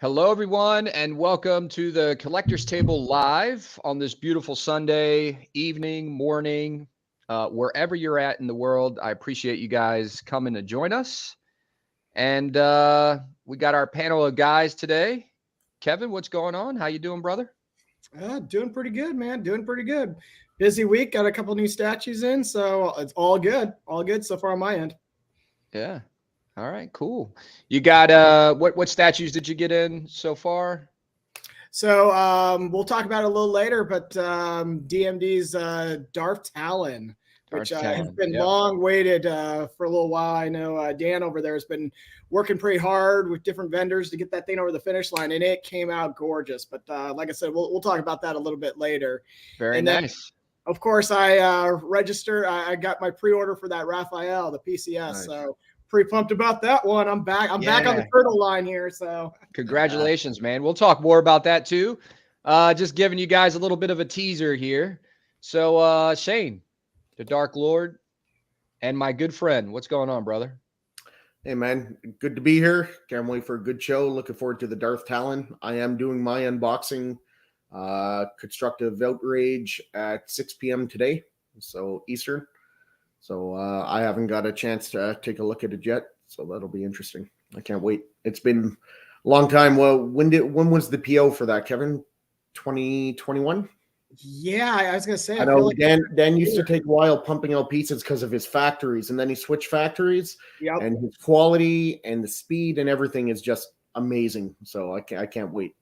Hello, everyone, and welcome to the Collector's Table Live on this beautiful Sunday evening, morning, wherever you're at in the world. I appreciate you guys coming to join us. And we got our panel of guys today. Kevin, what's going on? How you doing, brother? Doing pretty good, man. Doing pretty good. Busy week. Got a couple new statues in, so it's all good. All good so far on my end. Yeah. All right, cool. You got what statues did you get in so far? So we'll talk about it a little later, but DMD's Darth Talon, which has been long waited for a little while. I know Dan over there has been working pretty hard with different vendors to get that thing over the finish line, and it came out gorgeous. But like I said, we'll talk about that a little bit later. Very nice. Of course, I registered. I got my pre-order for that Raphael, the PCS. Nice. So pretty pumped about that one. I'm back. I'm back on the turtle line here. So congratulations, man. We'll talk more about that too. Just giving you guys a little bit of a teaser here. So Shane, the Dark Lord, and my good friend, what's going on, brother? Hey, man. Good to be here. Can't wait for a good show. Looking forward to the Darth Talon. I am doing my unboxing, Constructive Outrage at 6 p.m. today, so Eastern. So I haven't got a chance to take a look at it yet, so that'll be interesting. I can't wait. It's been a long time. Well, when was the PO for that, Kevin? 2021? Yeah, I was gonna say. I know like Dan used to take a while pumping out pieces because of his factories, and then he switched factories. Yep. And his quality and the speed and everything is just amazing. So I can't wait.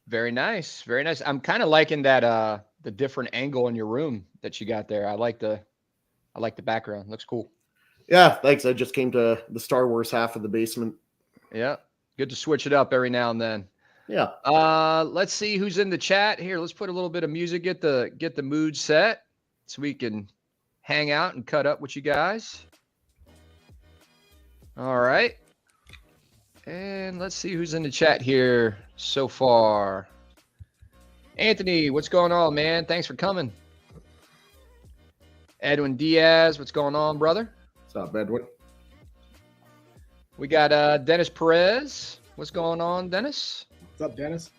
Very nice, very nice. I'm kind of liking that the different angle in your room that you got there. I like the background. Looks cool. Yeah, thanks. I just came to the Star Wars half of the basement. Yeah, good to switch it up every now and then. Yeah. Let's see who's in the chat here. Let's put a little bit of music, get the mood set, so we can hang out and cut up with you guys. All right. And let's see who's in the chat here so far. Anthony, what's going on, man? Thanks for coming. Edwin Diaz, what's going on, brother? What's up, Edwin? We got Dennis Perez. What's going on, Dennis? What's up, Dennis?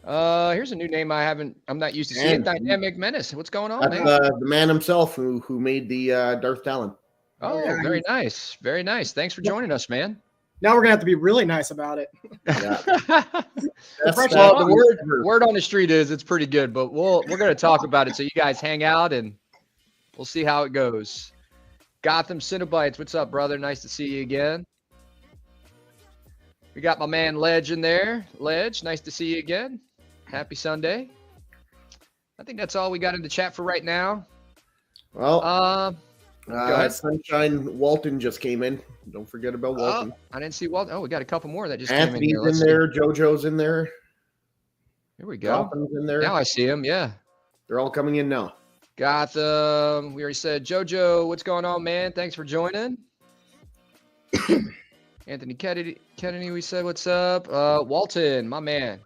Here's a new name I'm not used to seeing. Dynamic Menace. What's going on, man? The man himself who made the Darth Talon. Oh, yeah, very nice. Very nice. Thanks for joining us, man. Now we're gonna have to be really nice about it. Yeah. Well, the word on the street is it's pretty good, but we're gonna talk about it so you guys hang out and we'll see how it goes. Gotham Cinnabites, what's up, brother? Nice to see you again. We got my man Ledge in there. Ledge, nice to see you again. Happy Sunday. I think that's all we got in the chat for right now. Well, Sunshine Walton just came in. Don't forget about Walton. I didn't see Walton. Oh, we got a couple more that just Anthony's came in here. in there. JoJo's in there. Here we go. Gotham's in there. Now I see him. Yeah. They're all coming in now. Gotham. We already said JoJo. What's going on, man? Thanks for joining. Anthony Kennedy, we said, what's up? Walton, my man.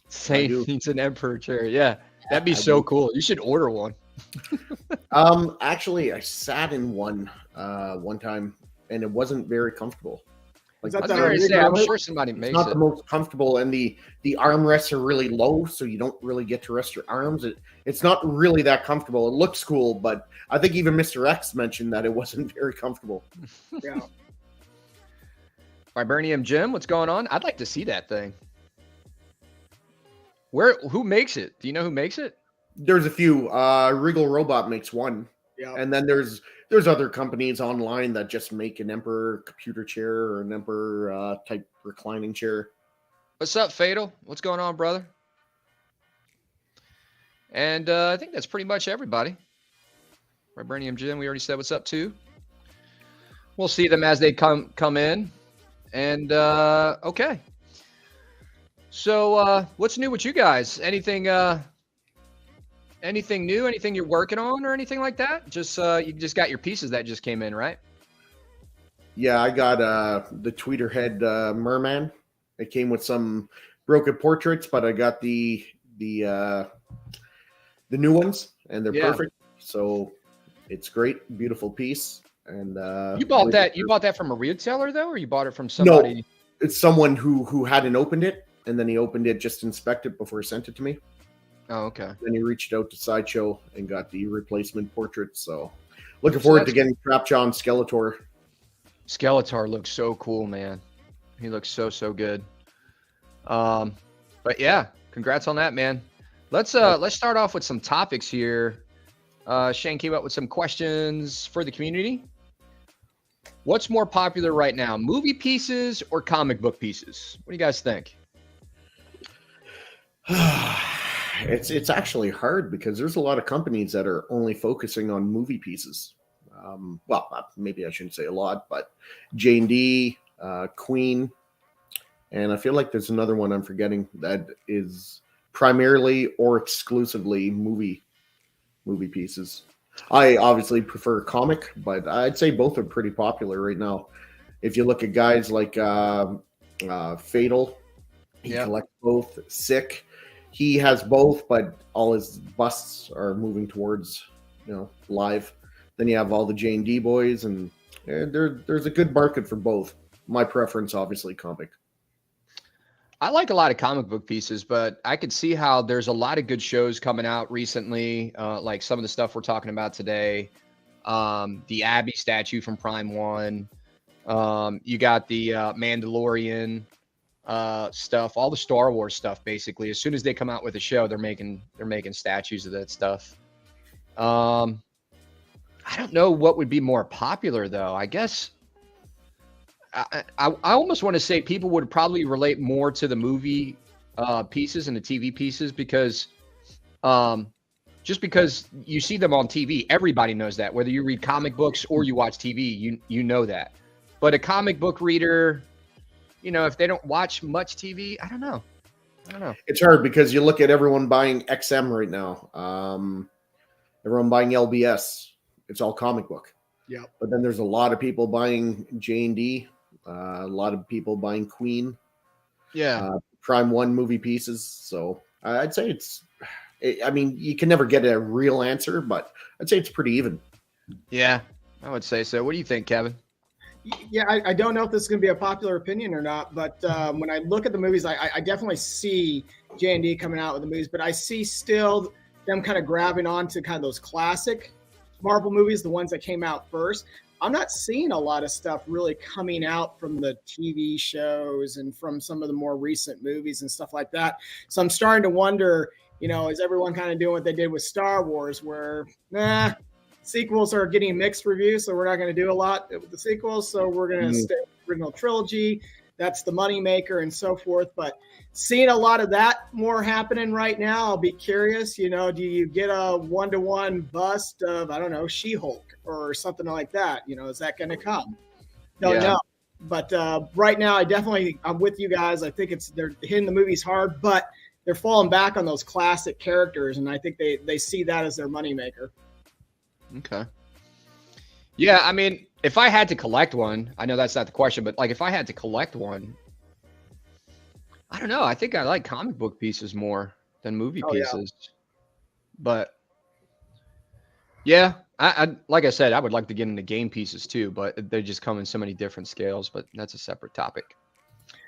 Saint needs an Emperor chair. Yeah, that'd be so cool. You should order one. Actually, I sat in one time, and it wasn't very comfortable. Like, I'm sure somebody makes it. It's not the most comfortable, and the armrests are really low, so you don't really get to rest your arms. It's not really that comfortable. It looks cool, but I think even Mr. X mentioned that it wasn't very comfortable. Yeah. Vibranium Jim, what's going on? I'd like to see that thing. Who makes it? Do you know who makes it? There's a few. Regal Robot makes one. Yeah. And then there's other companies online that just make an Emperor computer chair or an Emperor type reclining chair. What's up, Fatal? What's going on, brother? And I think that's pretty much everybody. Vibranium Jim, we already said what's up too. We'll see them as they come in. And okay. So what's new with you guys? Anything new? Anything you're working on or anything like that? Just you just got your pieces that just came in, right? Yeah, I got the Tweeterhead Merman. It came with some broken portraits, but I got the new ones, and they're perfect. So it's great, beautiful piece. And you bought that from a retailer though, or you bought it from somebody? No, it's someone who hadn't opened it, and then he opened it just to inspect it before he sent it to me. Oh, okay. Then he reached out to Sideshow and got the replacement portrait. So looking forward to getting Trapjaw and Skeletor. Skeletor looks so cool, man. He looks so good. But yeah, congrats on that, man. Let's start off with some topics here. Shane came up with some questions for the community. What's more popular right now, movie pieces or comic book pieces? What do you guys think? It's actually hard because there's a lot of companies that are only focusing on movie pieces. Well, maybe I shouldn't say a lot, but J&D, Queen, and I feel like there's another one I'm forgetting that is primarily or exclusively movie pieces. I obviously prefer comic, but I'd say both are pretty popular right now. If you look at guys like Fatal, he collects both. Sick, he has both, but all his busts are moving towards live. Then you have all the J&D boys, and there's a good market for both. My preference, obviously, comic. I like a lot of comic book pieces, but I could see how there's a lot of good shows coming out recently, like some of the stuff we're talking about today. The Abby statue from Prime 1. You got the Mandalorian stuff, all the Star Wars stuff, basically. As soon as they come out with a show, they're making statues of that stuff. I don't know what would be more popular, though. I guess I almost want to say people would probably relate more to the movie pieces and the TV pieces because just because you see them on TV, everybody knows that. Whether you read comic books or you watch TV, you know that. But a comic book reader, if they don't watch much TV, I don't know. It's hard because you look at everyone buying XM right now. Everyone buying LBS. It's all comic book. Yeah. But then there's a lot of people buying J&D. A lot of people buying Queen. Yeah. Prime 1 movie pieces. So I'd say you can never get a real answer, but I'd say it's pretty even. Yeah, I would say so. What do you think, Kevin? Yeah, I don't know if this is going to be a popular opinion or not, but when I look at the movies, I definitely see J&D coming out with the movies, but I see still them kind of grabbing on to kind of those classic Marvel movies, the ones that came out first. I'm not seeing a lot of stuff really coming out from the TV shows and from some of the more recent movies and stuff like that. So I'm starting to wonder, is everyone kind of doing what they did with Star Wars where, sequels are getting mixed reviews, so we're not going to do a lot with the sequels. So we're going to stay with the original trilogy. That's the moneymaker and so forth. But seeing a lot of that more happening right now, I'll be curious, do you get a 1-to-1 bust of, I don't know, She-Hulk or something like that? Is that going to come? Don't know. But right now, I'm with you guys. I think they're hitting the movies hard, but they're falling back on those classic characters. And I think they see that as their moneymaker. Okay. Yeah, I mean, if I had to collect one, I know that's not the question, but if I had to collect one, I don't know. I think I like comic book pieces more than movie pieces. Yeah. But yeah, I like I said, I would like to get into game pieces too, but they just come in so many different scales, but that's a separate topic.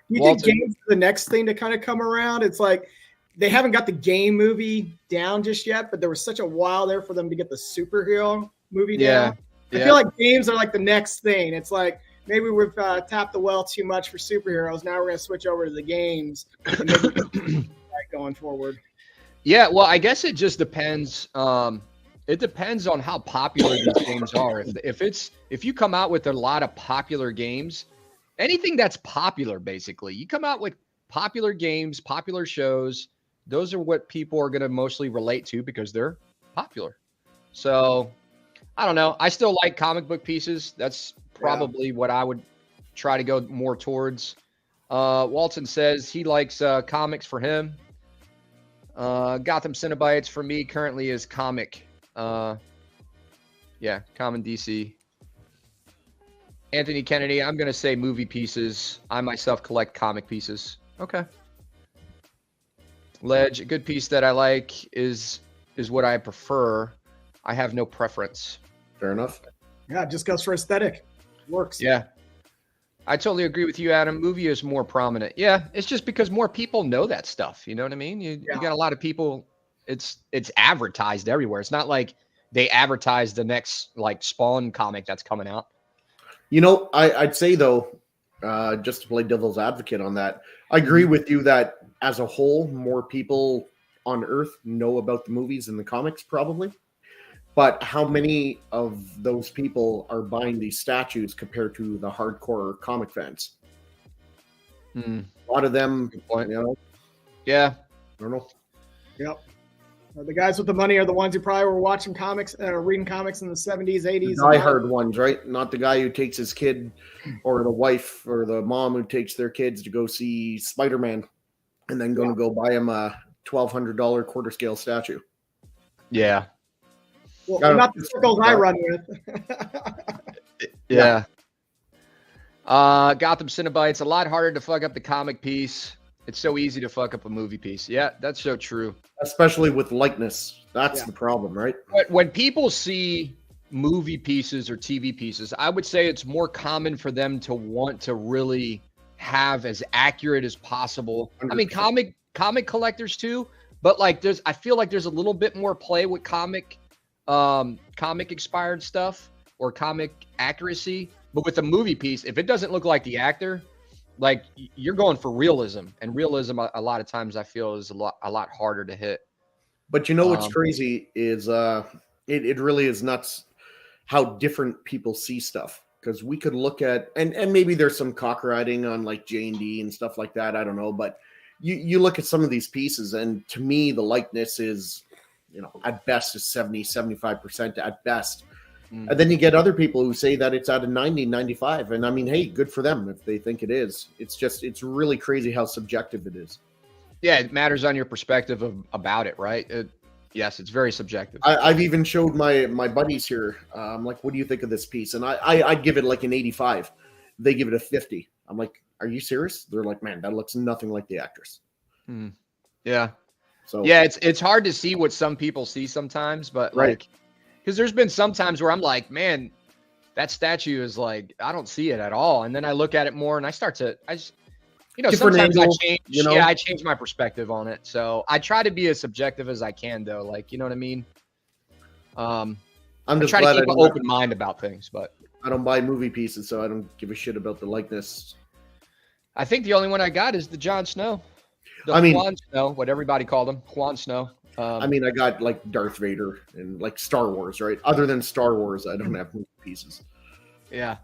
Do you think games are the next thing to kind of come around? It's like they haven't got the game movie down just yet, but there was such a while there for them to get the superhero movie down. I feel like games are like the next thing. It's like maybe we've tapped the well too much for superheroes. Now we're going to switch over to the games and maybe going forward. Yeah, well, I guess it just depends. It depends on how popular these games are. If you come out with a lot of popular games, anything that's popular, basically, you come out with popular games, popular shows. Those are what people are going to mostly relate to because they're popular. So I don't know. I still like comic book pieces. That's probably what I would try to go more towards. Walton says he likes comics for him. Gotham Cenobites for me currently is comic. Common DC. Anthony Kennedy, I'm going to say movie pieces. I myself collect comic pieces. Okay. Ledge, a good piece that I like is what I prefer. I have no preference. Fair enough. Yeah, it just goes for aesthetic. Works. Yeah. I totally agree with you, Adam. Movie is more prominent. Yeah, it's just because more people know that stuff. You know what I mean? You got a lot of people. It's advertised everywhere. It's not like they advertise the next like Spawn comic that's coming out. You know, I'd say though, just to play devil's advocate on that, I agree with you that as a whole, more people on Earth know about the movies and the comics, probably. But how many of those people are buying these statues compared to the hardcore comic fans? A lot of them, you know. Yeah. I don't know. Yep. The guys with the money are the ones who probably were watching comics, reading comics in the 70s, 80s. The diehard ones, right? Not the guy who takes his kid or the wife or the mom who takes their kids to go see Spider-Man and then going to go buy him a $1,200 quarter scale statue. Yeah. Well, not the circles I run with. Yeah. Gotham Cinebites, a lot harder to fuck up the comic piece. It's so easy to fuck up a movie piece. Yeah, that's so true. Especially with likeness. That's the problem, right? When people see movie pieces or TV pieces, I would say it's more common for them to want to really have as accurate as possible. 100%. I mean, comic collectors too, but like I feel like there's a little bit more play with comic expired stuff or comic accuracy. But with a movie piece, if it doesn't look like the actor, like you're going for realism, and realism a lot of times I feel is a lot harder to hit. But you know what's crazy is it really is nuts how different people see stuff. Because we could look at and maybe there's some cockriding on like J&D and stuff like that. I don't know, but you look at some of these pieces, and to me the likeness is, you know, at best is 70-75% at best. And then you get other people who say that it's at a 90-95, and I mean, hey, good for them if they think it is. It's really crazy how subjective it is. Yeah, it matters on your perspective about it, right? Yes, it's very subjective. I've even showed my buddies here. I'm like, what do you think of this piece? And I'd give it like an 85. They give it a 50. I'm like, are you serious? They're like, man, that looks nothing like the actress. Yeah. So yeah, it's hard to see what some people see sometimes, but like, because there's been some times where I'm like, man, that statue is like, I don't see it at all. And then I look at it more and sometimes angles, I change, I change my perspective on it. So I try to be as subjective as I can though. Like, you know what I mean? I'm just trying to keep an open mind about things, but I don't buy movie pieces, so I don't give a shit about the likeness. I think the only one I got is the Jon Snow. Juan Snow, what everybody called him, Juan Snow. I mean, I got like Darth Vader and like Star Wars, right? Other than Star Wars, I don't have movie pieces. Yeah.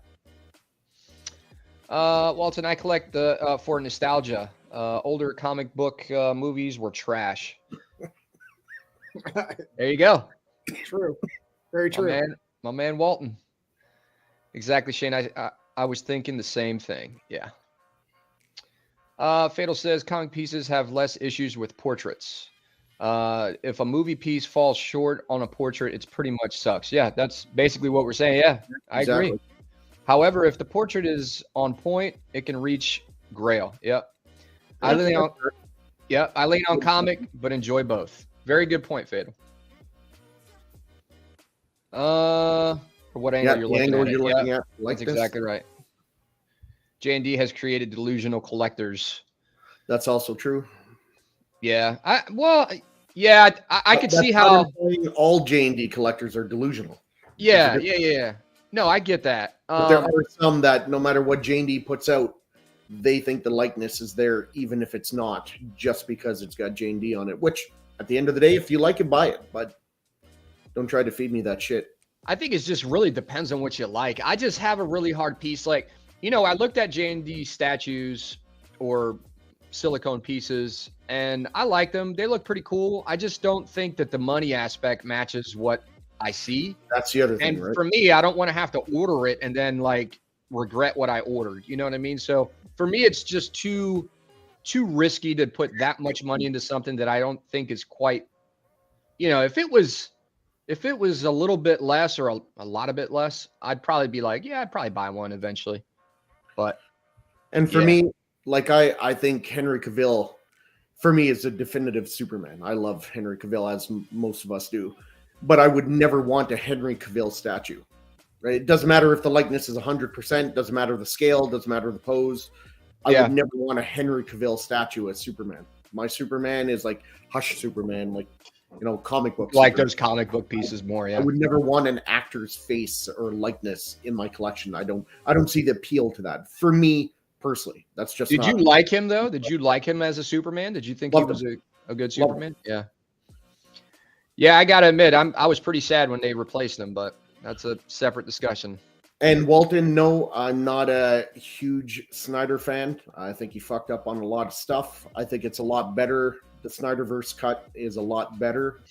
Walton, I collect for nostalgia. Older comic book movies were trash. There you go. True. Very true. My man Walton. Exactly, Shane. I was thinking the same thing. Yeah. Fatal says comic pieces have less issues with portraits. If a movie piece falls short on a portrait, it's pretty much sucks. Yeah, that's basically what we're saying. Yeah, I agree. However, if the portrait is on point, it can reach Grail. Yep. I lean on comic, but enjoy both. Very good point, Fatal. For what angle you're looking at? That's exactly right. J&D has created delusional collectors. That's also true. Yeah. I could see how all J&D collectors are delusional. Yeah. No, I get that. But there are some that no matter what J&D puts out, they think the likeness is there, even if it's not, just because it's got J&D on it. Which, at the end of the day, if you like it, buy it. But don't try to feed me that shit. I think it just really depends on what you like. I just have a really hard piece. Like, I looked at J&D statues or silicone pieces, and I like them. They look pretty cool. I just don't think that the money aspect matches what I see. That's the other thing, and right? For me, I don't want to have to order it and then like regret what I ordered. You know what I mean? So for me, it's just too risky to put that much money into something that I don't think is quite, if it was a little bit less or a lot of bit less, I'd probably be like, yeah, I'd probably buy one eventually. And for me, like I think Henry Cavill, for me, is a definitive Superman. I love Henry Cavill, as most of us do, but I would never want a Henry Cavill statue. Right? It doesn't matter if the likeness is 100%. Doesn't matter the scale. Doesn't matter the pose. I would never want a Henry Cavill statue as Superman. My Superman is like Hush Superman, like, you know, comic books. Like those comic book pieces more. Yeah. I would never want an actor's face or likeness in my collection. I don't see the appeal to that. For me personally, that's just. Did you like him though? Did you like him as a Superman? Did you think he was a good Superman? Yeah. Yeah, I gotta admit, I was pretty sad when they replaced him, but that's a separate discussion. And Walton, no, I'm not a huge Snyder fan. I think he fucked up on a lot of stuff. I think it's a lot better. The Snyderverse cut is a lot better,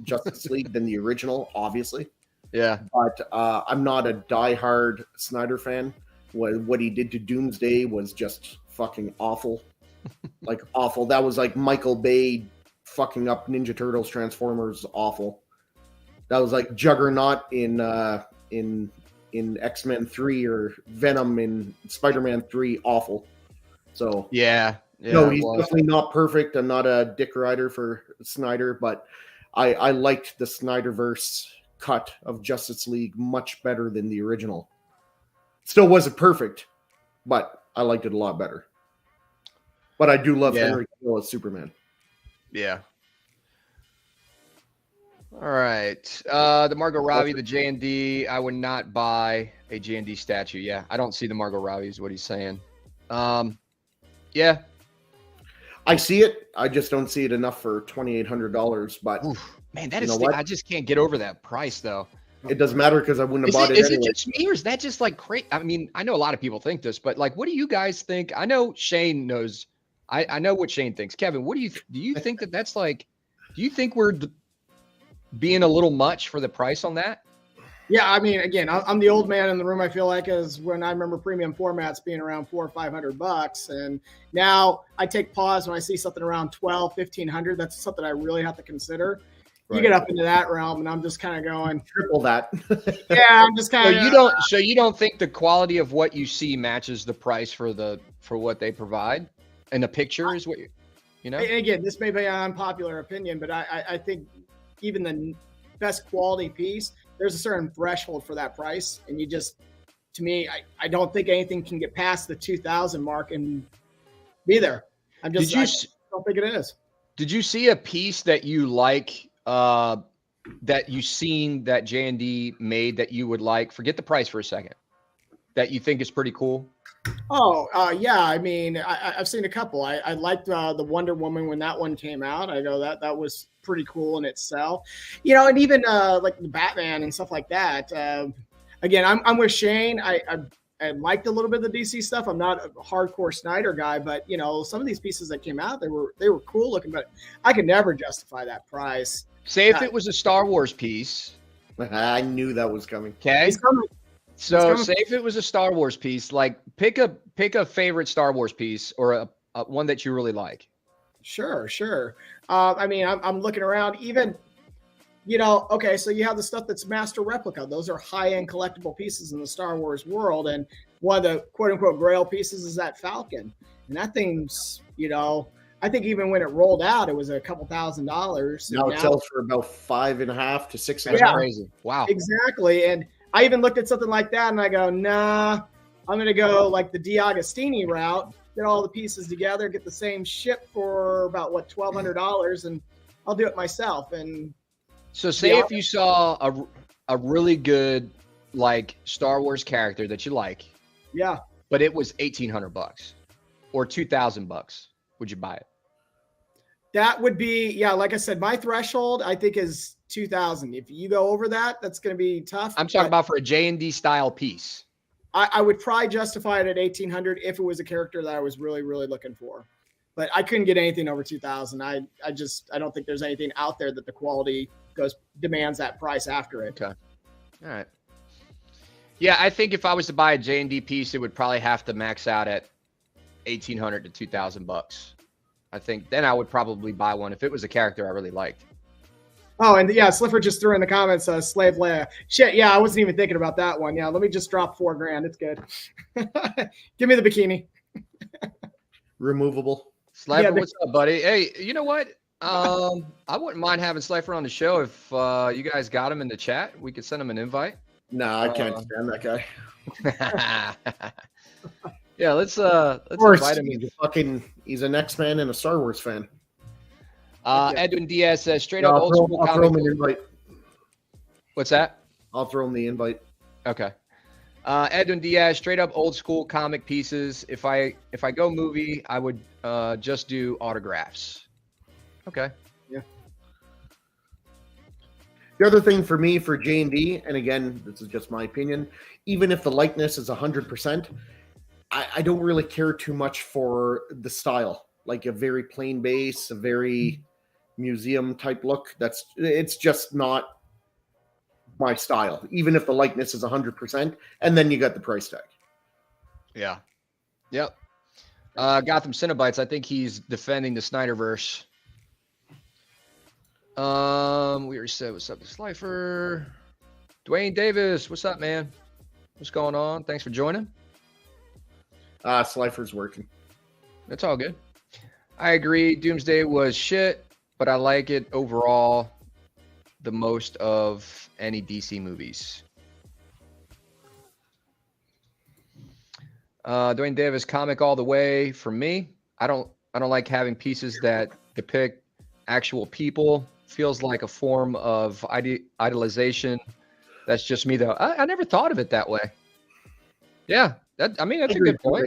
Justice League, than the original, obviously. Yeah. But I'm not a diehard Snyder fan. What he did to Doomsday was just fucking awful. Like, awful. That was like Michael Bay fucking up Ninja Turtles, Transformers, awful. That was like Juggernaut in X-Men 3 or Venom in Spider-Man 3, awful. So yeah, no, he's definitely not perfect. I'm not a dick rider for Snyder, but I liked the Snyderverse cut of Justice League much better than the original. Still wasn't perfect, but I liked it a lot better. But I do love Henry Cavill as Superman. Yeah. All right. The Margot Robbie, the J&D, I would not buy a J&D statue. Yeah, I don't see the Margot Robbie is what he's saying. Yeah. I see it. I just don't see it enough for $2,800. But man, that is I just can't get over that price though. It doesn't matter because I wouldn't have bought it anyway. Is it just me or is that just like crazy? I mean, I know a lot of people think this, but like, what do you guys think? I know Shane knows. I know what Shane thinks. Kevin, what do you think that's like? Do you think we're being a little much for the price on that? Yeah, I mean, again, I'm the old man in the room. I feel like as when I remember premium formats being around $400 or $500, and now I take pause when I see something around $1,200, $1,500. That's something I really have to consider. Right. You get up into that realm, and I'm just kind of going triple that. Yeah, I'm just kind of. So you don't think the quality of what you see matches the price for what they provide, and the picture is what you know. And again, this may be an unpopular opinion, but I think even the best quality piece, there's a certain threshold for that price. And you just, to me, I don't think anything can get past the 2,000 mark and be there. I don't think it is. Did you see a piece that you like, that you seen that J&D made that you would like? Forget the price for a second. That you think is pretty cool? Yeah. I mean, I've seen a couple. I liked the Wonder Woman when that one came out. I know that was pretty cool in itself, you know, and even like the Batman and stuff like that. Again, I'm with Shane. I liked a little bit of the DC stuff. I'm not a hardcore Snyder guy, but you know, some of these pieces that came out, they were cool looking, but I could never justify that price. Say if it was a Star Wars piece. I knew that was coming. Okay. He's coming. So say if it was a Star Wars piece, like pick a favorite Star Wars piece or a one that you really like. Sure. I mean, I'm looking around even, you know, okay, so you have the stuff that's master replica. Those are high-end collectible pieces in the Star Wars world. And one of the quote-unquote grail pieces is that Falcon. And that thing's, you know, I think even when it rolled out, it was a couple $1,000s. Now it sells for about $5.5 to $6.5. Yeah, crazy. Wow. Exactly. And I even looked at something like that and I go, nah, I'm going to go like the DiAgostini route, get all the pieces together, get the same ship for about $1,200, and I'll do it myself. And so say if you saw a really good like Star Wars character that you like, yeah, but it was $1,800 or $2,000, would you buy it? That would be, yeah, like I said, my threshold I think is 2,000. If you go over that, that's going to be tough. I'm talking about for a J&D style piece. I would probably justify it at 1,800 if it was a character that I was really, really looking for. But I couldn't get anything over 2,000. I don't think there's anything out there that the quality demands that price after it. Okay. All right. Yeah, I think if I was to buy a J&D piece, it would probably have to max out at $1,800 to $2,000. I think then I would probably buy one if it was a character I really liked. Oh, and yeah, Slipper just threw in the comments, Slave Leia. Shit, yeah, I wasn't even thinking about that one. Yeah, let me just drop $4,000. It's good. Give me the bikini. Removable. Slifer, what's up, buddy? Hey, you know what? I wouldn't mind having Slifer on the show if you guys got him in the chat. We could send him an invite. Nah, I can't stand that guy. Yeah, let's invite him. He's an X-Man and a Star Wars fan. Edwin Diaz says straight up old school I'll throw him an invite. What's that? I'll throw him the invite. Okay. Edwin Diaz, straight up old school comic pieces. If I go movie, I would just do autographs. Okay. Yeah. The other thing for me for J&D, and again, this is just my opinion, even if the likeness is 100%, I don't really care too much for the style. Like a very plain base, a very museum type look. It's just not my style, even if the likeness is 100%, and then you got the price tag. Yeah. Yep. Gotham Cinebites, I think he's defending the Snyderverse. We already said what's up to Slifer. Dwayne Davis, what's up, man? What's going on? Thanks for joining. Slifer's working. That's all good. I agree. Doomsday was shit, but I like it overall the most of any DC movies. Dwayne Davis, comic all the way for me. I don't like having pieces that depict actual people. Feels like a form of idolization. That's just me though. I never thought of it that way. Yeah, that's a good point.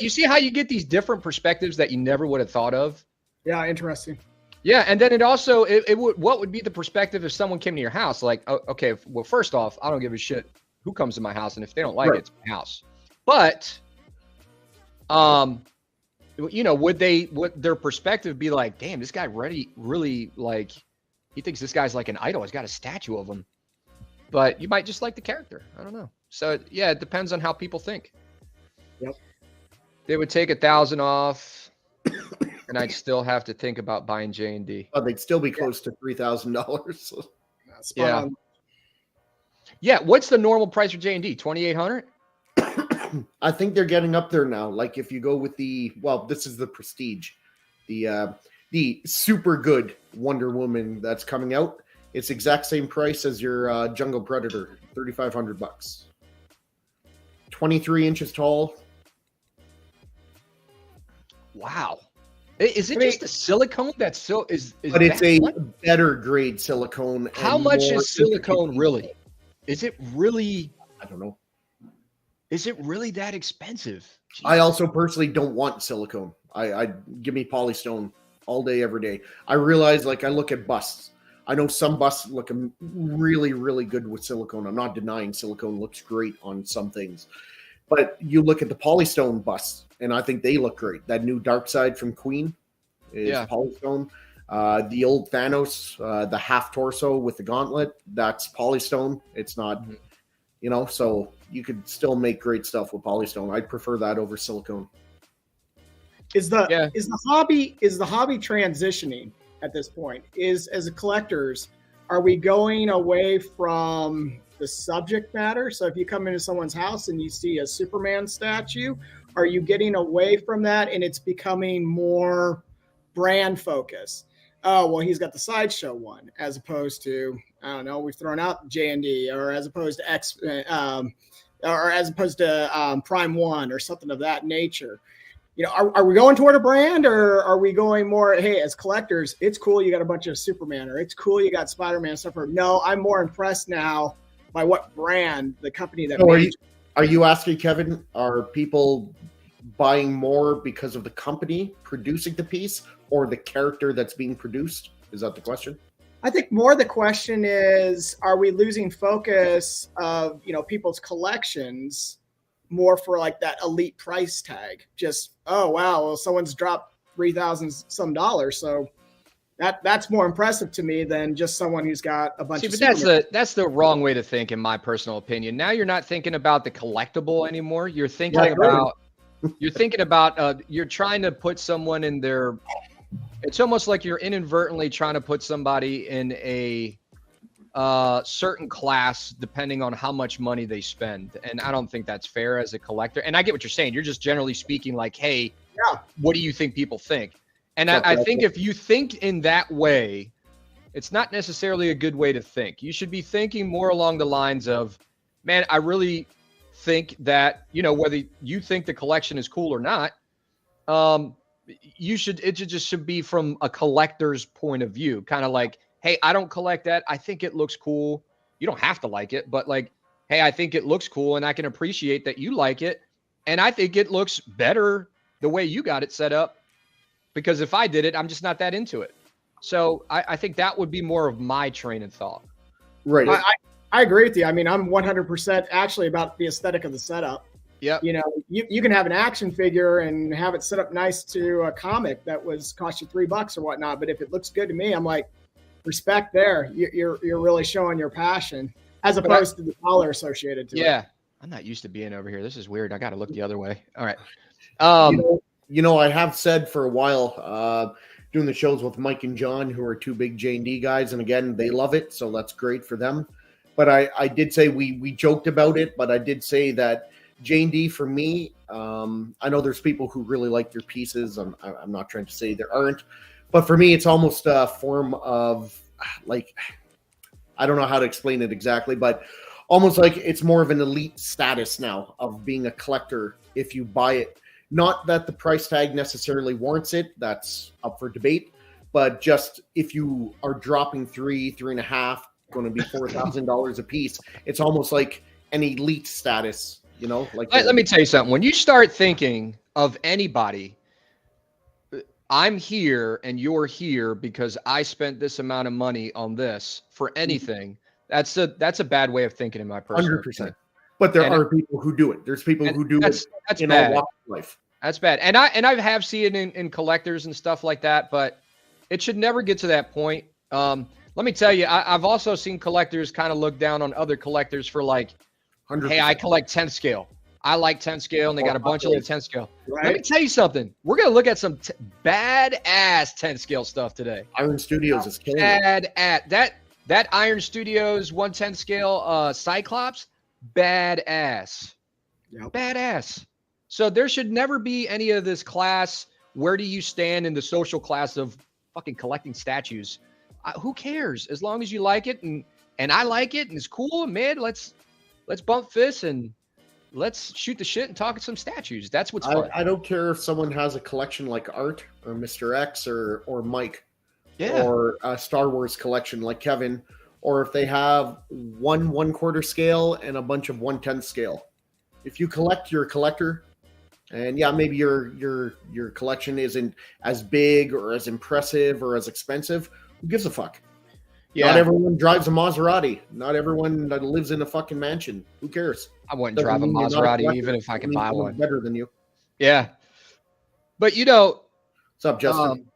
You see how you get these different perspectives that you never would have thought of? Yeah, interesting. Yeah, and then it also what would be the perspective if someone came to your house? Like, okay, well, first off, I don't give a shit who comes to my house, and if they don't like it, it's my house. But, would their perspective be like, damn, this guy really like, he thinks this guy's like an idol. He's got a statue of him. But you might just like the character. I don't know. So yeah, it depends on how people think. Yep. They would take 1,000 off. And I'd still have to think about buying J&D. Oh, they'd still be close to $3,000. Yeah. Yeah. What's the normal price for J&D? 2,800. I think they're getting up there now. Like if you go with this is the Prestige, the super good Wonder Woman that's coming out. It's exact same price as your Jungle Predator, $3,500. 23 inches tall. Wow. Is it just a silicone that's so is but it's a better grade silicone. How much is silicone really? Is it really? I don't know. Is it really that expensive? Jesus. I also personally don't want silicone. I give me polystone all day, every day. I realize, like, I look at busts. I know some busts look really, really good with silicone. I'm not denying silicone looks great on some things. But you look at the polystone busts, and I think they look great. That new Darkseid from Queen is polystone. The old Thanos, the half torso with the gauntlet, that's polystone. It's not, so you could still make great stuff with polystone. I'd prefer that over silicone. Is the hobby transitioning at this point? As a collectors, are we going away from the subject matter? So if you come into someone's house and you see a Superman statue, are you getting away from that and it's becoming more brand focused? Oh, well, he's got the Sideshow one, as opposed to, I don't know, we've thrown out J&D, or as opposed to Prime One or something of that nature. Are we going toward a brand, or are we going more, hey, as collectors, it's cool you got a bunch of Superman, or it's cool you got Spider-Man stuff, or no, I'm more impressed now by what brand, the company that Are you asking, Kevin, are people buying more because of the company producing the piece or the character that's being produced? Is that the question? I think more the question is, are we losing focus of, people's collections more for like that elite price tag? Just, oh, wow, well, someone's dropped $3,000 some dollars. So that's more impressive to me than just someone who's got a bunch of. But that's the wrong way to think, in my personal opinion. Now you're not thinking about the collectible anymore. You're thinking about you're trying to put someone in their. It's almost like you're inadvertently trying to put somebody in a certain class depending on how much money they spend, and I don't think that's fair as a collector. And I get what you're saying. You're just generally speaking like, hey, what do you think people think? And I think if you think in that way, it's not necessarily a good way to think. You should be thinking more along the lines of, man, I really think that, you know, whether you think the collection is cool or not, it should be from a collector's point of view. Kind of like, hey, I don't collect that. I think it looks cool. You don't have to like it, but like, hey, I think it looks cool and I can appreciate that you like it. And I think it looks better the way you got it set up, because if I did it, I'm just not that into it. So I think that would be more of my train of thought. Right. I agree with you. I mean, I'm 100% actually about the aesthetic of the setup. Yeah. You know, you can have an action figure and have it set up nice to a comic that cost you $3 or whatnot. But if it looks good to me, I'm like, respect there. You're really showing your passion as opposed to the dollar associated to it. Yeah. I'm not used to being over here. This is weird. I got to look the other way. All right. You know, I have said for a while, doing the shows with Mike and John, who are two big J&D guys, and again, they love it, so that's great for them. But I did say we joked about it, but I did say that J&D for me, I know there's people who really like their pieces. I'm not trying to say there aren't, but for me, it's almost a form of like, I don't know how to explain it exactly, but almost like it's more of an elite status now of being a collector if you buy it. Not that the price tag necessarily warrants it. That's up for debate. But just if you are dropping $3.5, going to be $4,000 a piece, it's almost like an elite status, you know? Like let me tell you something. When you start thinking of anybody, I'm here and you're here because I spent this amount of money on this for anything. That's a bad way of thinking in my personal 100%. opinion. But there are people who do it. There's people who do it in all walks of life. That's bad. And I have seen it in collectors and stuff like that, but it should never get to that point. Let me tell you, I've also seen collectors kind of look down on other collectors for like, 100%. Hey, I collect 10 scale. I like 10 scale, and they got a bunch of little 10 scale. Right. Let me tell you something. We're going to look at some badass 10 scale stuff today. Iron Studios is killing it. That Iron Studios 110 scale Cyclops, badass. Yep. Badass. So there should never be any of this class. Where do you stand in the social class of fucking collecting statues? Who cares? As long as you like it and I like it and it's cool, man, let's bump fists and let's shoot the shit and talk at some statues. That's what's fun. I don't care if someone has a collection like Art or Mr. X or Mike, or a Star Wars collection like Kevin, or if they have 1/4 scale and a bunch of 1/10 scale. If you collect, you're a collector. And yeah, maybe your collection isn't as big or as impressive or as expensive. Who gives a fuck? Yeah. Not everyone drives a Maserati. Not everyone lives in a fucking mansion. Who cares? I wouldn't drive a Maserati even if I could buy one. Better than you. Yeah. But you know, what's up, Justin?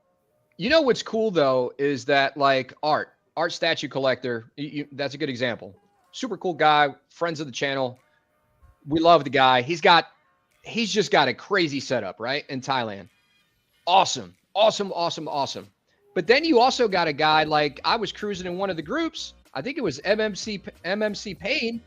You know what's cool though is that like art statue collector. That's a good example. Super cool guy, friends of the channel. We love the guy. He's just got a crazy setup, right? In Thailand. Awesome. But then you also got a guy like I was cruising in one of the groups. I think it was MMC Pain.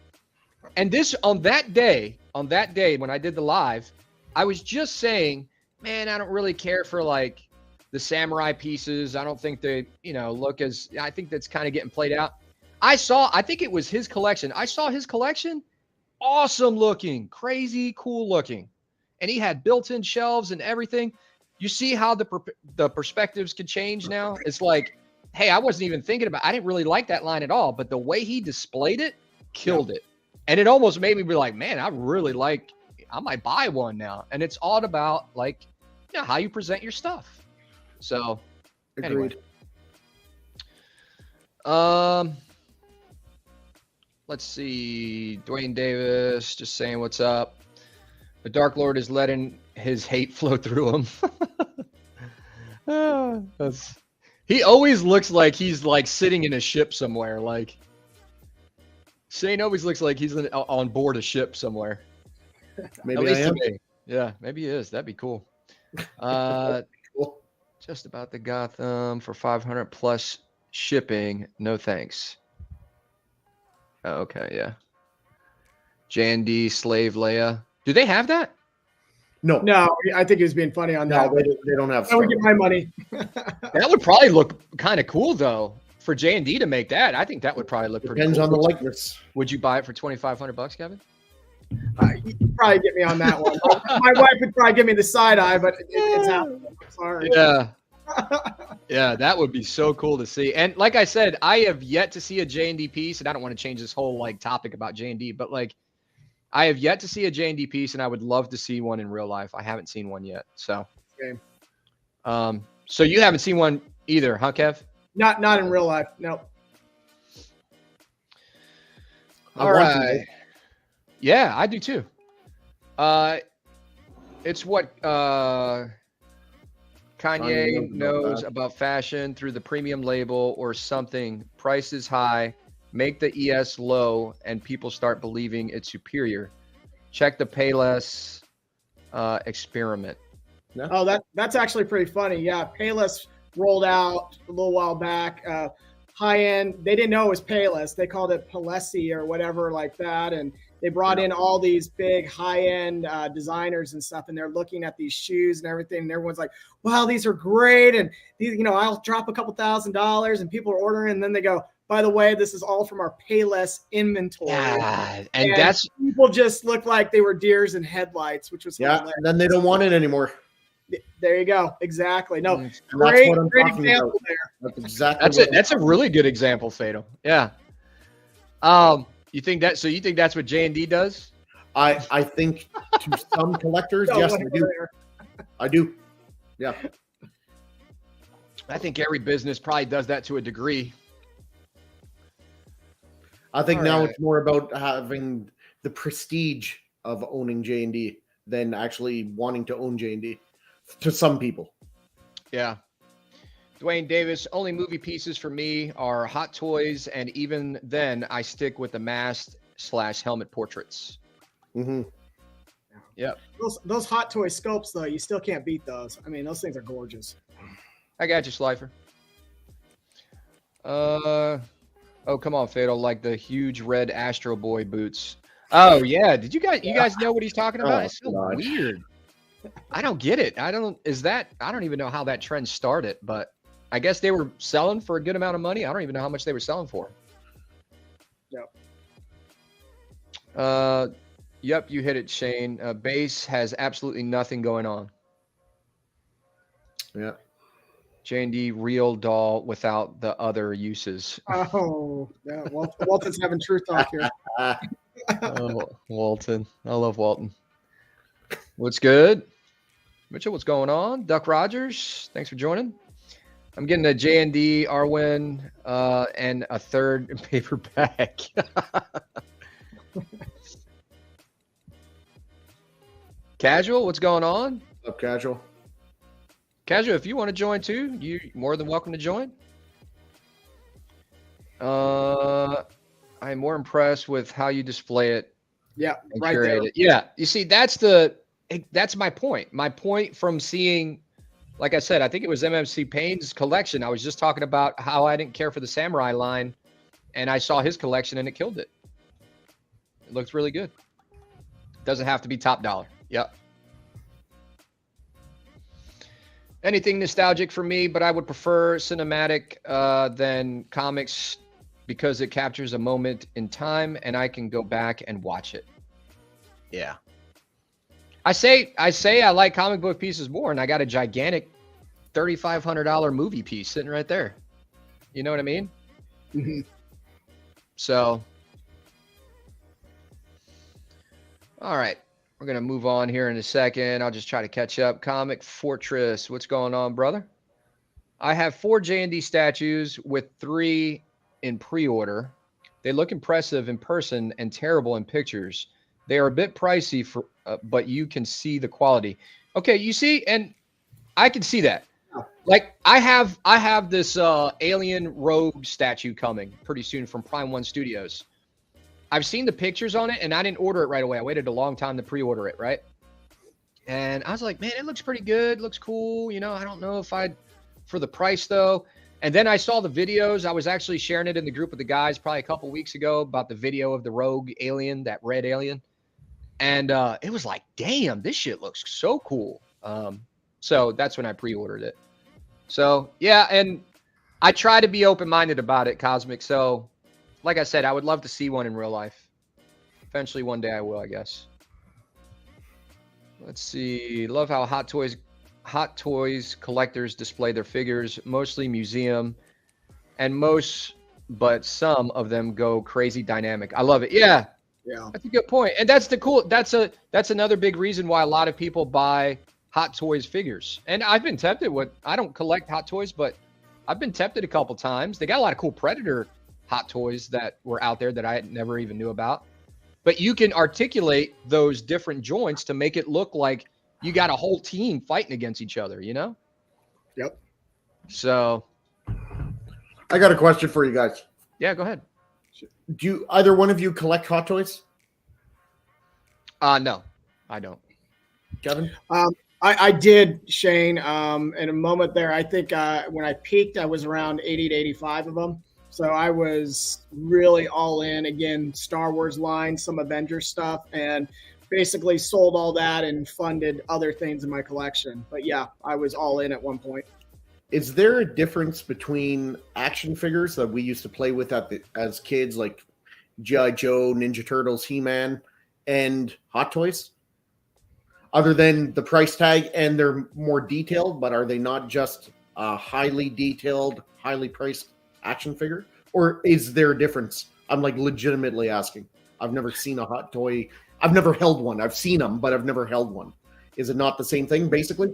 And this on that day when I did the live, I was just saying, man, I don't really care for like the samurai pieces. I don't think they, look as, I think that's kind of getting played out. I think it was his collection. I saw his collection. Awesome looking, crazy cool looking. And he had built-in shelves and everything. You see how the perspectives can change now? It's like, hey, I wasn't even thinking about, I didn't really like that line at all, but the way he displayed it killed it. And it almost made me be like, man, I might buy one now. And it's all about like, how you present your stuff. So anyway. Let's see. Dwayne Davis just saying what's up. The Dark Lord is letting his hate flow through him. He always looks like he's like sitting in a ship somewhere. Like Shane always looks like he's on board a ship somewhere. Maybe I am. Yeah, maybe he is. That'd be cool. Cool. Just about the Gotham for 500 plus shipping. No thanks. Oh, okay, yeah. J&D Slave Leia. Do they have that? No, I think he was being funny on that. No, they don't have. I would get my money. That would probably look kind of cool though for J&D to make that, I think that would probably look pretty Depends cool. on the likeness. Would you buy it for $2,500, Kevin? You could probably get me on that one. My wife would probably give me the side eye, but it's happening. I'm sorry. Yeah. Yeah, that would be so cool to see. And like I said, I have yet to see a J&D piece, and I don't want to change this whole like topic about J&D, but like I have yet to see a J&D piece, and I would love to see one in real life. I haven't seen one yet. So, so you haven't seen one either, huh, Kev? Not in real life. No. All right. Yeah, I do too. It's what Kanye knows about fashion through the premium label or something. Price is high. Make the ES low, and people start believing it's superior. Check the Payless experiment. Yeah. Oh, that's actually pretty funny. Yeah, Payless rolled out a little while back. High end. They didn't know it was Payless. They called it Palessi or whatever like that, and they brought in all these big high-end designers and stuff, and they're looking at these shoes and everything, and everyone's like, wow, these are great, and these, you know, I'll drop a couple $1,000s, and people are ordering, and then they go, by the way, this is all from our Payless inventory. Yeah, and that's people just look like they were deers in headlights, which was hilarious. And then they don't want it anymore. There you go. Exactly. No, great example about. there. That's exactly that's a really good example, Fatal. Yeah. You think that? So you think that's what J&D does? I think to some collectors, yes, I do. I do. Yeah. I think every business probably does that to a degree. I think now it's more about having the prestige of owning J&D than actually wanting to own J&D to some people. Yeah. Dwayne Davis, only movie pieces for me are Hot Toys, and even then I stick with the mask/helmet portraits. Mm-hmm. Yep. Those Hot Toy scopes, though, you still can't beat those. I mean, those things are gorgeous. I got you, Slifer. Oh, come on, Fatal, like the huge red Astro Boy boots. Oh, yeah. Did you guys know what he's talking about? It's so weird. I don't get it. I don't even know how that trend started, but I guess they were selling for a good amount of money. I don't even know how much they were selling for. Yep. Yep, you hit it, Shane. Base has absolutely nothing going on. Yeah. J&D real doll without the other uses. Oh, yeah. Walton's having truth talk here. Oh, Walton. I love Walton. What's good? Mitchell, what's going on? Duck Rogers, thanks for joining. I'm getting a J&D Arwen and a third paperback. Casual, what's going on? What's up, Casual? Casual, if you want to join too, you're more than welcome to join. I'm more impressed with how you display it. Yeah, right there. It. Yeah, you see, that's my point. My point from seeing, like I said, I think it was MMC Payne's collection. I was just talking about how I didn't care for the Samurai line, and I saw his collection and it killed it. It looks really good. Doesn't have to be top dollar. Yep. Anything nostalgic for me, but I would prefer cinematic than comics because it captures a moment in time and I can go back and watch it. Yeah. I say I like comic book pieces more, and I got a gigantic $3,500 movie piece sitting right there. You know what I mean? Mm-hmm. So, all right. We're going to move on here in a second. I'll just try to catch up. Comic Fortress. What's going on, brother? I have 4 J&D statues with 3 in pre-order. They look impressive in person and terrible in pictures. They are a bit pricey for, but you can see the quality. Okay, you see, and I can see that. Like I have this alien rogue statue coming pretty soon from Prime One Studios. I've seen the pictures on it, and I didn't order it right away. I waited a long time to pre-order it, right? And I was like, man, it looks pretty good. Looks cool. You know, I don't know if for the price, though. And then I saw the videos. I was actually sharing it in the group with the guys probably a couple weeks ago about the video of the rogue alien, that red alien. And it was like, damn, this shit looks so cool. So that's when I pre-ordered it. So, yeah, and I try to be open-minded about it, Cosmic. So, like I said, I would love to see one in real life. Eventually, one day I will, I guess. Let's see. Love how Hot Toys collectors display their figures, mostly museum, and but some of them go crazy dynamic. I love it. Yeah, that's a good point. And that's that's another big reason why a lot of people buy Hot Toys figures. And I've been tempted I don't collect Hot Toys, but I've been tempted a couple times. They got a lot of cool Predator Hot Toys that were out there that I never even knew about. But you can articulate those different joints to make it look like you got a whole team fighting against each other, you know? Yep. So I got a question for you guys. Yeah, go ahead. Do either one of you collect Hot Toys? No, I don't. Kevin? I did, Shane. In a moment there, I think when I peaked, I was around 80 to 85 of them. So I was really all in. Again, Star Wars line, some Avengers stuff, and basically sold all that and funded other things in my collection. But yeah, I was all in at one point. Is there a difference between action figures that we used to play with as kids, like G.I. Joe, Ninja Turtles, He-Man, and Hot Toys? Other than the price tag, and they're more detailed, but are they not just a highly detailed, highly priced action figure? Or is there a difference? I'm like legitimately asking. I've never seen a Hot Toy. I've never held one. I've seen them, but I've never held one. Is it not the same thing, basically?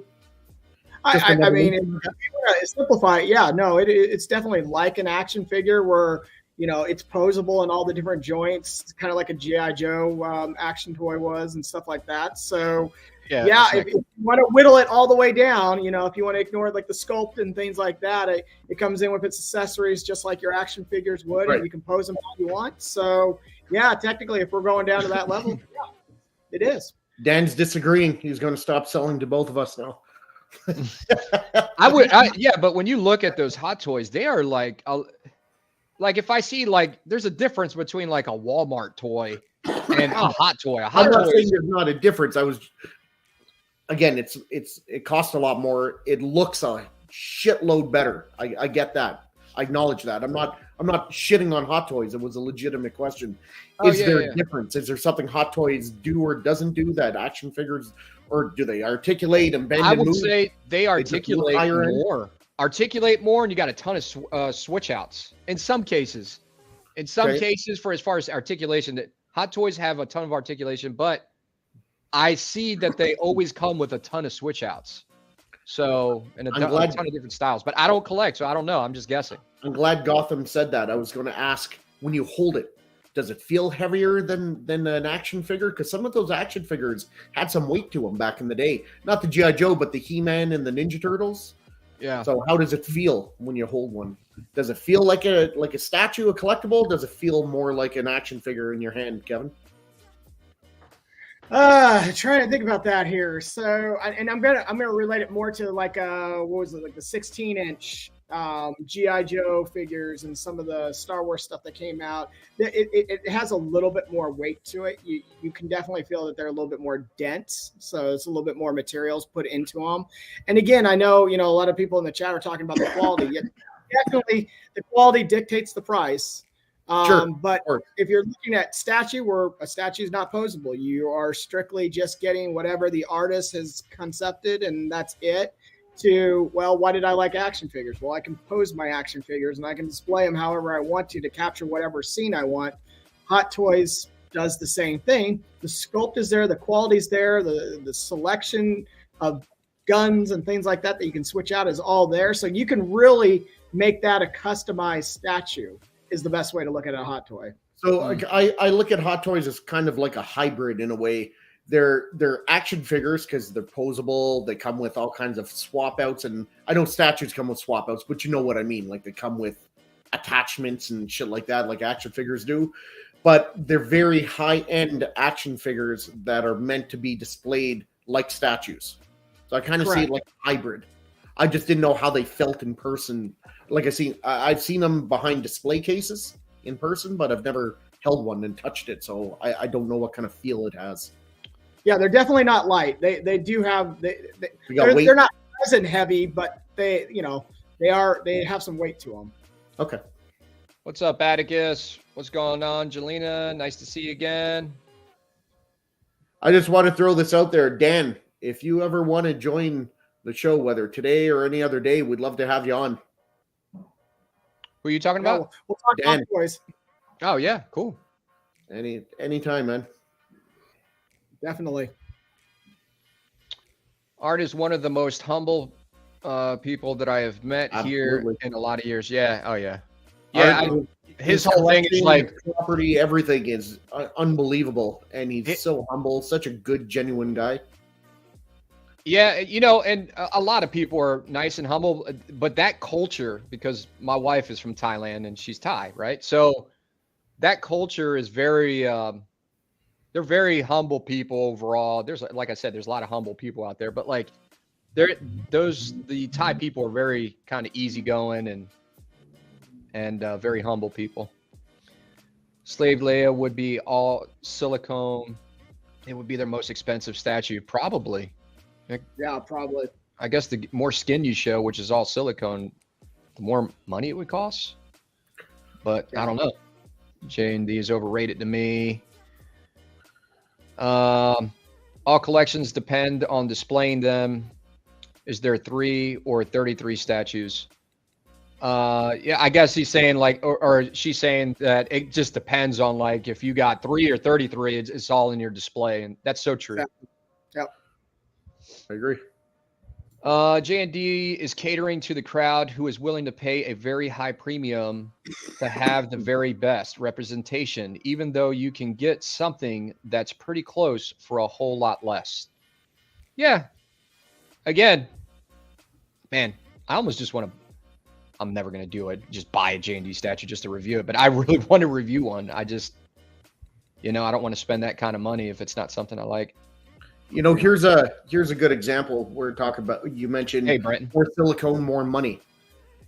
I mean, if you want to simplify it, yeah, no, it's definitely like an action figure where, you know, it's posable in all the different joints. It's kind of like a G.I. Joe action toy was and stuff like that. So, yeah, if you want to whittle it all the way down, you know, if you want to ignore like the sculpt and things like that, it comes in with its accessories just like your action figures would, right. And you can pose them how you want. So, yeah, technically, if we're going down to that level, yeah, it is. Dan's disagreeing. He's going to stop selling to both of us now. Yeah, but when you look at those Hot Toys, they are like if I see like there's a difference between like a Walmart toy and a Hot Toy. I'm not saying there's not a difference. It costs a lot more. It looks a shitload better. I get that. I acknowledge that. I'm not shitting on Hot Toys. It was a legitimate question. Is there a difference? Is there something Hot Toys do or doesn't do that action figures, or do they articulate and bend? I would say they articulate more. Articulate more, and you got a ton of switch outs in some cases. In some cases, for as far as articulation, that Hot Toys have a ton of articulation, but I see that they always come with a ton of switch outs. So, and a ton of different styles. But I don't collect, so I don't know. I'm just guessing. I'm glad Gotham said that. I was going to ask, when you hold it, does it feel heavier than an action figure? Because some of those action figures had some weight to them back in the day. Not the G.I. Joe, but the He-Man and the Ninja Turtles. Yeah. So how does it feel when you hold one? Does it feel like a statue, a collectible? Does it feel more like an action figure in your hand, Kevin? Trying to think about that here. So, and I'm gonna relate it more to like what was it, like the 16-inch G.I. Joe figures and some of the Star Wars stuff that came out. It has a little bit more weight to it. You can definitely feel that they're a little bit more dense. So it's a little bit more materials put into them. And again, I know, you know, a lot of people in the chat are talking about the quality. Definitely the quality dictates the price. Sure. But if you're looking at statue, where a statue is not posable, you are strictly just getting whatever the artist has concepted, and that's it. To, well, why did I like action figures? Well, I can pose my action figures and I can display them however I want to capture whatever scene I want. Hot Toys does the same thing. The sculpt is there, the quality's there, the selection of guns and things like that you can switch out is all there. So you can really make that a customized statue is the best way to look at a Hot Toy. So I look at Hot Toys as kind of like a hybrid in a way. They're action figures because they're posable. They come with all kinds of swap outs, and I know statues come with swap outs, but you know what I mean. Like they come with attachments and shit like that, like action figures do. But they're very high-end action figures that are meant to be displayed like statues. So I kind of see it like a hybrid. I just didn't know how they felt in person. Like I've seen them behind display cases in person, but I've never held one and touched it, so I don't know what kind of feel it has. Yeah, they're definitely not light. They do have they're not resin heavy, but they, you know, They have some weight to them. Okay. What's up, Atticus? What's going on, Jelena? Nice to see you again. I just want to throw this out there, Dan. If you ever want to join the show, whether today or any other day, we'd love to have you on. Who are you talking about? We'll talk Dan. boys. Oh yeah, cool. Anytime, man. Definitely. Art is one of the most humble people that I have met here in a lot of years. Yeah. Oh yeah. Yeah. His whole thing is like property. Everything is unbelievable, and he's so humble. Such a good, genuine guy. Yeah, and a lot of people are nice and humble, but that culture, because my wife is from Thailand and she's Thai, right? So that culture is very, they're very humble people overall. There's, like I said, there's a lot of humble people out there, but like the Thai people are very kind of easygoing and very humble people. Slave Leia would be all silicone. It would be their most expensive statue, probably. Yeah, probably. I guess the more skin you show, which is all silicone, the more money it would cost. But I don't know. J&D is overrated to me. All collections depend on displaying them. Is there 3 or 33 statues? Yeah, I guess he's saying like, or she's saying that it just depends on like if you got 3 or 33, it's all in your display, and that's so true. Yep. I agree. J&D is catering to the crowd who is willing to pay a very high premium to have the very best representation, even though you can get something that's pretty close for a whole lot less. Yeah. Again, man, I almost just want to, I'm never going to do it. Just buy a J&D statue just to review it. But I really want to review one. I just, I don't want to spend that kind of money if it's not something I like. Here's a good example. We're talking about, you mentioned more silicone, more money.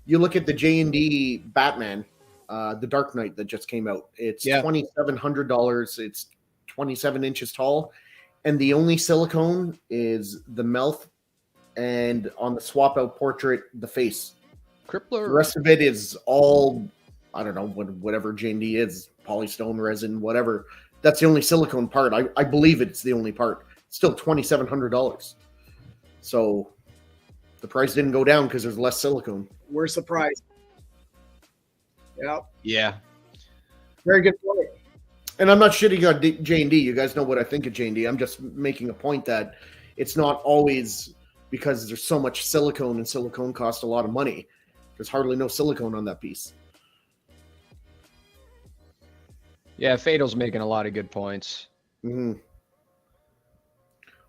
You look at the J&D Batman, the Dark Knight that just came out. It's $2,700. It's 27 inches tall. And the only silicone is the mouth and on the swap out portrait, the face. Crippler. The rest of it is all, I don't know, whatever J&D is, polystone, resin, whatever. That's the only silicone part. I believe it's the only part. Still $2,700. So the price didn't go down because there's less silicone. We're surprised. Yep. Yeah. Very good point. And I'm not shitting on J&D. You guys know what I think of J&D. I'm just making a point that it's not always because there's so much silicone, and silicone costs a lot of money. There's hardly no silicone on that piece. Yeah, Fatal's making a lot of good points. Mm-hmm.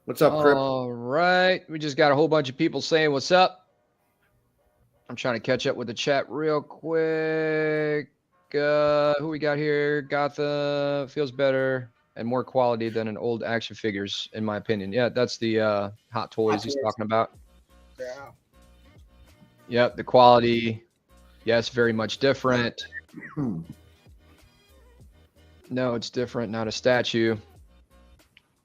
What's up, Crip? All right. We just got a whole bunch of people saying what's up. I'm trying to catch up with the chat real quick. Who we got here? Gotham feels better and more quality than an old action figures, in my opinion. Yeah, that's the Hot Toys he's talking about. Yeah. Yep, the quality. Yes, very much different. No, it's different, not a statue.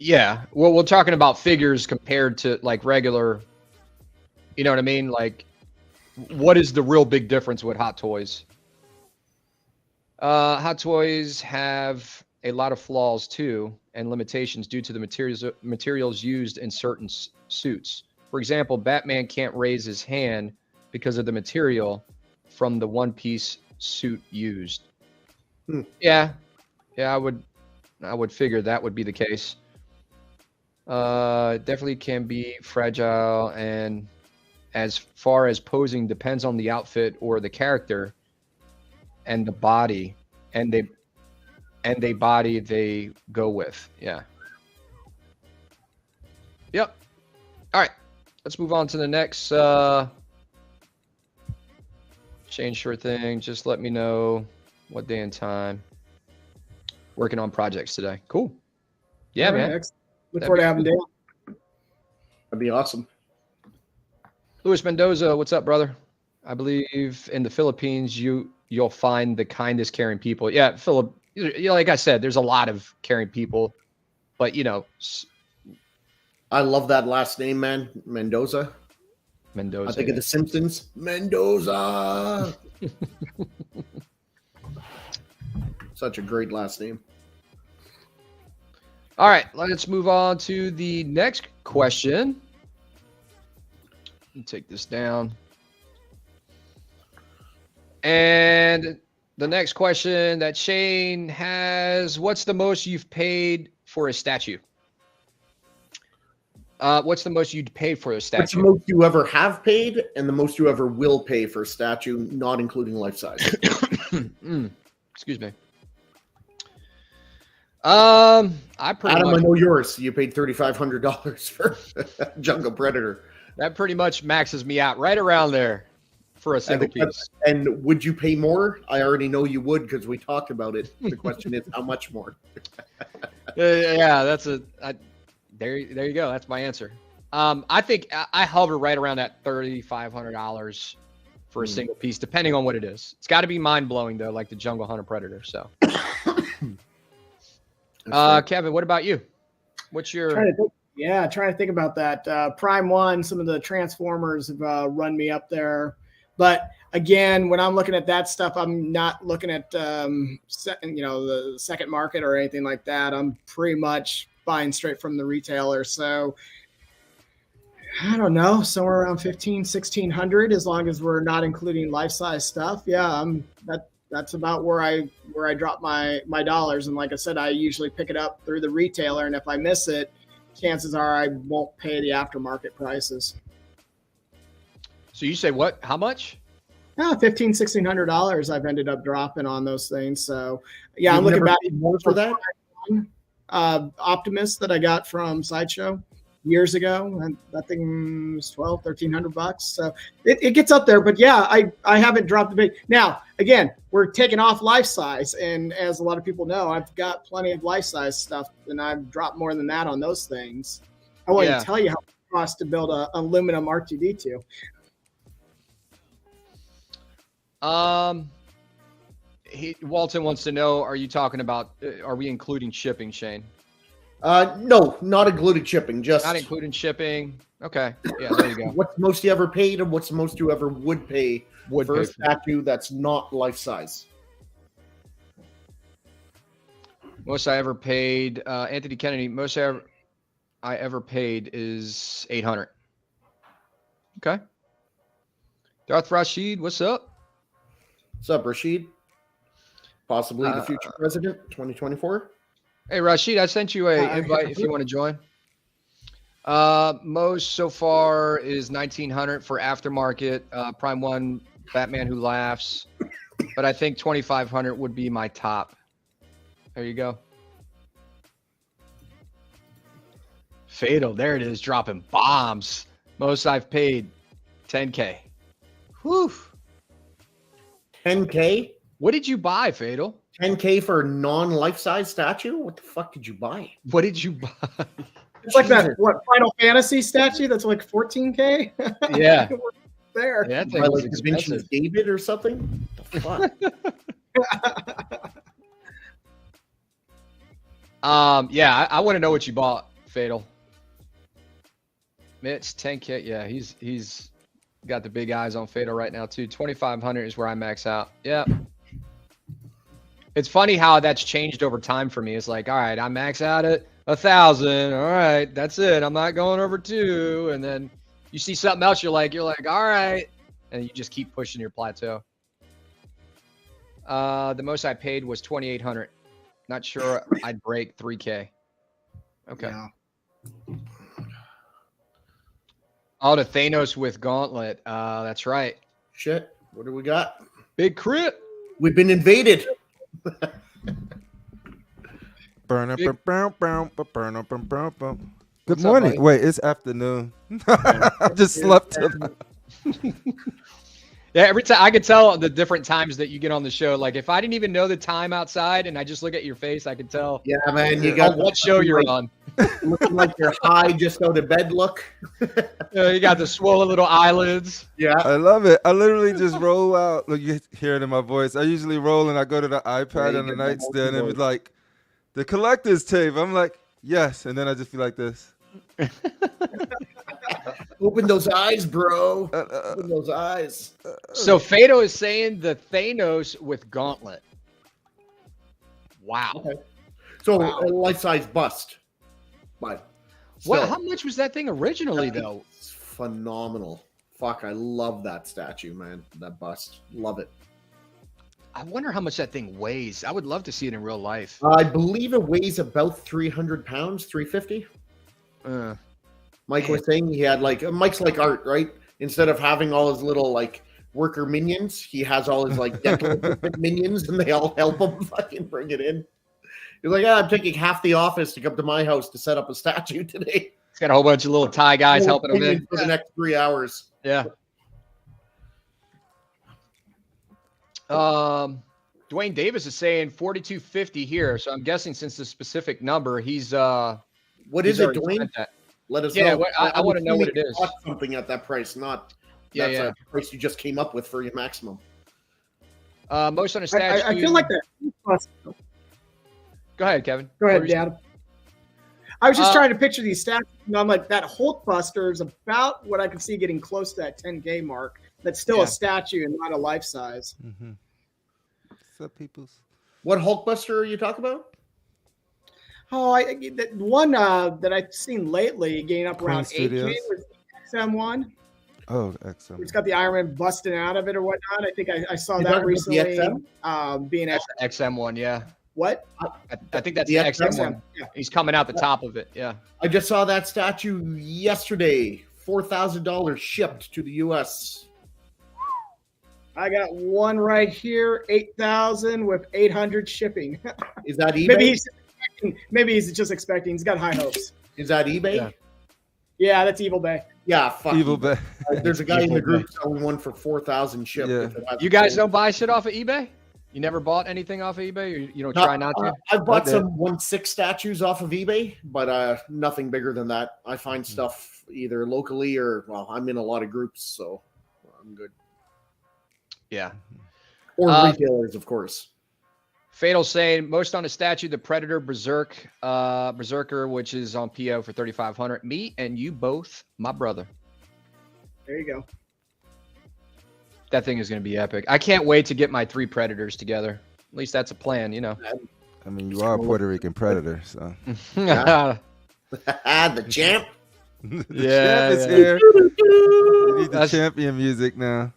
Yeah, well, we're talking about figures compared to like regular, you know what I mean? Like, what is the real big difference with Hot Toys? Hot Toys have a lot of flaws too, and limitations due to the materials used in certain suits. For example, Batman can't raise his hand because of the material from the one-piece suit used. Yeah, I would figure that would be the case. Definitely can be fragile, and as far as posing depends on the outfit or the character and the body and the body they go with. Yeah. Yep. All right, let's move on to the next change. Sure thing. Just let me know what day and time. Working on projects today. Cool. Yeah, all right, man. Next. Look forward to having Dan. That'd be awesome. Luis Mendoza, what's up, brother? I believe in the Philippines, you'll find the kindest, caring people. Yeah, Philip. Like I said, there's a lot of caring people, but I love that last name, man, Mendoza. Mendoza. I think of The Simpsons. Mendoza. Such a great last name. All right, let's move on to the next question. Let me take this down. And the next question that Shane has, what's the most you've paid for a statue? What's the most you'd pay for a statue? What's the most you ever have paid and the most you ever will pay for a statue, not including life size? Excuse me. I know yours. You paid $3,500 for Jungle Predator. That pretty much maxes me out right around there for a single piece. And would you pay more? I already know you would because we talked about it. The question is, how much more? Yeah, there you go. That's my answer. I think I hover right around that $3,500 for a single piece, depending on what it is. It's got to be mind blowing though, like the Jungle Hunter Predator. So, Kevin, what about you? What's your? Trying to think about that. Prime One, some of the Transformers have run me up there, but again, when I'm looking at that stuff, I'm not looking at the second market or anything like that. I'm pretty much buying straight from the retailer. So I don't know, somewhere around $1,500-$1,600, as long as we're not including life-size stuff. Yeah, that's about where I drop my dollars. And like I said, I usually pick it up through the retailer, and if I miss it, chances are I won't pay the aftermarket prices. So you say what? How much? $1,500-$1,600 I've ended up dropping on those things. So yeah, I'm looking back more for that. Optimus that I got from Sideshow years ago, and that thing was $1,200-$1,300. So it gets up there, but yeah, I haven't dropped the big. Now again, we're taking off life size, and as a lot of people know, I've got plenty of life size stuff, and I've dropped more than that on those things. I want to tell you how much it costs to build a aluminum R2D2. Walton wants to know, are you talking about, are we including shipping, Shane? No, not including shipping. Just not including shipping. Okay. Yeah, there you go. What's the most you ever paid, and what's the most you ever would pay for a statue that's not life size? Most I ever paid, Anthony Kennedy, most I ever paid is $800. Okay. Darth Rashid, what's up? What's up, Rashid? Possibly the future president, 2024. Hey, Rashid, I sent you an invite if you want to join. Most so far is $1,900 for aftermarket. Prime One, Batman Who Laughs. But I think $2,500 would be my top. There you go. Fatal, there it is, dropping bombs. Most I've paid, $10K. Whew. 10K? What did you buy, Fatal? 10K for a non-life-size statue? What the fuck did you buy? What did you buy? It's like that Final Fantasy statue that's like 14K? Yeah. There. Yeah, that thing was like Da Vinci's David or something? What the fuck? Yeah, I want to know what you bought, Fatal. Mitch, 10K. Yeah, he's got the big eyes on Fatal right now too. 2,500 is where I max out. Yeah. It's funny how that's changed over time for me. It's like, all right, I max out at 1,000. All right, that's it. I'm not going over 2. And then you see something else, you're like, all right, and you just keep pushing your plateau. The most I paid was 2,800. Not sure I'd break 3K. Okay. Yeah. Oh, the Thanos with Gauntlet. That's right. Shit. What do we got? Big crit. We've been invaded. Good morning. Wait, it's afternoon. I just slept. Yeah, every time I could tell the different times that you get on the show. Like if I didn't even know the time outside and I just look at your face, I could tell. Yeah, man, you got what show you're on. Looking like you're high, just out of bed. Look. You got the swollen little eyelids. Yeah, I love it. I literally just roll out. Look, you hear it in my voice. I usually roll and I go to the iPad on the nightstand and it's like the collector's tape. I'm like, yes, and then I just feel like this. Open those eyes, bro. Open those eyes. So Fado is saying the Thanos with gauntlet. Wow. Okay. So a life-size bust. But what? How much was that thing originally, though? It's phenomenal. Fuck, I love that statue, man. That bust. Love it. I wonder how much that thing weighs. I would love to see it in real life. I believe it weighs about 300 pounds, 350. Mike was saying he had like, Mike's like Art, right? Instead of having all his little like worker minions, he has all his like dental minions, and they all help him fucking bring it in. He's like, yeah, I'm taking half the office to come to my house to set up a statue today. He's got a whole bunch of little Thai guys helping him in for the next 3 hours. Yeah. Dwayne Davis is saying 4250 here, so I'm guessing since the specific number, he's what is it, Dwayne? Let us know. I want to know what it is. Something at that price, not that's a price you just came up with for your maximum. Most on a statue. I feel like that. Go ahead, Kevin. Go ahead, Dad. I was just trying to picture these statues, and I'm like, that Hulkbuster is about what I can see getting close to that 10K mark. That's still a statue and not a life size. Mm-hmm. What's up, peoples? What Hulkbuster are you talking about? Oh, that one that I've seen lately getting up around 8K was the XM1. Oh, XM. It's got the Iron Man busting out of it or whatnot. I think I saw that recently. Being XM1, yeah. What? I think that's the XM1. Yeah. He's coming out the top of it. Yeah. I just saw that statue yesterday. $4,000 shipped to the U.S. I got one right here, 8,000 with 800 shipping. Is that eBay? Maybe he's just expecting. He's got high hopes. Is that eBay? Yeah, that's Evil Bay. Yeah, fuck. Evil Bay. There's a guy in the group selling one for 4,000 shipped. Yeah. You guys don't buy shit off of eBay? You never bought anything off of eBay? Or you don't try not to? I've bought some 1/6 statues off of eBay, but nothing bigger than that. I find stuff either locally or, well, I'm in a lot of groups, so I'm good. Yeah. Or retailers, of course. Fatal saying most on a statue, the Predator Berserker, which is on PO for 3,500. Me and you both, my brother. There you go. That thing is going to be epic. I can't wait to get my 3 Predators together. At least that's a plan, you know. I mean, you are a Puerto Rican Predator, so. The champ. The champ is here. You need the champion music now.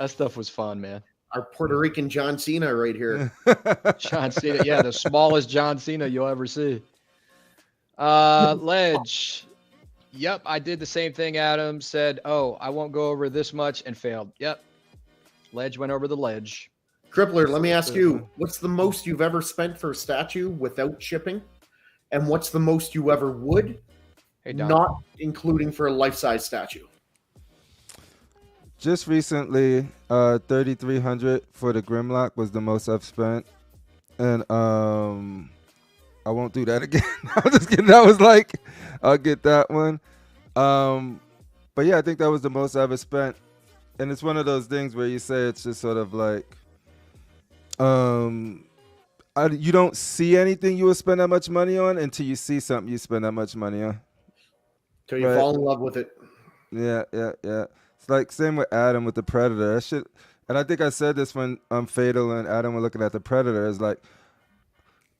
That stuff was fun, man. Our Puerto Rican John Cena right here. John Cena, yeah, the smallest John Cena you'll ever see. Ledge. Yep, I did the same thing. Adam said, "Oh, I won't go over this much," and failed. Yep. Ledge went over the ledge. Crippler, let me ask you, what's the most you've ever spent for a statue without shipping? And what's the most you ever would, not including for a life-size statue? Just recently, 3,300 for the Grimlock was the most I've spent. And I won't do that again. I'm just kidding. I was like, I'll get that one. But yeah, I think that was the most I ever spent. And it's one of those things where you say it's just sort of like, you don't see anything you would spend that much money on until you see something you spend that much money on. Till you fall in love with it. Yeah. It's like same with Adam with the Predator. That shit, and I think I said this when Fatal and Adam were looking at the Predator. It's like,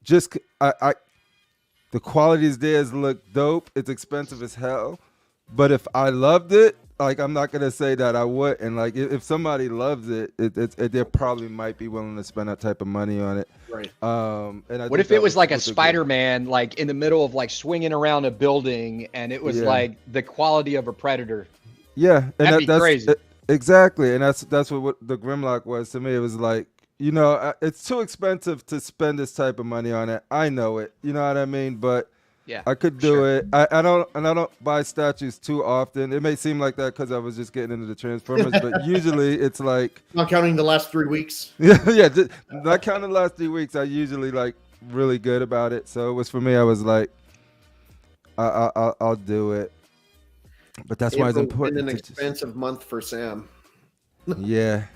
just the qualities there look dope. It's expensive as hell, but if I loved it, like I'm not gonna say that I would. And like if somebody loves it, they probably might be willing to spend that type of money on it. Right. And what if it was like a Spider-Man, like in the middle of like swinging around a building, and it was like the quality of a Predator? Yeah, and that'd be crazy. Exactly, and that's what the Grimlock was to me. It was like, you know, it's too expensive to spend this type of money on it. I know it, you know what I mean? But yeah, I could do it. I don't buy statues too often. It may seem like that because I was just getting into the Transformers, but usually it's like not counting the last 3 weeks. Yeah, just, not counting the last 3 weeks. I usually like really good about it. So it was for me. I was like, I'll do it. But that's why it's important. An expensive month for Sam. Yeah.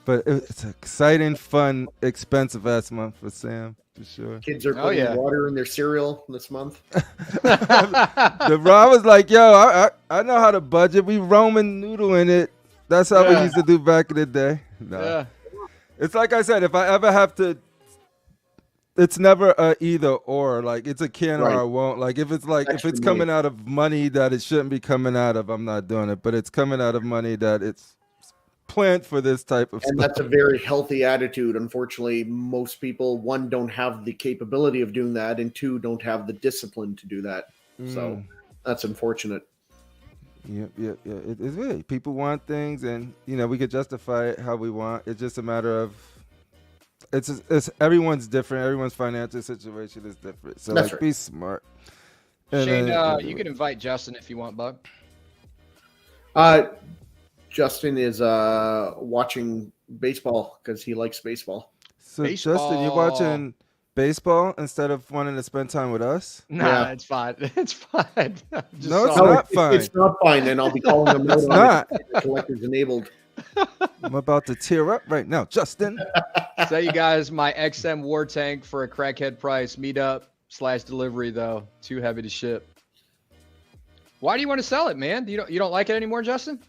But it's an exciting, fun, expensive ass month for Sam, for sure. Kids are putting water in their cereal this month. The Rob was like, yo, I know how to budget. We Roman noodling it. That's how we used to do back in the day. No. Yeah. It's like I said, if I ever have to, it's never a either or. Like, it's a can or I won't. Like, if it's coming out of money that it shouldn't be coming out of, I'm not doing it. But it's coming out of money that it's planned for this type of stuff. And that's a very healthy attitude. Unfortunately, most people, one, don't have the capability of doing that, and two, don't have the discipline to do that. So that's unfortunate. Yeah. It's really, people want things, and we could justify it how we want. It's just a matter of it's everyone's different. Everyone's financial situation is different. So that's right. Be smart. Shane, you can invite Justin if you want, Bug. Justin is watching baseball because he likes baseball. So baseball. Justin, you're watching baseball instead of wanting to spend time with us? Nah, it's fine. It's fine. No, it's not fine. It's not fine, and I'll be calling him out. It's not. The collector's enabled. I'm about to tear up right now, Justin. Tell you guys, my XM war tank for a crackhead price. Meetup/delivery though, too heavy to ship. Why do you want to sell it, man? You don't like it anymore, Justin?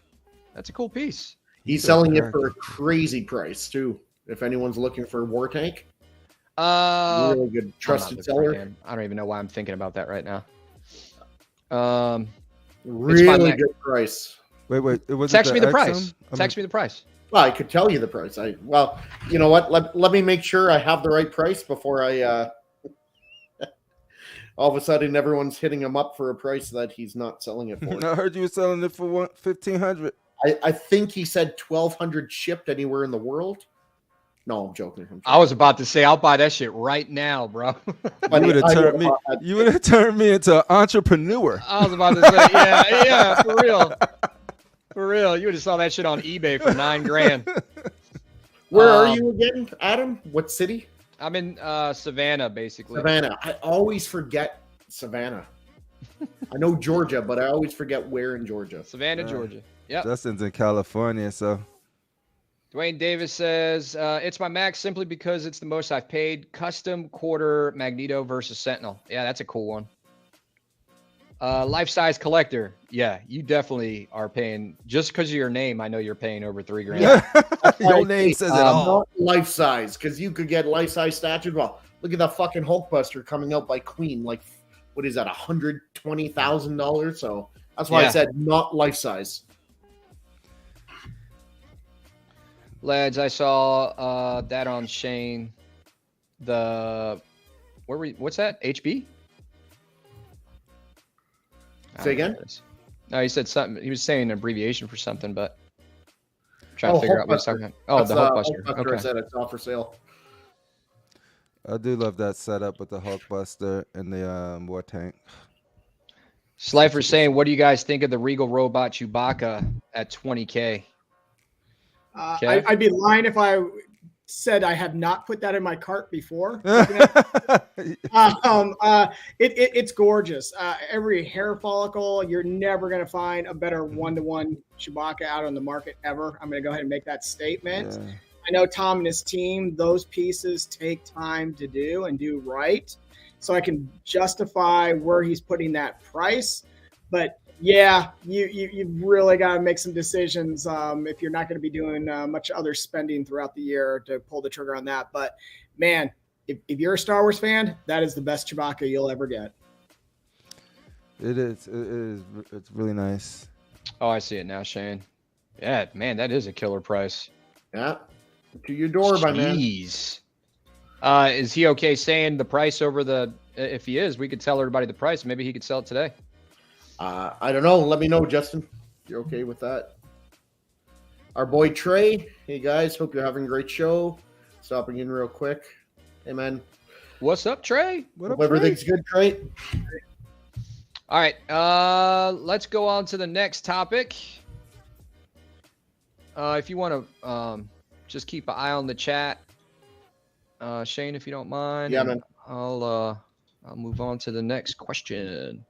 That's a cool piece. He's selling it for a crazy price too. If anyone's looking for a war tank, really good trusted seller. I don't even know why I'm thinking about that right now. Really good price. Wait. Text me the price. Text me the price. Well, I could tell you the price. You know what? Let me make sure I have the right price before I. All of a sudden, everyone's hitting him up for a price that he's not selling it for. I heard you were selling it for $1,500. I think he said 1,200 shipped anywhere in the world. No, I'm joking. I was about to say I'll buy that shit right now, bro. You would have turned me into an entrepreneur. I was about to say, yeah, for real. For real. You would have saw that shit on eBay for $9,000. Where are you again, Adam? What city? I'm in Savannah, basically. Savannah. I always forget Savannah. I know Georgia, but I always forget where in Georgia. Savannah, Georgia. Yep. Justin's in California, so. Dwayne Davis says, it's my max simply because it's the most I've paid. Custom quarter Magneto versus Sentinel. Yeah, that's a cool one. Life-size collector. Yeah, you definitely are paying. Just because of your name, I know you're paying over $3,000. Yeah. Your name says it all. Not life-size, because you could get life-size statues. Well, look at that fucking Hulkbuster coming out by Queen. Like, what is that, $120,000? So that's why I said not life-size. Lads, I saw that on Shane. What's that? HB? Say again? No, he said something. He was saying an abbreviation for something, but I'm trying to figure out what he's talking about. Oh, the Hulkbuster. Okay. I said it's all for sale. I do love that setup with the Hulkbuster and the war tank. Slifer's saying, what do you guys think of the Regal Robot Chewbacca at $20K? I'd be lying if I said I have not put that in my cart before. It's gorgeous. Every hair follicle, you're never going to find a better one-to-one Chewbacca out on the market ever. I'm going to go ahead and make that statement. Yeah. I know Tom and his team, those pieces take time to do and do right. So I can justify where he's putting that price. But yeah, you've really got to make some decisions if you're not going to be doing much other spending throughout the year to pull the trigger on that. But man, if you're a Star Wars fan, that is the best Chewbacca you'll ever get. It is. It's really nice. Oh, I see it now, Shane. Yeah, man, that is a killer price. Yeah, to your door, my man. Jeez. Is he okay saying the price over the? If he is, we could tell everybody the price. Maybe he could sell it today. I don't know. Let me know, Justin. You're okay with that? Our boy Trey. Hey guys, hope you're having a great show. Stopping in real quick. Hey man. What's up, Trey? Hope everything's good, Trey. All right. Let's go on to the next topic. If you want to just keep an eye on the chat, Shane, if you don't mind. Yeah, man. I'll move on to the next question.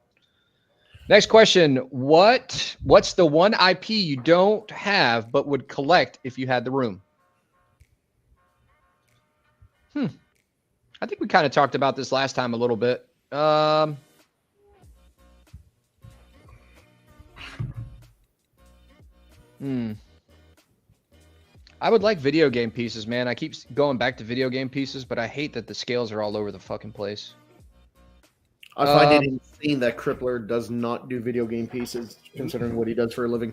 Next question. What's the one IP you don't have but would collect if you had the room? I think we kind of talked about this last time a little bit. I would like video game pieces, man. I keep going back to video game pieces, but I hate that the scales are all over the fucking place. I find it insane that Crippler does not do video game pieces, considering what he does for a living.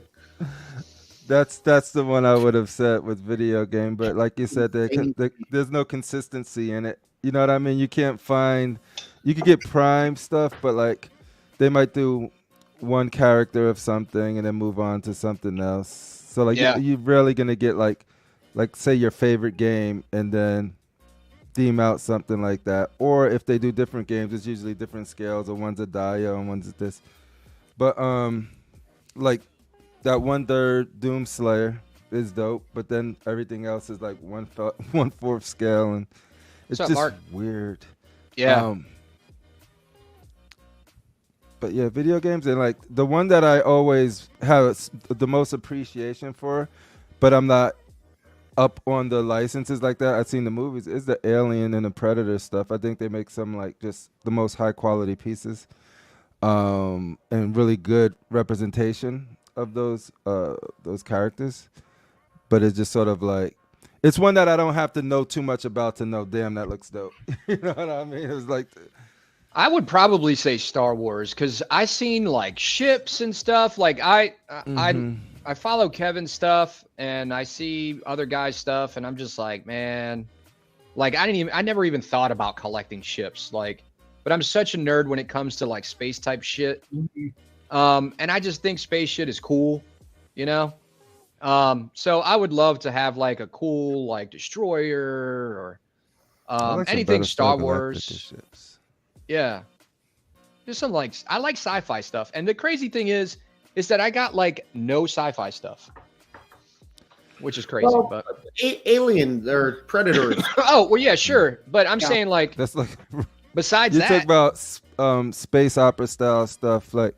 That's the one I would have said with video game, but like you said, there's no consistency in it. You know what I mean? You can't find. You could get Prime stuff, but like they might do one character of something and then move on to something else. So like you're rarely gonna get like say your favorite game and then theme out something like that. Or if they do different games, it's usually different scales, or one's a Dio and one's this. But like that 1/3 Doom Slayer is dope, but then everything else is like 1/4 scale, and it's just Mark? Weird. Yeah. But yeah, video games, and like the one that I always have the most appreciation for, but I'm not up on the licenses like that. I've seen the movies, is the Alien and the Predator stuff. I think they make some like just the most high quality pieces, and really good representation of those characters. But it's just sort of like, it's one that I don't have to know too much about to know, damn, that looks dope. You know what I mean? It's like, I would probably say Star Wars, because I seen like ships and stuff. Like I follow Kevin's stuff and I see other guys' stuff, and I'm just like, man, like I never even thought about collecting ships. Like, but I'm such a nerd when it comes to like space type shit. And I just think space shit is cool, you know? So I would love to have like a cool like destroyer or anything Star Wars. Yeah. Just some like, I like sci-fi stuff. And the crazy thing is that I got like no sci-fi stuff, which is crazy. Well, but Alien or Predator. Oh, well, yeah, sure. But I'm saying like, that's like, besides you that. talk about space opera style stuff. Like,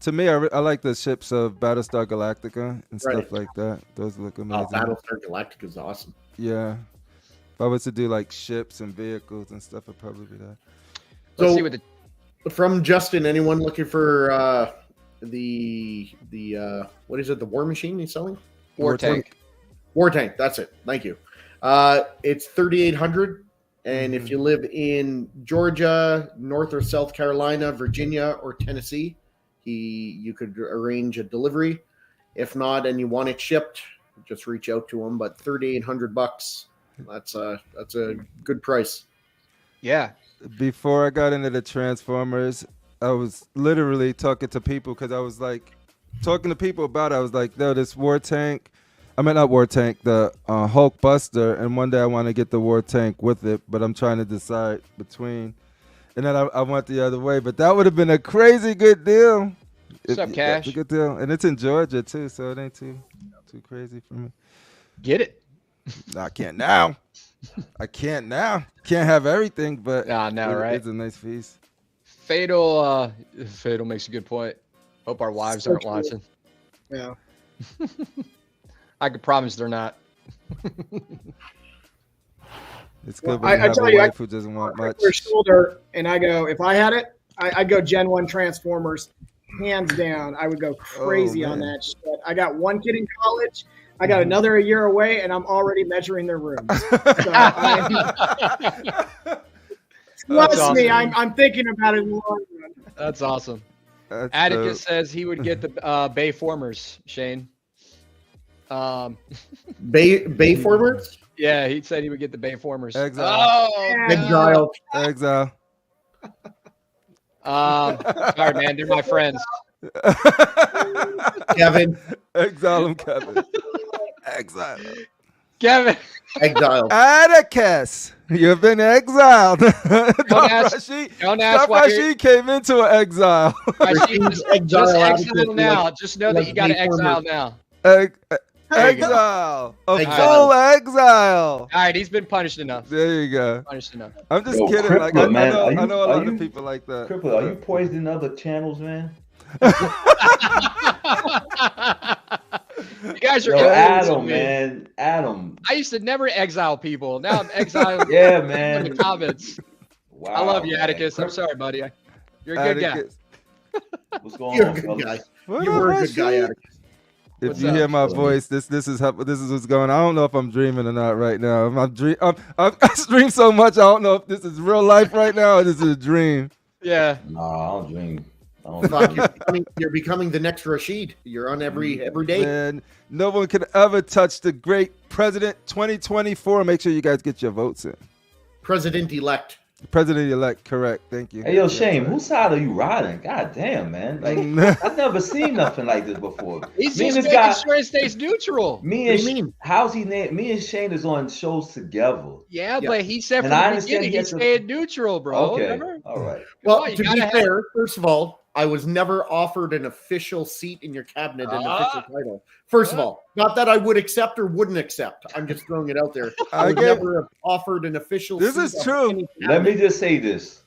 to me, I like the ships of Battlestar Galactica and stuff like that. Those look amazing. Oh, Battlestar Galactica is awesome. Yeah. If I was to do like ships and vehicles and stuff, it'd probably be that. Let's see what from Justin, anyone looking for the what is it? The War Machine he's selling? War Tank. War Tank. That's it. Thank you. It's 3,800, and if you live in Georgia, North or South Carolina, Virginia, or Tennessee, you could arrange a delivery. If not, and you want it shipped, just reach out to him. But $3,800, that's a good price. Yeah. Before I got into the Transformers, I was literally talking to people because I was like talking to people about it. I was like, no, this War Tank. I mean, not War Tank, the Hulk Buster. And one day I want to get the War Tank with it, but I'm trying to decide between. And then I went the other way, but that would have been a crazy good deal. What's up, Cash? It's a good deal, and it's in Georgia too, so it ain't too crazy for me. Get it? No, I can't now. I can't now. Can't have everything, but right? It's a nice feast. Fatal makes a good point. Hope our wives aren't watching. Yeah. I can promise they're not. It's good when you have a wife who doesn't want much. Shoulder, and I go, if I had it, I'd go Gen 1 Transformers, hands down. I would go crazy on that shit. I got one kid in college. I got another a year away, and I'm already measuring their rooms. So trust me, I'm thinking about it in the long run. That's awesome. Atticus says he would get the Bayformers, Shane. Bayformers? Yeah, he said he would get the Bayformers. Exile. Exile. Exile. Sorry, man. They're my friends. Kevin. Exile them, Kevin. Exile. Kevin. Exile. Atticus, you've been exiled. Don't ask why she came into an exile. Just exile now. Just know that you got to exile now. Exile. A full exile. All right, he's been punished enough. There you go. Punished enough. I'm just kidding. Crippler, like, I man. know a lot of people like that. Crippler, are you poisoning other channels, man? You guys are Adam, man. Adam. I used to never exile people. Now I'm exiling yeah, man. in the comments. Wow, I love you, man. Atticus. I'm sorry, buddy. You're a good guy. What's going You're on, a good guy. fellas? You were a good guy, Atticus. If What's you up? hear my voice, this is what's going on. I don't know if I'm dreaming or not right now. I stream so much, I don't know if this is real life right now or this is a dream. Yeah. No, I don't dream. You're becoming the next Rashid. You're on every day. Man, no one can ever touch the great President 2024. Make sure you guys get your votes in. President-elect. President-elect, correct. Thank you. Hey, yo, Shane, whose side are you riding? God damn, man. Like, I've never seen nothing like this before. He's just making sure he stays neutral. Me and Shane is on shows together. Yeah, but he said from the beginning he's staying neutral, bro. Okay, remember? all right. Well, to be fair, first of all, I was never offered an official seat in your cabinet, an official title. First of all, not that I would accept or wouldn't accept. I'm just throwing it out there. I was never offered an official seat. This is true. Let me just say this.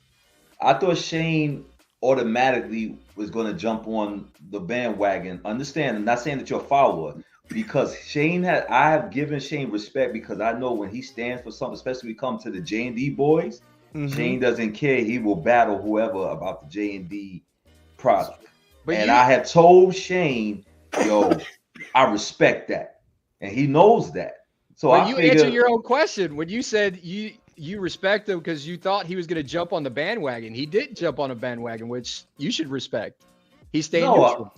I thought Shane automatically was going to jump on the bandwagon. Understand, I'm not saying that you're a follower, because I have given Shane respect because I know when he stands for something, especially when we come to the J&D boys, Shane doesn't care. He will battle whoever about the J&D product. And I have told Shane, yo, I respect that. And he knows that. So you answered your own question when you said you respect him because you thought he was going to jump on the bandwagon. He did jump on a bandwagon, which you should respect. He stayed neutral.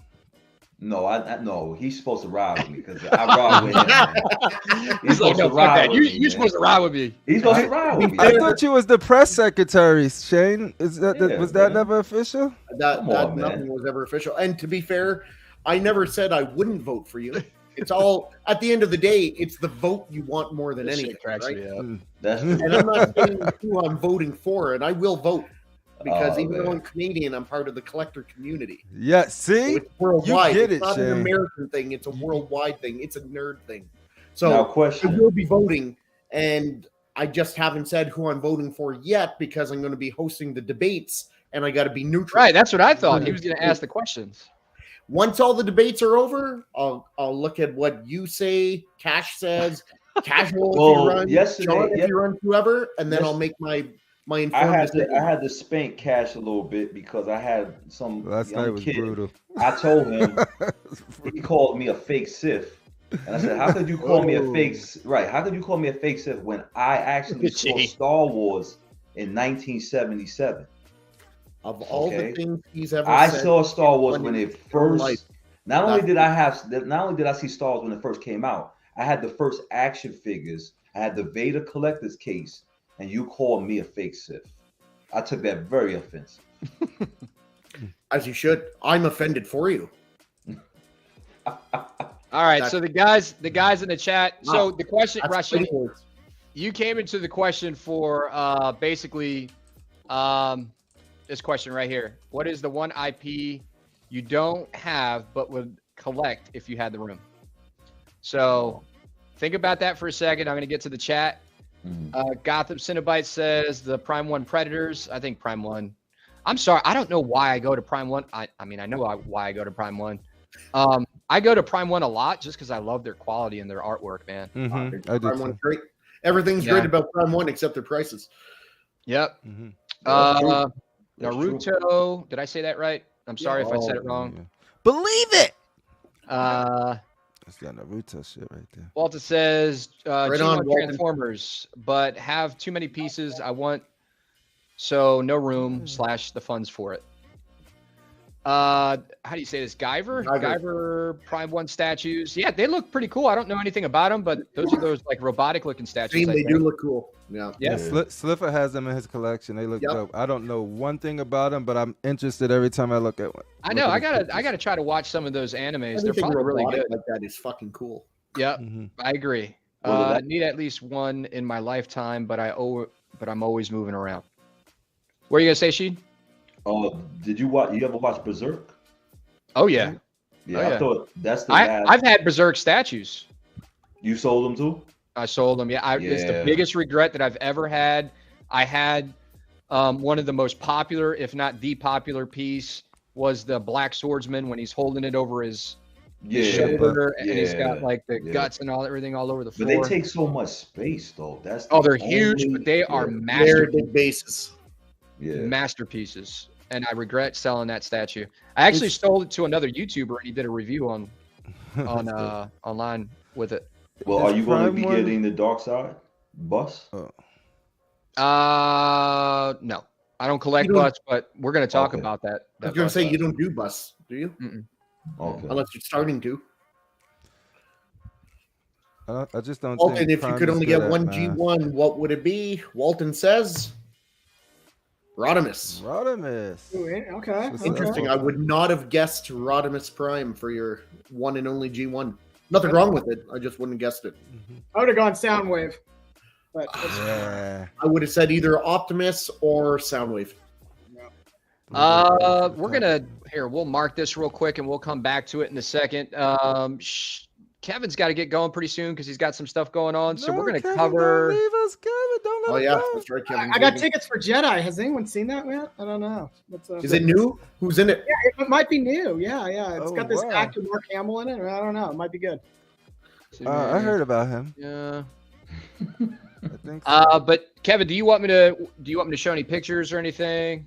No, he's supposed to ride with me because I ride with him. He's supposed to ride with me. You're supposed to ride with me. He's supposed to ride with me. I thought you was the press secretary, Shane. Was that never official? Nothing was ever official. And to be fair, I never said I wouldn't vote for you. It's all, at the end of the day, it's the vote you want more than anything, right? And I'm not saying who I'm voting for, and I will vote. Because even though I'm Canadian, I'm part of the collector community. Yeah, see? So it's worldwide. You get it's not Shane. an American thing. It's a worldwide thing. It's a nerd thing. So now, I will be voting, and I just haven't said who I'm voting for yet because I'm going to be hosting the debates, and I got to be neutral. Right, that's what I thought. He was going to ask the questions. Once all the debates are over, I'll look at what you say, Cash says, Casual if you run, Sean if you run, whoever, and then I'll make my I had to spank Cash a little bit because I had some last night was brutal. I told him he called me a fake Sith, and I said, "How could you call me a fake? Right? How could you call me a fake Sith when I actually saw Star Wars in 1977?" Of all the things he's ever I said, saw Star Wars when it first. Not only did I see Star Wars when it first came out, I had the first action figures. I had the Vader collector's case. And you call me a fake Sith. I took that very offensive. As you should. I'm offended for you. All right. So the guys in the chat. So the question, Rashid, you came into the question for basically this question right here. What is the one IP you don't have but would collect if you had the room? So think about that for a second. I'm going to get to the chat. Gotham Cinnabite says the Prime 1 Predators. I think Prime 1. I'm sorry. I don't know why I go to Prime 1. I mean, I know why I go to Prime 1. I go to Prime 1 a lot just because I love their quality and their artwork, man. Prime 1's great. Everything's great about Prime 1 except their prices. Yep. Naruto. Did I say that right? I'm sorry if I said it wrong. Yeah. Believe it. That's got Naruto shit right there. Walter says G1 Transformers, but have too many pieces. I want so no room / the funds for it. How do you say this? Guyver Prime 1 statues. Yeah, they look pretty cool. I don't know anything about them, but those are those like robotic looking statues. They do look cool. Yeah. Sliffer has them in his collection. They look dope. I don't know one thing about them, but I'm interested every time I look at one. I know. I gotta try to watch some of those animes. They're probably really good. Like that is fucking cool. Yeah, I agree. I need at least one in my lifetime, but I'm always moving around. What are you gonna say, Sheed? Did you watch? You ever watch Berserk? Oh yeah. I thought that's the. I've had Berserk statues. You sold them too? I sold them. Yeah, it's the biggest regret that I've ever had. I had one of the most popular, if not the popular piece, was the Black Swordsman when he's holding it over his shoulder, and he's got like the guts and everything all over the floor. But they take so much space, though. That's they're huge, but they are masterpieces. Masterpieces. And I regret selling that statue. I actually stole it to another YouTuber, and he did a review on online with it. Well, are you going to be getting the Darkseid bus? No, I don't collect bus, but we're going to talk about that. I was going to say you don't do bus, do you? Okay. Unless you're starting to. I just don't. Walton, think if you could only get one G1, what would it be? Walton says Rodimus. Okay. Interesting. I would not have guessed Rodimus Prime for your one and only G1. Nothing wrong with it. I just wouldn't have guessed it. I would have gone Soundwave. But I would have said either Optimus or Soundwave. We'll mark this real quick and we'll come back to it in a second. Kevin's got to get going pretty soon because he's got some stuff going on. So we're going to cover. Don't leave us, Kevin. Don't let us go. That's right, Kevin. I got tickets for Jedi. Has anyone seen that yet? I don't know. Is it new? Who's in it? Yeah, it might be new. Yeah. It's got this actor Mark Hamill in it. I don't know. It might be good. I heard about him. Yeah. I think so. But Kevin, do you want me to show any pictures or anything?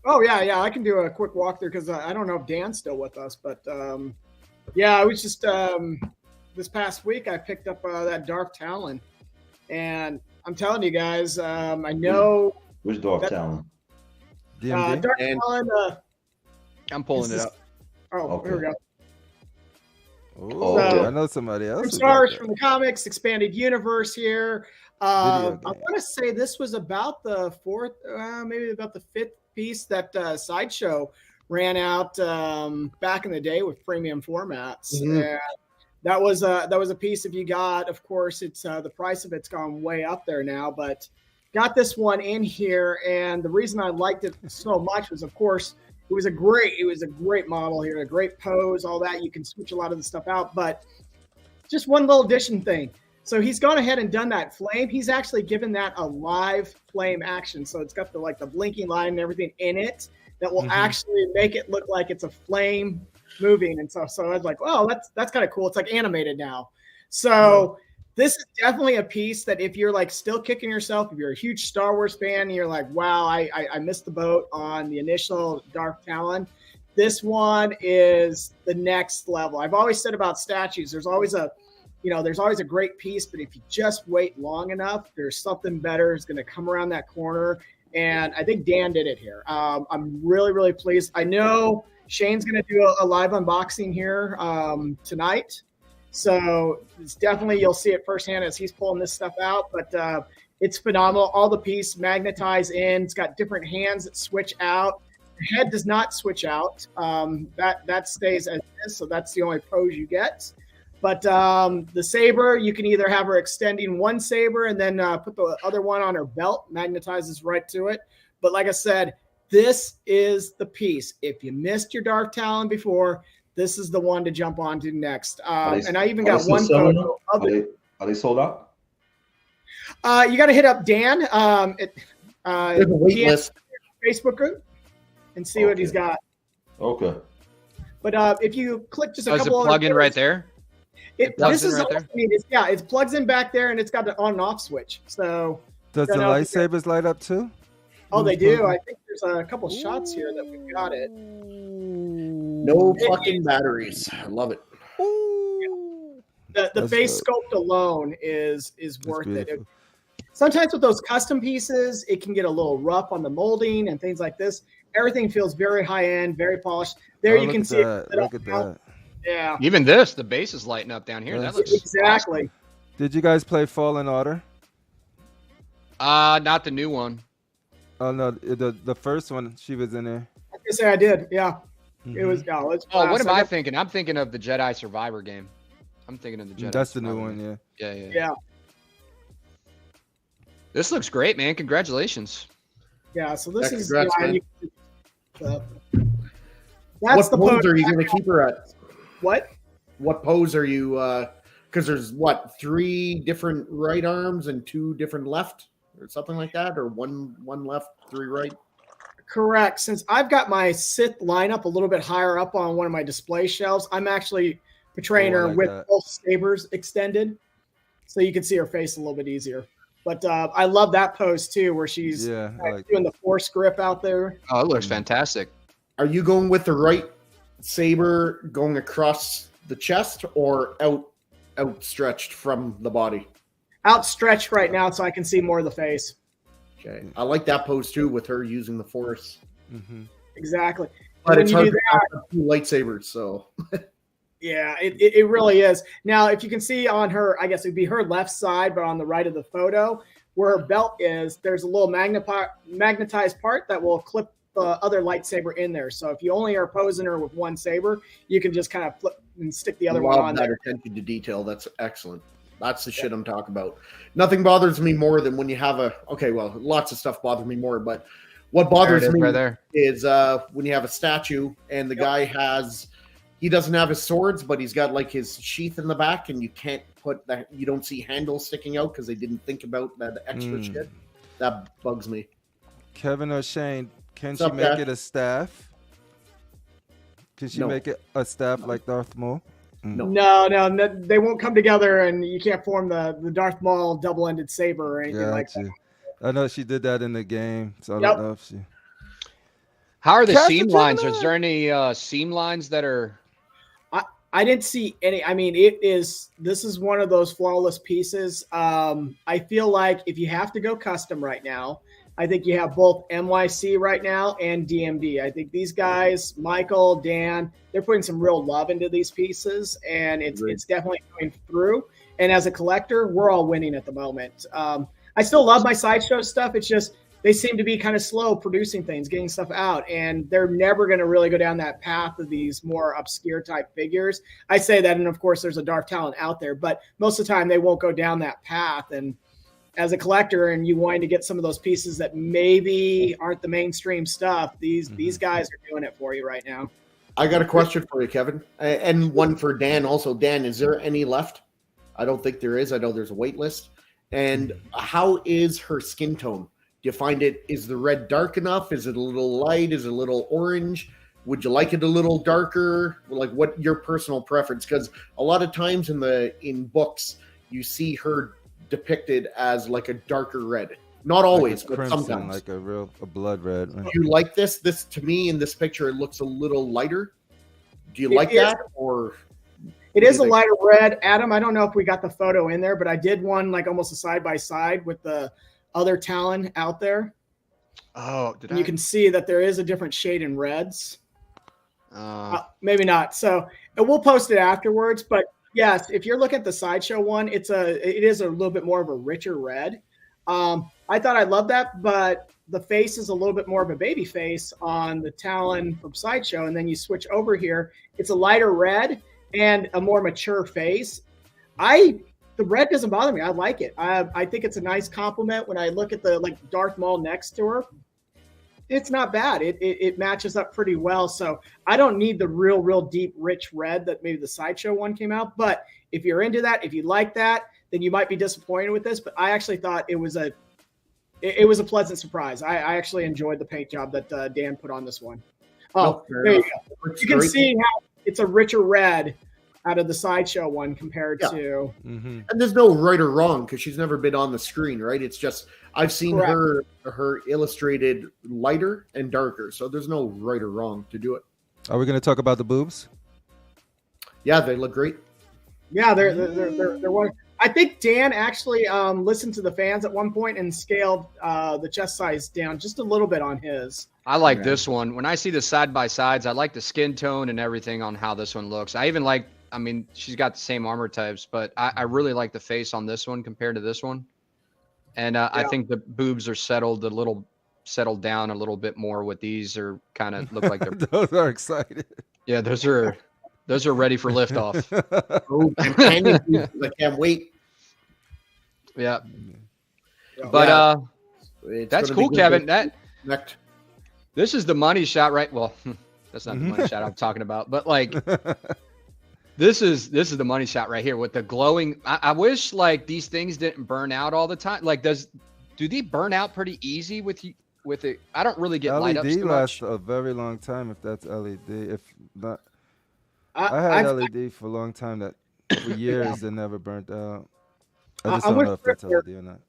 Oh yeah. I can do a quick walkthrough because I don't know if Dan's still with us, but I was just this past week I picked up that Darth Talon, and I'm telling you guys, I know which Darth Talon. Darth Talon. I'm pulling it up. Here we go. I know somebody else. Stars from the comics, expanded universe here. I want to say this was about the fourth, maybe about the fifth piece that Sideshow ran out back in the day with premium formats. And that was a piece. If you got, of course, it's the price of it's gone way up there now, but got this one in here. And the reason I liked it so much was, of course, it was a great model here, a great pose, all that. You can switch a lot of the stuff out, but just one little addition thing. So he's gone ahead and done that flame. He's actually given that a live flame action. So it's got the blinking line and everything in it that will actually make it look like it's a flame moving and stuff. So I was like, oh, that's kind of cool. It's like animated now. So this is definitely a piece that if you're like still kicking yourself, if you're a huge Star Wars fan and you're like, wow, I missed the boat on the initial Darth Talon, this one is the next level. I've always said about statues, there's always a great piece, but if you just wait long enough, there's something better is going to come around that corner. And I think Dan did it here. I'm really, really pleased. I know Shane's going to do a live unboxing here tonight. So it's definitely, you'll see it firsthand as he's pulling this stuff out, but it's phenomenal. All the piece magnetized in. It's got different hands that switch out. The head does not switch out. That stays as is. So that's the only pose you get. But the saber, you can either have her extending one saber and then put the other one on her belt, magnetizes right to it. But like I said, this is the piece. If you missed your Darth Talon before, this is the one to jump onto next. And I even got one photo of it. Are they sold out? You got to hit up Dan. There's a wait list. Facebook group and see what he's got. Okay. But if you click just a couple, does it plug in right there? This is right there? It plugs in back there, and it's got the on and off switch. So does the lightsabers light up too? Oh, they do. I think there's a couple shots here that we've got it. No fucking batteries. I love it. The face sculpt alone is worth it. Sometimes with those custom pieces, it can get a little rough on the molding and things like this. Everything feels very high end, very polished. There you can see it. Look at that. Yeah. Even the base is lighting up down here. That looks exactly. Awesome. Did you guys play Fallen Order? Not the new one. Oh no, the first one. She was in there. I can say I did. Yeah. It was. What am I thinking? I'm thinking of the Jedi Survivor game. I'm thinking of the Jedi. That's Survivor the new one. Yeah. Yeah. This looks great, man. Congratulations. Yeah. So this is. Congrats, man. That's what pose are you going to keep her at? What pose are you? Because there's 3 different right arms and 2 different left, or something like that, or one left, 3 right. Correct. Since I've got my Sith lineup a little bit higher up on one of my display shelves, I'm actually portraying her with both sabers extended, so you can see her face a little bit easier. But I love that pose too, where she's doing the force grip out there. Oh, it looks fantastic. Are you going with the right saber going across the chest or outstretched from the body? Outstretched right now, so I can see more of the face. Okay, I like that pose too, with her using the force. Mm-hmm. Exactly. But it's hard to have two lightsabers, so. Yeah, it really is. Now, if you can see on her, I guess it'd be her left side, but on the right of the photo, where her belt is, there's a little magnetized part that will clip the other lightsaber in there. So if you only are posing her with one saber, you can just kind of flip and stick the other one on there. Attention to detail. That's excellent. That's the shit I'm talking about. Nothing bothers me more than when you have lots of stuff bothers me more, but what bothers me is when you have a statue and the guy he doesn't have his swords, but he's got like his sheath in the back, and you can't put that. You don't see handles sticking out because they didn't think about that extra shit. That bugs me. Kevin or Shane, can she make it a staff? Can she make it a staff like Darth Maul? No, they won't come together, and you can't form the Darth Maul double-ended saber or anything like that. I know she did that in the game, so I don't know if she. How are the seam lines? Is there any seam lines that are? I didn't see any. I mean, this is one of those flawless pieces. I feel like if you have to go custom right now, I think you have both NYC right now and DMD. I think these guys, Michael, Dan, they're putting some real love into these pieces, and it's definitely going through. And as a collector, we're all winning at the moment. I still love my sideshow stuff. It's just they seem to be kind of slow producing things, getting stuff out, and they're never going to really go down that path of these more obscure type figures. I say that, and of course, there's a Darth Talon out there, but most of the time they won't go down that path. And as a collector, and you wanting to get some of those pieces that maybe aren't the mainstream stuff, these guys are doing it for you right now. I got a question for you, Kevin, and one for Dan also. Dan, is there any left? I don't think there is. I know there's a wait list. And how is her skin tone? Do you find is the red dark enough? Is it a little light? Is it a little orange? Would you like it a little darker? Like, what your personal preference? Because a lot of times in books, you see her depicted as like a darker red. Not always, like but sometimes. Like a blood red. Do you like this? This, to me, in this picture, it looks a little lighter. Do you like that? Or it is a lighter red. Adam, I don't know if we got the photo in there, but I did one like almost a side-by-side with the other Talon out there. Oh, you can see that there is a different shade in reds. Maybe not. So we'll post it afterwards. But yes, if you're looking at the sideshow one, it is a little bit more of a richer red. I thought I loved that, but the face is a little bit more of a baby face on the Talon from sideshow, and then you switch over here, it's a lighter red and a more mature face. The red doesn't bother me. I like it. I think it's a nice compliment. When I look at the Darth Maul next to her, it's not bad. It matches up pretty well. So I don't need the real deep, rich red that maybe the sideshow one came out. But if you're into that, if you like that, then you might be disappointed with this. But I actually thought it was a pleasant surprise. I actually enjoyed the paint job that Dan put on this one. Oh, there you go. You can see how it's a richer red out of the sideshow one compared to. And there's no right or wrong because she's never been on the screen, right? It's just I've seen her illustrated lighter and darker, so there's no right or wrong to do it. Are we going to talk about the boobs? Yeah, they look great. Yeah, they're one. I think Dan actually listened to the fans at one point and scaled the chest size down just a little bit on his. I like this one. When I see the side-by-sides, I like the skin tone and everything on how this one looks. I even like, I mean, she's got the same armor types, but I really like the face on this one compared to this one. And I think the boobs are settled down a little bit more with these, or kind of look like they're. Those are excited. Yeah, those are ready for liftoff. I can't wait. Yeah. But that's cool, Kevin. This is the money shot, right? Well, that's not the money shot I'm talking about, but like this is the money shot right here with the glowing. I wish like these things didn't burn out all the time. Like do they burn out pretty easy with you? with it. I don't really get light ups LED too lasts much. a very long time if that's LED. If not, I had LED for a long time that for years it never burnt out. I just don't know if that's LED or not.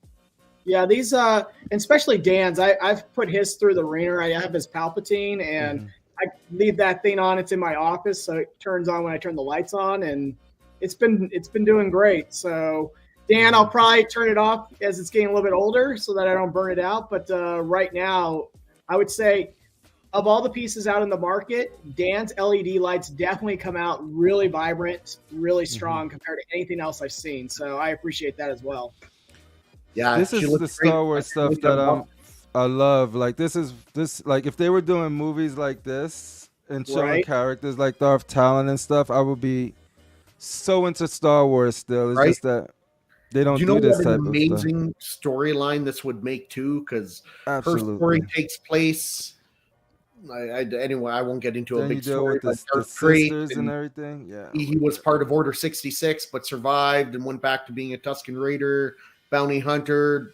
Yeah, these and especially Dan's. I've put his through the ringer. I have his Palpatine, and I leave that thing on. It's in my office, so it turns on when I turn the lights on, and it's been doing great. So Dan, I'll probably turn it off as it's getting a little bit older so that I don't burn it out. But right now, I would say of all the pieces out in the market, Dan's LED lights definitely come out really vibrant, really strong compared to anything else I've seen. So I appreciate that as well. Yeah, this is the Star Wars stuff that I love. Like this like if they were doing movies like this and showing characters like Darth Talon and stuff, I would be so into Star Wars still. It's just that they don't do this type of stuff. Amazing storyline this would make too, because her story takes place. Anyway, I won't get into a big story. With the sisters and everything. Yeah, he was part of Order 66, but survived and went back to being a Tusken Raider, bounty hunter.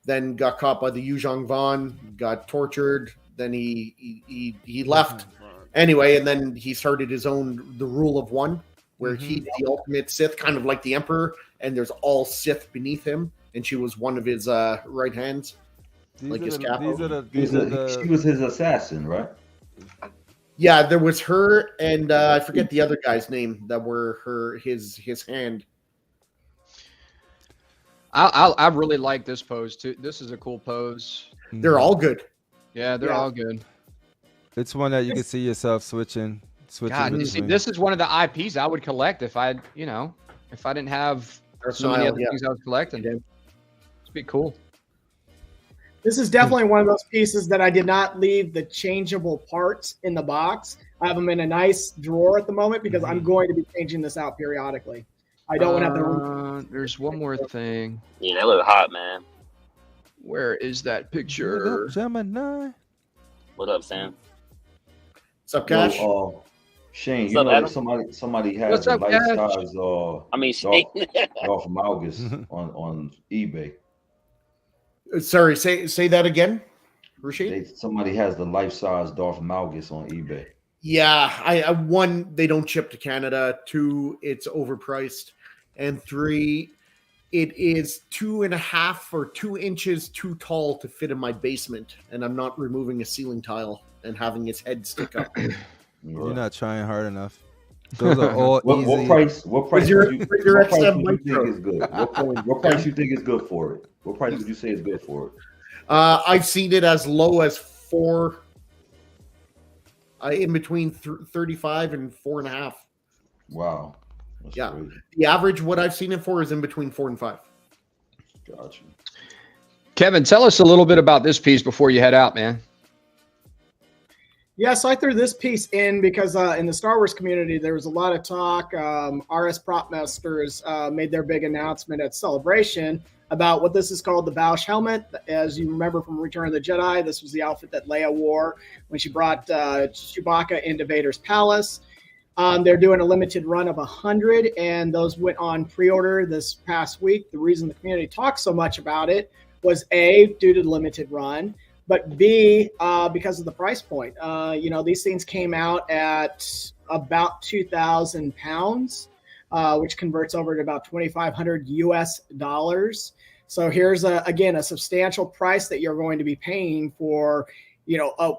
Then got caught by the Yuzhong Vaughn, got tortured. Then he left anyway, and then he started his own The Rule of One, where he's the ultimate Sith, kind of like the Emperor, and there's all Sith beneath him, and she was one of his right hands. She was his assassin, right? Yeah, there was her, and I forget the other guy's name that were his hand. I really like this pose too. This is a cool pose. They're all good. Yeah, they're all good. It's one that you can see yourself switching. God, you see, this is one of the IPs I would collect if I didn't have so many other things I was collecting. It'd be cool. This is definitely one of those pieces that I did not leave the changeable parts in the box. I have them in a nice drawer at the moment because I'm going to be changing this out periodically. I don't want to have to. There's one more thing. Yeah, they look hot, man. Where is that picture? What up, Gemini? What up, Sam? What's up, Cash? Shane, What's up, somebody has a life size Shane. Darth Malgus on eBay. Sorry, say that again, Rashid. Somebody has the life size Darth Malgus on eBay. Yeah, I one, they don't ship to Canada. 2, it's overpriced, and 3, it is 2.5 or 2 inches too tall to fit in my basement, and I'm not removing a ceiling tile and having its head stick up. You're not trying hard enough. Those are all easy. What price do you think is good? What price you think is good for it? What price would you say is good for it? I've seen it as low as 4. In between 35 and 4.5. Wow. That's crazy. The average, what I've seen it for, is in between 4 and 5. Gotcha. Kevin, tell us a little bit about this piece before you head out, man. Yeah, so I threw this piece in because in the Star Wars community, there was a lot of talk. RS Prop Masters made their big announcement at Celebration about what this is called, the Bausch helmet. As you remember from Return of the Jedi, this was the outfit that Leia wore when she brought Chewbacca into Vader's palace. They're doing a limited run of 100, and those went on pre-order this past week. The reason the community talked so much about it was A, due to the limited run, but B, because of the price point. These things came out at about 2,000 pounds, which converts over to about 2,500 US dollars. So here's again a substantial price that you're going to be paying for, a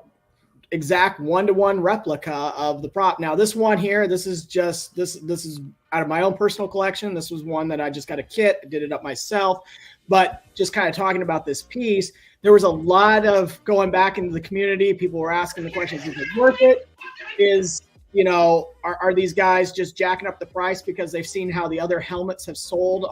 exact 1-to-1 replica of the prop. Now this one here, this is out of my own personal collection. This was one that I just got a kit, I did it up myself. But just kind of talking about this piece, there was a lot of going back into the community. People were asking the questions: is it worth it? Are these guys just jacking up the price because they've seen how the other helmets have sold,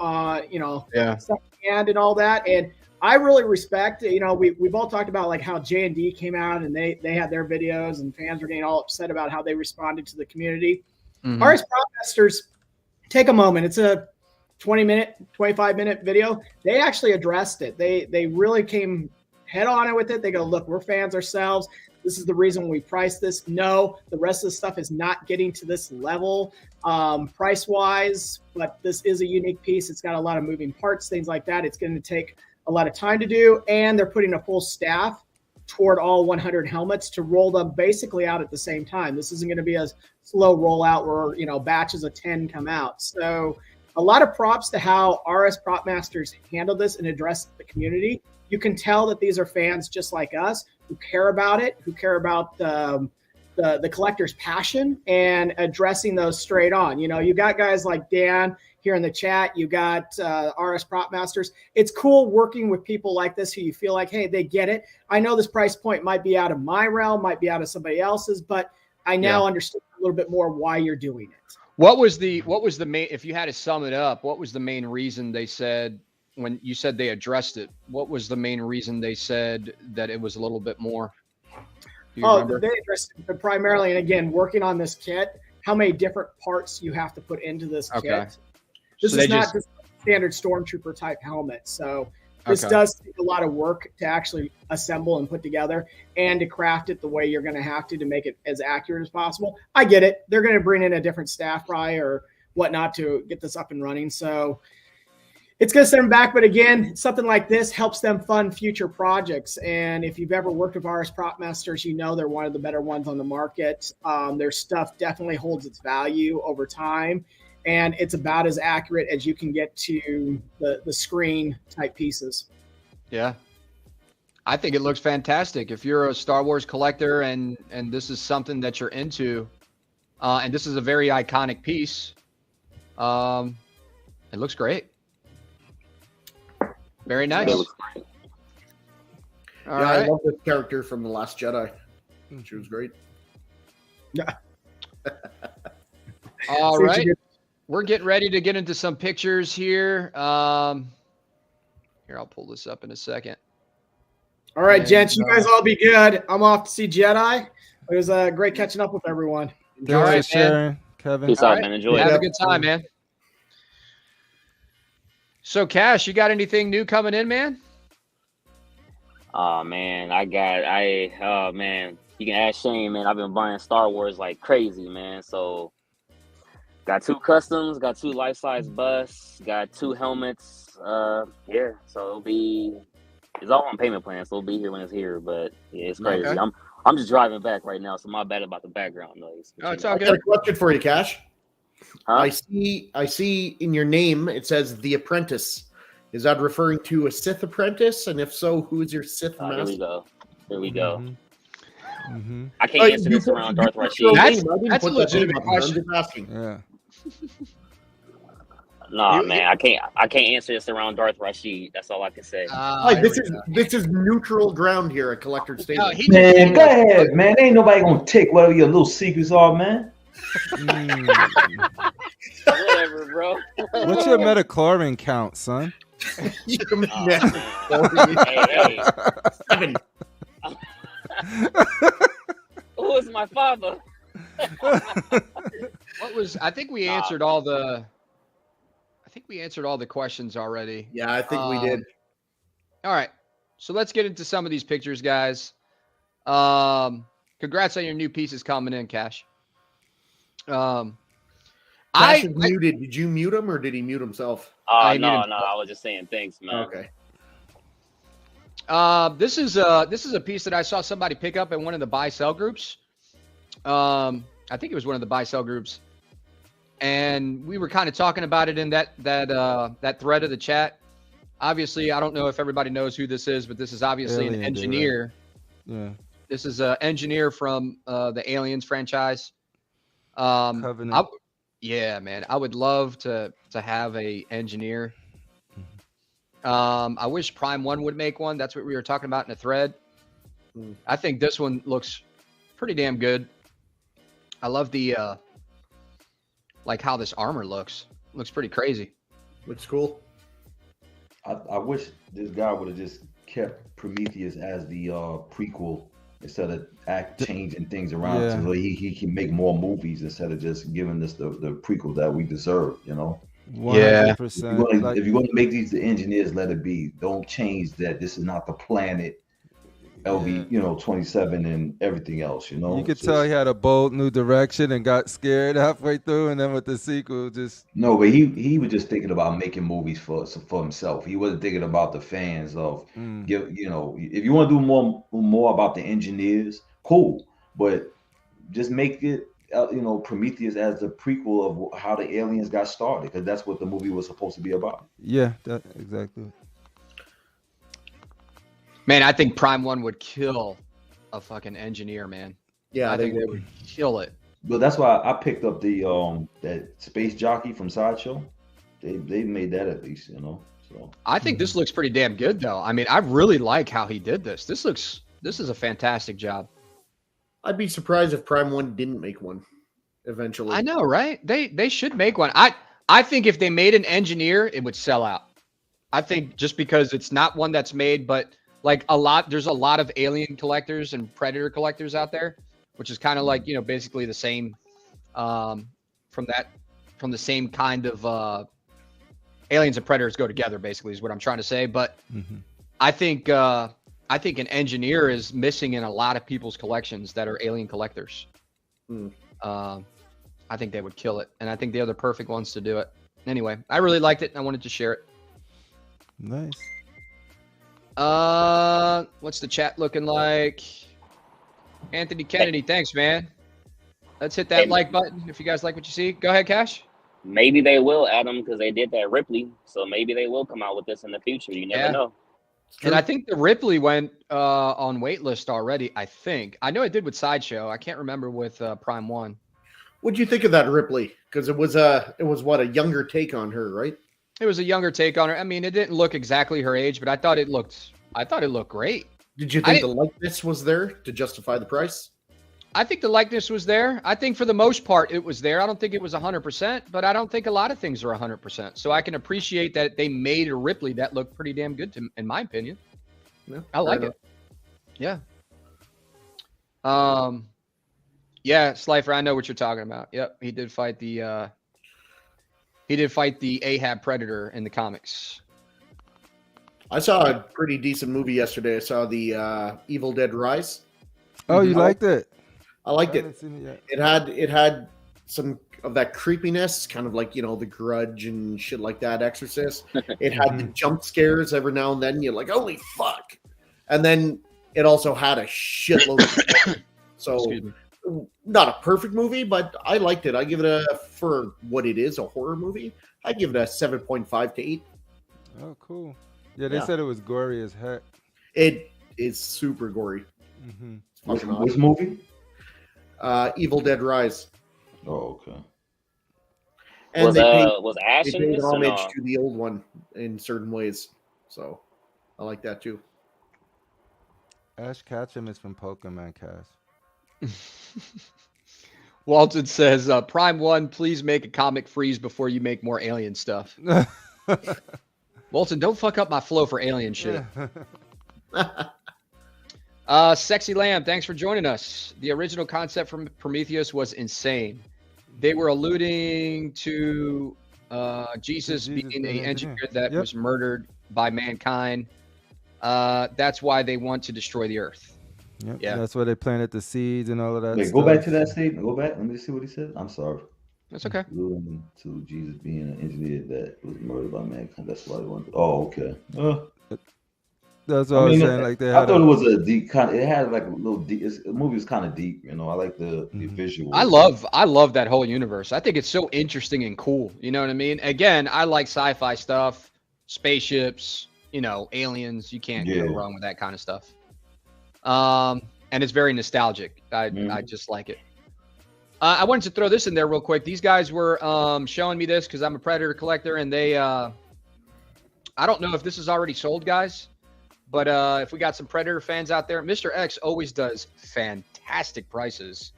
secondhand and all that? And I really respect, we've all talked about like how J&D came out and they had their videos and fans were getting all upset about how they responded to the community. RS Prop Masters, take a moment. It's a 25-minute video. They actually addressed it. They really came head on it with it. They go, look, we're fans ourselves. This is the reason we priced this. No, the rest of the stuff is not getting to this level price-wise, but this is a unique piece. It's got a lot of moving parts, things like that. It's going to take a lot of time to do, and they're putting a full staff toward all 100 helmets to roll them basically out at the same time. This isn't going to be a slow rollout where, you know, batches of 10 come out. So a lot of props to how RS Prop Masters handled this and addressed the community. You can tell that these are fans just like us who care about it, who care about the collector's passion and addressing those straight on. You know, you got guys like Dan here in the chat. You got RS Prop Masters. It's cool working with people like this who you feel like, hey, they get it. I know this price point might be out of my realm, might be out of somebody else's, but I now understand a little bit more why you're doing it. What was the main, if you had to sum it up, what was the main reason they said, when you said they addressed it, what was the main reason they said that it was a little bit more? Remember? They addressed it primarily, and again, working on this kit, how many different parts you have to put into this kit. This is not just standard Stormtrooper type helmet. So this does take a lot of work to actually assemble and put together and to craft it the way you're going to have to make it as accurate as possible. I get it. They're going to bring in a different staff probably or whatnot to get this up and running. So it's going to send them back. But again, something like this helps them fund future projects. And if you've ever worked with RS Prop Masters, you know they're one of the better ones on the market. Their stuff definitely holds its value over time. And it's about as accurate as you can get to the screen type pieces. Yeah. I think it looks fantastic. If you're a Star Wars collector and this is something that you're into, and this is a very iconic piece, it looks great. Very nice. All right. I love this character from The Last Jedi. She was great. Yeah. All right. We're getting ready to get into some pictures here. Here, I'll pull this up in a second. All right, gents, you guys all be good. I'm off to see Jedi. It was great catching up with everyone. All right, Sharon, Kevin. Peace out, man. Enjoy. Have a good time, man. So, Cash, you got anything new coming in, man? Oh man, man, you can ask Shane, man. I've been buying Star Wars like crazy, man. So got 2 customs, got 2 life-size busts, got 2 helmets. Yeah, so it's all on payment plan, so it'll be here when it's here. But yeah, it's crazy. Okay. I'm just driving back right now, so my bad about the background noise. Oh, it's all good. I got a question for you, Cash. Huh? I see in your name it says The Apprentice. Is that referring to a Sith apprentice? And if so, who is your Sith master? Here we go. Mm-hmm. Mm-hmm. I can't answer this around Darth Rashid. That's a legitimate question. I'm just asking. Yeah. Nah, man, I can't answer this around Darth Rashid. That's all I can say. This is neutral ground here at Collector Stable. Man, go ahead, man. Ain't nobody gonna take whatever your little secrets are, man. Whatever, bro. What's your metachlorine count, son? Hey. 7. Who is my father? I think we answered all the questions already. Yeah, I think we did. All right. So let's get into some of these pictures, guys. Congrats on your new pieces coming in, Cash. Cash is muted. Did you mute him or did he mute himself? No. I was just saying thanks, man. Okay. This is a piece that I saw somebody pick up in one of the buy-sell groups. I think it was one of the buy-sell groups, and we were kind of talking about it in that thread of the chat. Obviously, I don't know if everybody knows who this is, but this is obviously an engineer. Right? Yeah. This is an engineer from the Aliens franchise. Covenant. Yeah, man, I would love to have a engineer. I wish Prime One would make one. That's what we were talking about in the thread. I think this one looks pretty damn good. I love the like how this armor looks. Looks pretty crazy. Looks cool. I wish this guy would have just kept Prometheus as the prequel instead of changing things around so he can make more movies instead of just giving us the prequel that we deserve, you know? 100%. If you're going to make these the engineers, let it be. Don't change that. This is not the planet. LV, 27 and everything else, You could tell he had a bold new direction and got scared halfway through, and then with the sequel, just no, but he was just thinking about making movies for himself. He wasn't thinking about the fans of if you want to do more about the engineers, cool, but just make it Prometheus as the prequel of how the aliens got started, because that's what the movie was supposed to be about. Yeah, exactly. Man, I think Prime 1 would kill a fucking engineer, man. Yeah, I think they would kill it. But that's why I picked up the that Space Jockey from Sideshow. They made that at least, So I think this looks pretty damn good, though. I mean, I really like how he did this. This is a fantastic job. I'd be surprised if Prime 1 didn't make one eventually. I know, right? They should make one. I think if they made an engineer, it would sell out. I think just because it's not one that's made, but like there's a lot of Alien collectors and Predator collectors out there, which is kind of like, basically the same from the same kind of Aliens and Predators go together, basically, is what I'm trying to say. But I think an engineer is missing in a lot of people's collections that are Alien collectors. I think they would kill it, and I think they're the perfect ones to do it. Anyway, I really liked it, and I wanted to share it. Nice. What's the chat looking like? Anthony Kennedy, thanks, man. Let's hit that like button if you guys like what you see. Go ahead, Cash. Maybe they will, Adam, because they did that Ripley. So maybe they will come out with this in the future. You never know. And I think the Ripley went on waitlist already, I think. I know it did with Sideshow. I can't remember with Prime 1. What'd you think of that Ripley? Because it was a younger take on her, right? It was a younger take on her. I mean, it didn't look exactly her age, but I thought it looked great. Did you think the likeness was there to justify the price? I think the likeness was there. I think for the most part it was there. I don't think it was 100%, but I don't think a lot of things are 100%. So I can appreciate that they made a Ripley that looked pretty damn good in my opinion. Yeah, I like it. Yeah. Yeah, Slifer, I know what you're talking about. Yep, he did fight the Ahab Predator in the comics. I saw a pretty decent movie yesterday. I saw the Evil Dead Rise. Oh, you liked it? I liked it. Seen it yet. It had some of that creepiness, kind of like, The Grudge and shit like that, Exorcist. It had the jump scares every now and then. You're like, holy fuck. And then it also had a shitload of so not a perfect movie, but I liked it. I give it for what it is, a horror movie, I give it a 7.5 to 8. Oh, cool. Yeah, they said it was gory as heck. It is super gory. Which movie? Evil Dead Rise. Oh, okay. And was Ash they in paid this homage to the old one in certain ways. So I like that too. Ash Ketchum is from Pokemon, Cash. Walton says, Prime 1, please make a comic freeze before you make more alien stuff. Walton, don't fuck up my flow for alien shit. Sexy Lamb, thanks for joining us. The original concept from Prometheus was insane. They were alluding to Jesus being an engineer that was murdered by mankind. That's why they want to destroy the earth. Yep. Yeah, that's why they planted the seeds and all of that. Wait, stuff. Go back to that statement. Go back. Let me see what he said. I'm sorry. That's okay. Alluding to Jesus being an engineer that was murdered by mankind. That's why they wanted. Oh, okay. That's what I was saying. Like I thought it was a deep kind of. It had like a little deep. The movie was kind of deep. I like the visual. I love that whole universe. I think it's so interesting and cool. You know what I mean? Again, I like sci-fi stuff, spaceships. Aliens. You can't go wrong with that kind of stuff. And it's very nostalgic. I just like it. I wanted to throw this in there real quick. These guys were showing me this because I'm a Predator collector, and they I don't know if this is already sold, guys. But if we got some Predator fans out there, Mr. X always does fantastic prices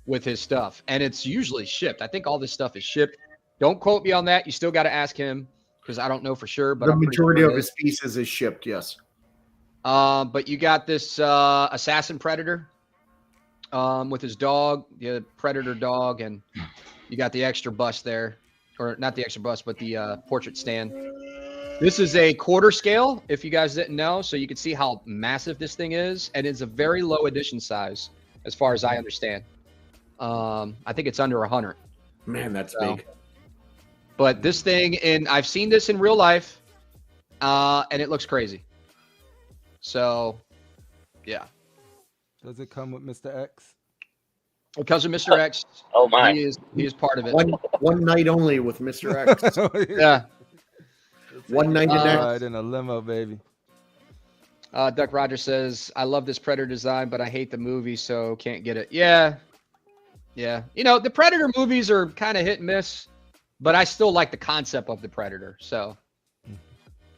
with his stuff. And it's usually shipped. I think all this stuff is shipped. Don't quote me on that. You still got to ask him because I don't know for sure. But the majority of his pieces is shipped, yes. But you got this assassin Predator with his dog, the Predator dog, and you got the extra bust there. Or not the extra bust, but the portrait stand. This is a quarter scale, if you guys didn't know, so you can see how massive this thing is, and it's a very low edition size, as far as I understand. I think it's under 100. Man, that's big. But this thing, and I've seen this in real life, and it looks crazy. So, yeah. Does it come with Mr. X? It comes with Mr. X. Oh my! He is part of it. One night only with Mr. X. Yeah. One night in ride in a limo, baby. Duck Rogers says, I love this Predator design, but I hate the movie, so can't get it. Yeah. Yeah. You know, the Predator movies are kind of hit and miss, but I still like the concept of the Predator. So,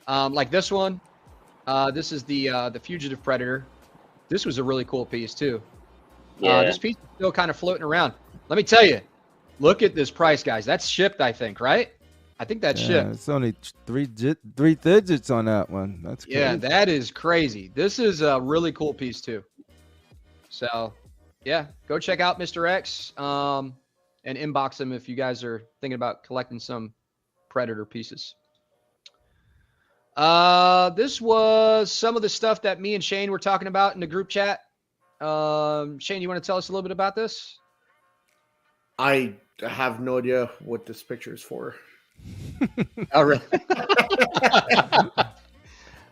like this one, this is the Fugitive Predator. This was a really cool piece too. Yeah. This piece is still kind of floating around. Let me tell you, look at this price, guys. That's shipped, I think, right? I think that's shipped. It's only three digits on that one. That's crazy. Yeah, that is crazy. This is a really cool piece too. So, yeah, go check out Mr. X and inbox him if you guys are thinking about collecting some Predator pieces. This was some of the stuff that me and Shane were talking about in the group chat. Shane, you want to tell us a little bit about this? I have no idea what this picture is for. Oh, really?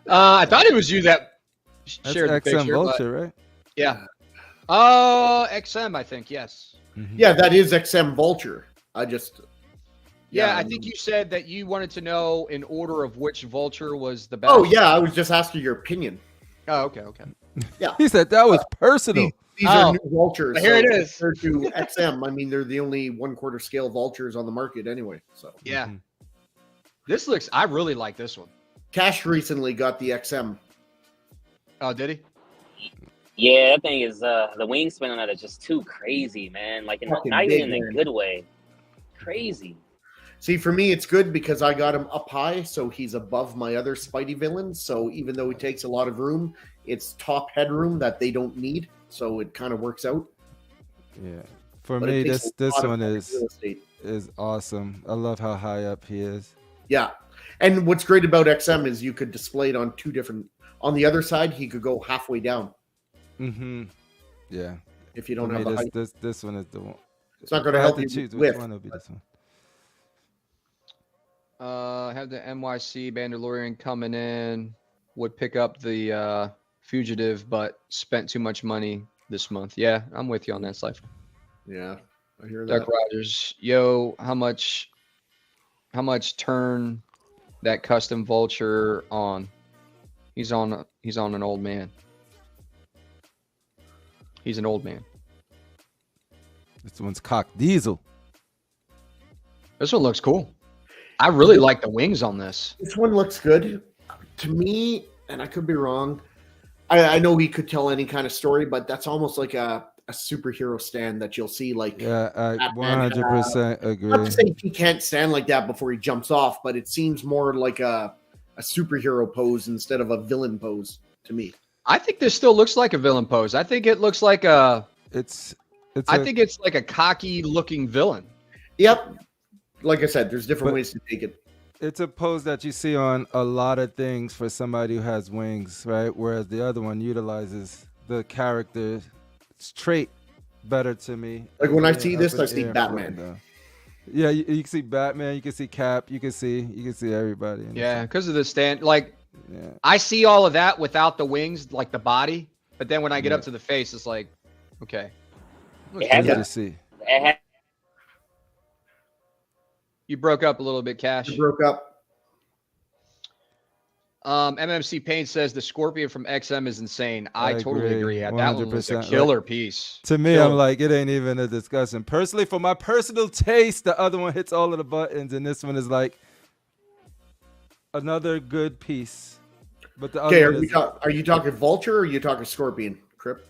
I thought it was you that shared the XM picture. Vulture, right? Yeah. Oh, XM, I think, yes. Mm-hmm. Yeah, that is XM Vulture. I just... Yeah, I think you said that you wanted to know in order of which Vulture was the best. Oh, yeah, I was just asking your opinion. Oh, okay. Yeah. He said that was personal. These are new vultures. Here it is. Compared to XM, I mean, they're the only 1/4 scale vultures on the market anyway. So Yeah. This looks, I really like this one. Cash recently got the XM. Oh, did he? Yeah, that thing is the wingspan on that is just too crazy, man. Like not even in a good way. Crazy. See, for me, it's good because I got him up high, so he's above my other Spidey villains. So even though he takes a lot of room, it's top headroom that they don't need. So it kind of works out. Yeah. For me, this one is awesome. I love how high up he is. Yeah. And what's great about XM is you could display it on two different... On the other side, he could go halfway down. Mm-hmm. Yeah. If you don't have a height. This one is the one. It's not going to help you choose with. Which one will be this one. Have the NYC Mandalorian coming in. Would pick up the Fugitive, but spent too much money this month. Yeah, I'm with you on that, Cypher. Yeah, I hear that. Duck Rogers, yo, how much turn that custom Vulture on? He's on an old man. He's an old man. This one's cock diesel. This one looks cool. I really like the wings on this. This one looks good to me, and I could be wrong. I know he could tell any kind of story, but that's almost like a superhero stand that you'll see. Like, yeah, I 100% agree. Not to say he can't stand like that before he jumps off, but it seems more like a superhero pose instead of a villain pose to me. I think this still looks like a villain pose. I think it looks like a. I think it's like a cocky looking villain. Yep. Like I said, there's different ways to take it. It's a pose that you see on a lot of things for somebody who has wings, right? Whereas the other one utilizes the character's trait better to me. Like when I see this, I see Batman. Yeah, you can see Batman, you can see Cap, you can see everybody. Yeah, because of the stand. Like, I see all of that without the wings, like the body. But then when I get up to the face, it's like, okay. To see. You broke up a little bit, Cash. You broke up. MMC Payne says the Scorpion from XM is insane. I totally agree. Yeah, that one was a killer piece. To me, I'm like, it ain't even a discussion. Personally, for my personal taste, the other one hits all of the buttons, and this one is like another good piece. But the other are you talking Vulture or are you talking Scorpion, Crip?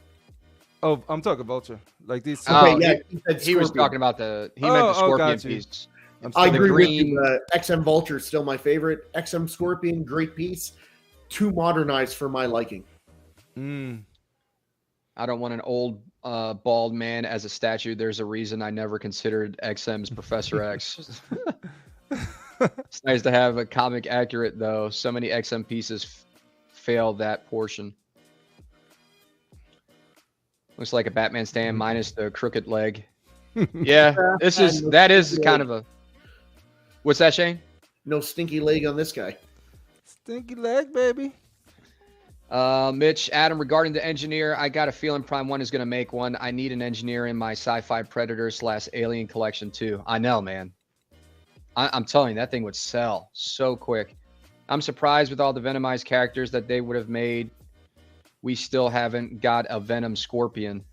Oh, I'm talking Vulture. Like these. He was talking about meant the Scorpion piece. I agree with you. XM Vulture is still my favorite. XM Scorpion, great piece. Too modernized for my liking. I don't want an old bald man as a statue. There's a reason I never considered XM's Professor X. It's nice to have a comic accurate though. So many XM pieces fail that portion. Looks like a Batman stand minus the crooked leg. Yeah, that is kind of a. What's that, Shane? No stinky leg on this guy. Stinky leg, baby. Mitch, Adam, regarding the engineer, I got a feeling Prime 1 is going to make one. I need an engineer in my sci-fi Predator / Alien collection too. I know, man. I'm telling you, that thing would sell so quick. I'm surprised with all the Venomized characters that they would have made. We still haven't got a Venom Scorpion.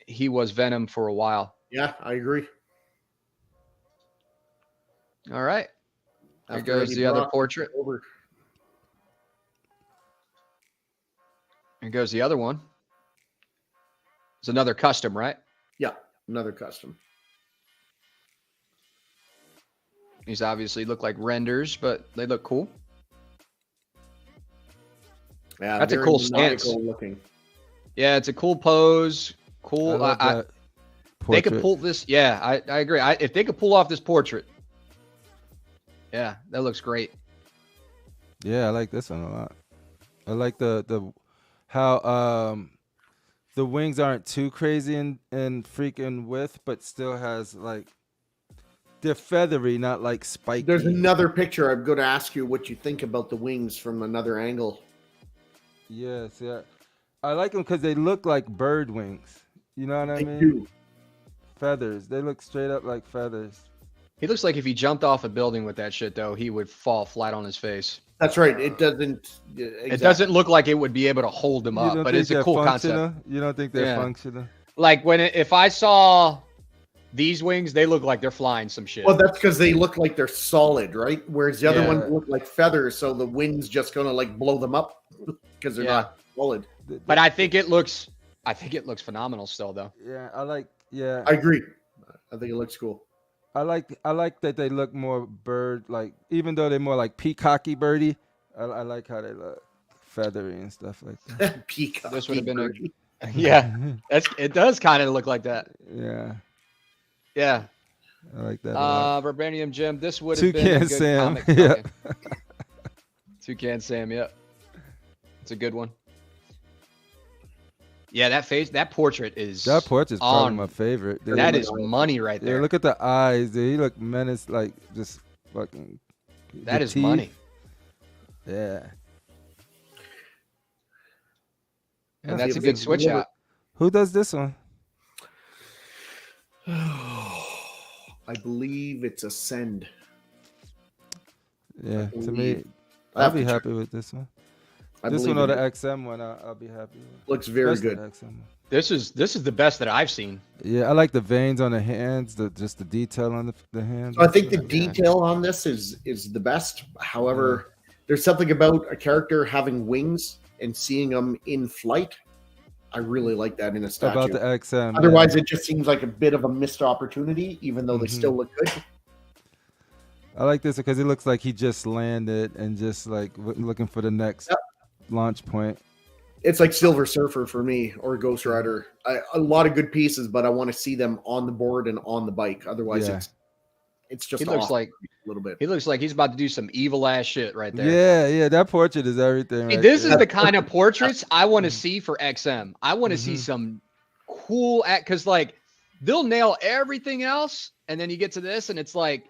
He was Venom for a while. Yeah, I agree. All right. There After goes Eddie the other Brock, portrait. over. Here goes the other one. It's another custom, right? Yeah, another custom. These obviously look like renders, but they look cool. Yeah, that's a cool stance. Looking. Yeah, it's a cool pose. Cool. They could pull this. Yeah, I agree. If they could pull off this portrait. Yeah, that looks great. Yeah, I like this one a lot. I like the how the wings aren't too crazy and freaking width, but still has like they're feathery, not like spiky. There's another picture. I'm going to ask you what you think about the wings from another angle. Yes, yeah. I like them because they look like bird wings. You know what I mean? Do. Feathers. They look straight up like feathers. He looks like if he jumped off a building with that shit, though, he would fall flat on his face. That's right. It doesn't. Exactly. It doesn't look like it would be able to hold him up, but it's a cool concept. You don't think they're functional? Like if I saw these wings, they look like they're flying some shit. Well, that's because they look like they're solid, right? Whereas the other ones look like feathers, so the wind's just gonna like blow them up because they're not solid. But I think it looks phenomenal still, though. Yeah, I agree. I think it looks cool. I like that they look more bird like, even though they're more like peacocky birdie. I like how they look feathery and stuff like that. Peacocky. This would have been it does kind of look like that. Yeah. Yeah. I like that. Vibranium Jim, this would have been Toucan a good Sam. comic. Yeah. Toucan Sam, yep. It's a good one. Yeah, that portrait is probably my favorite. That is money right there. Yeah, look at the eyes. Dude. He look menaced, like just fucking. That is money. Yeah. And that's a good switch out. Who does this one? I believe it's Ascend. Yeah, to me, I'll be happy with this one. This one or the XM one, I'll be happy with. Looks very good. This is the best that I've seen. Yeah, I like the veins on the hands, just the detail on the hands. I think the detail on this is the best. However, there's something about a character having wings and seeing them in flight. I really like that in a statue. About the XM. Otherwise, it just seems like a bit of a missed opportunity, even though they still look good. I like this because it looks like he just landed and just like looking for the next launch point. It's like Silver Surfer for me, or Ghost Rider. A lot of good pieces, but I want to see them on the board and on the bike. Otherwise, it's just he looks like a little bit. He looks like he's about to do some evil ass shit right there. Yeah, that portrait is everything. Hey, this is the kind of portraits I want to see for XM. I want to see some cool because like they'll nail everything else, and then you get to this, and it's like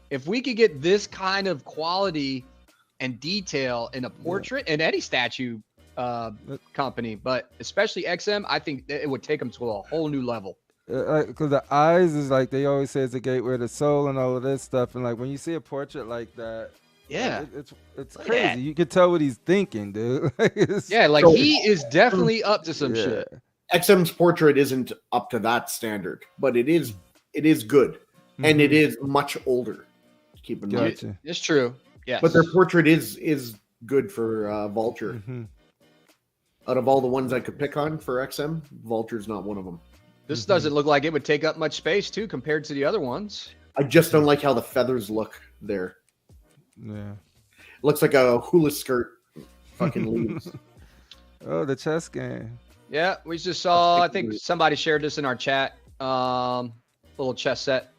if we could get this kind of quality and detail in a portrait in any statue company, but especially XM, I think it would take them to a whole new level. Because the eyes is like they always say it's a gateway to the soul and all of this stuff, and like when you see a portrait like that, it's crazy. That. You can tell what he's thinking, dude. He is definitely up to some shit. XM's portrait isn't up to that standard, but it is good, and it is much older. Keep in mind, it's true. Yeah, but their portrait is good for Vulture. Out of all the ones I could pick on for XM, Vulture's not one of them. This doesn't look like it would take up much space too compared to the other ones. I just don't like how the feathers look there. Yeah, it looks like a hula skirt. Fucking leaves. Oh, the chess game. Yeah, we just saw. I think somebody shared this in our chat. Little chess set.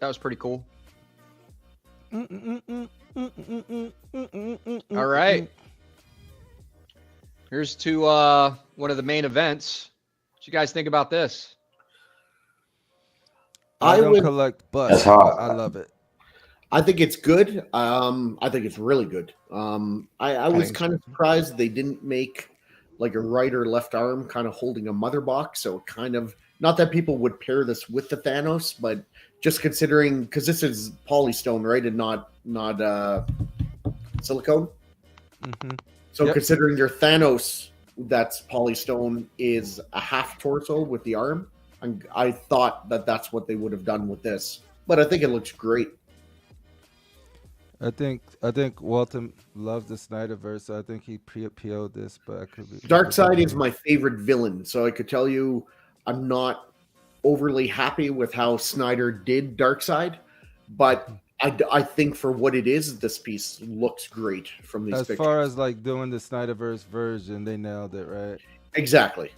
That was pretty cool. All right. Here's to one of the main events. What you guys think about this? I don't collect busts. That's hot. I love it. I think it's good. I think it's really good. I was kind of surprised they didn't make like a right or left arm kind of holding a mother box. So kind of, not that people would pair this with the Thanos, but just considering, because this is polystone, right, and not silicone. Mm-hmm. So considering your Thanos, that's polystone, is a half torso with the arm, and I thought that that's what they would have done with this. But I think it looks great. I think Walton loves the Snyderverse, so I think he PO'd this, but I could be. Darkseid is my favorite villain, so I could tell you I'm not overly happy with how Snyder did Darkseid, but I think for what it is, this piece looks great from these pictures. As far as like doing the Snyderverse version, they nailed it, right? Exactly.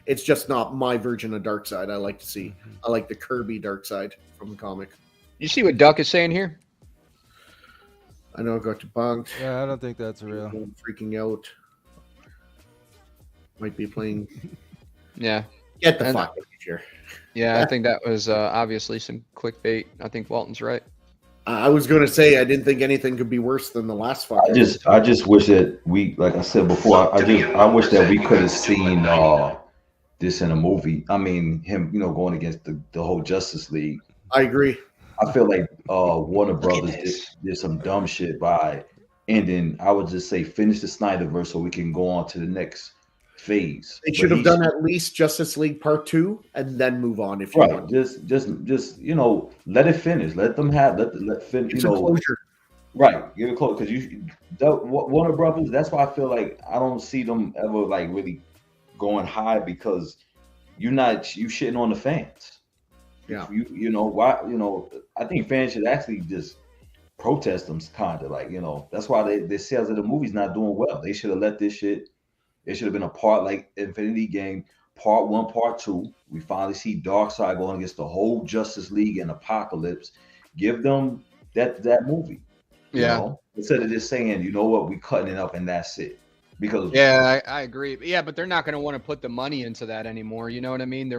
It's just not my version of Darkseid I like to see. I like the Kirby Darkseid from the comic. You see what Duck is saying here? I know I got debunked. Yeah, I don't think that's real. I'm freaking out. Might be playing. Yeah. Get the fuck out of here. Yeah, I think that was obviously some clickbait. I think Walton's right. I was going to say I didn't think anything could be worse than the last fight. I just wish that we, like I said before, I wish that we could have seen this in a movie. I mean, him, going against the whole Justice League. I agree. I feel like Warner Brothers did some dumb shit by ending. I would just say finish the Snyderverse so we can go on to the next phase. They should have done at least Justice League Part 2 and then move on if you want. Just let it finish. Let them have let finish. Closure. Right, give it close because Warner Brothers. That's why I feel like I don't see them ever like really going high because you shitting on the fans. Yeah, why I think fans should actually just protest them, kind of like that's why their sales of the movie's not doing well. They should have let this shit. It should have been a part like Infinity Game, Part 1, Part 2. We finally see Darkseid going against the whole Justice League and Apocalypse. Give them that movie. Instead of just saying, you know what, we cutting it up and that's it. Because I agree. Yeah, but they're not going to want to put the money into that anymore. You know what I mean?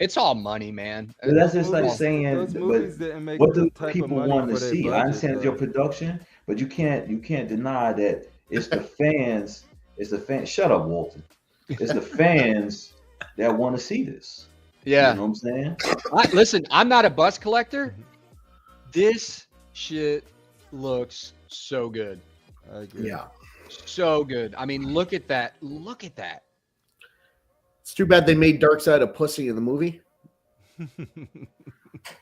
It's all money, man. But that's just like saying, what do people want to see? I understand your production, but you can't deny that it's the fans. It's the fans. Shut up, Walton. It's the fans that want to see this. Yeah, you know what I'm saying. Listen, I'm not a bus collector. This shit looks so good. I agree. Yeah. So good. I mean, look at that. Look at that. It's too bad they made Darkseid a pussy in the movie.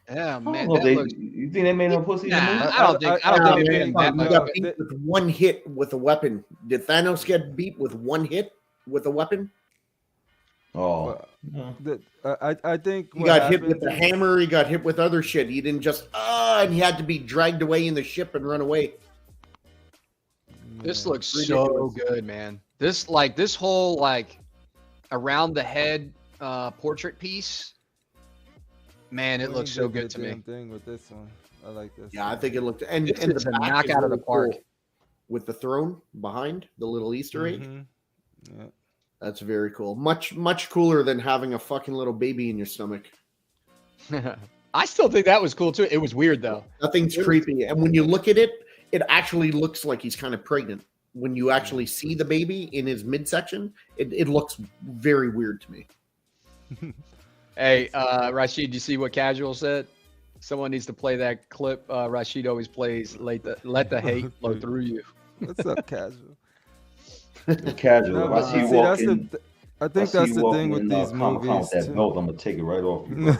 Yeah, man. You think they made him a pussy? Nah, I don't think they made him that much. Got beat with one hit with a weapon. Did Thanos get beat with one hit with a weapon? Oh, I think he got hit with the hammer. He got hit with other shit. He didn't just and he had to be dragged away in the ship and run away. This looks so good, man. This whole around the head portrait piece, man, it looks so good to me. Thing with this one, I like this. Yeah, I think it looked and the back knock out of the park cool with the throne behind the little Easter egg. Yeah, that's very cool. Much cooler than having a fucking little baby in your stomach. I still think that was cool too. It was weird though. Nothing's creepy, and when you look at it. It actually looks like he's kind of pregnant. When you actually see the baby in his midsection, it looks very weird to me. Hey, Rashid, you see what Casual said? Someone needs to play that clip. Rashid always plays let the hate flow through you. What's up, Casual? Casual. No, I think that's the thing with these movies. That belt, I'm gonna take it right off you.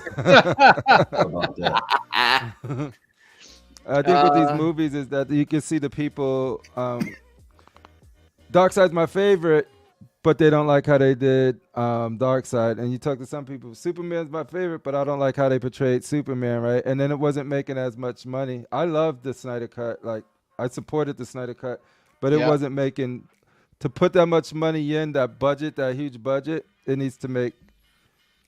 About that. I think with these movies is that you can see the people. Darkseid's my favorite, but they don't like how they did Darkseid. And you talk to some people, Superman's my favorite, but I don't like how they portrayed Superman, right? And then it wasn't making as much money. I loved the Snyder Cut. Like, I supported the Snyder Cut, but it wasn't making, to put that much money in, that budget, that huge budget, it needs to make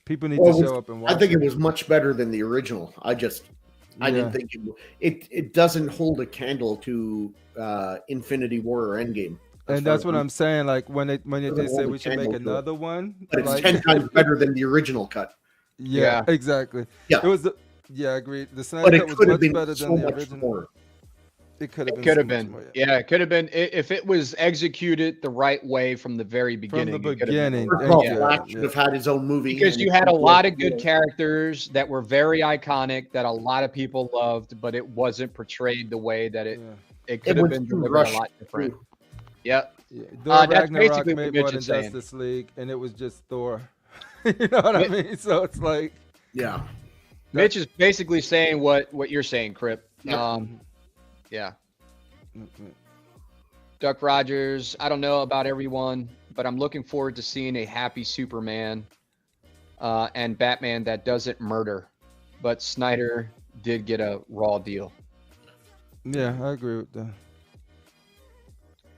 People need to show up and watch. I think it was much better than the original. I didn't think it doesn't hold a candle to Infinity War or Endgame. And that's what I'm saying. Like when they say we should make another one, but it's 10 times better than the original cut. Yeah, exactly. Yeah, it was. I agree. The Snyder cut was much better than the original. More. It could have been. Yeah, it could have been if it was executed the right way from the very beginning. From the beginning, Flash should have had his own movie because you had a lot of good characters that were very iconic that a lot of people loved, but it wasn't portrayed the way that it could have been delivered a lot different. Yep. Thor Ragnarok made more than Justice League, and it was just Thor. You know what I mean? So it's like, Mitch is basically saying what you're saying, Crip. Yeah. Duck Rogers, I don't know about everyone, but I'm looking forward to seeing a happy Superman and Batman that doesn't murder. But Snyder did get a raw deal. Yeah, I agree with that.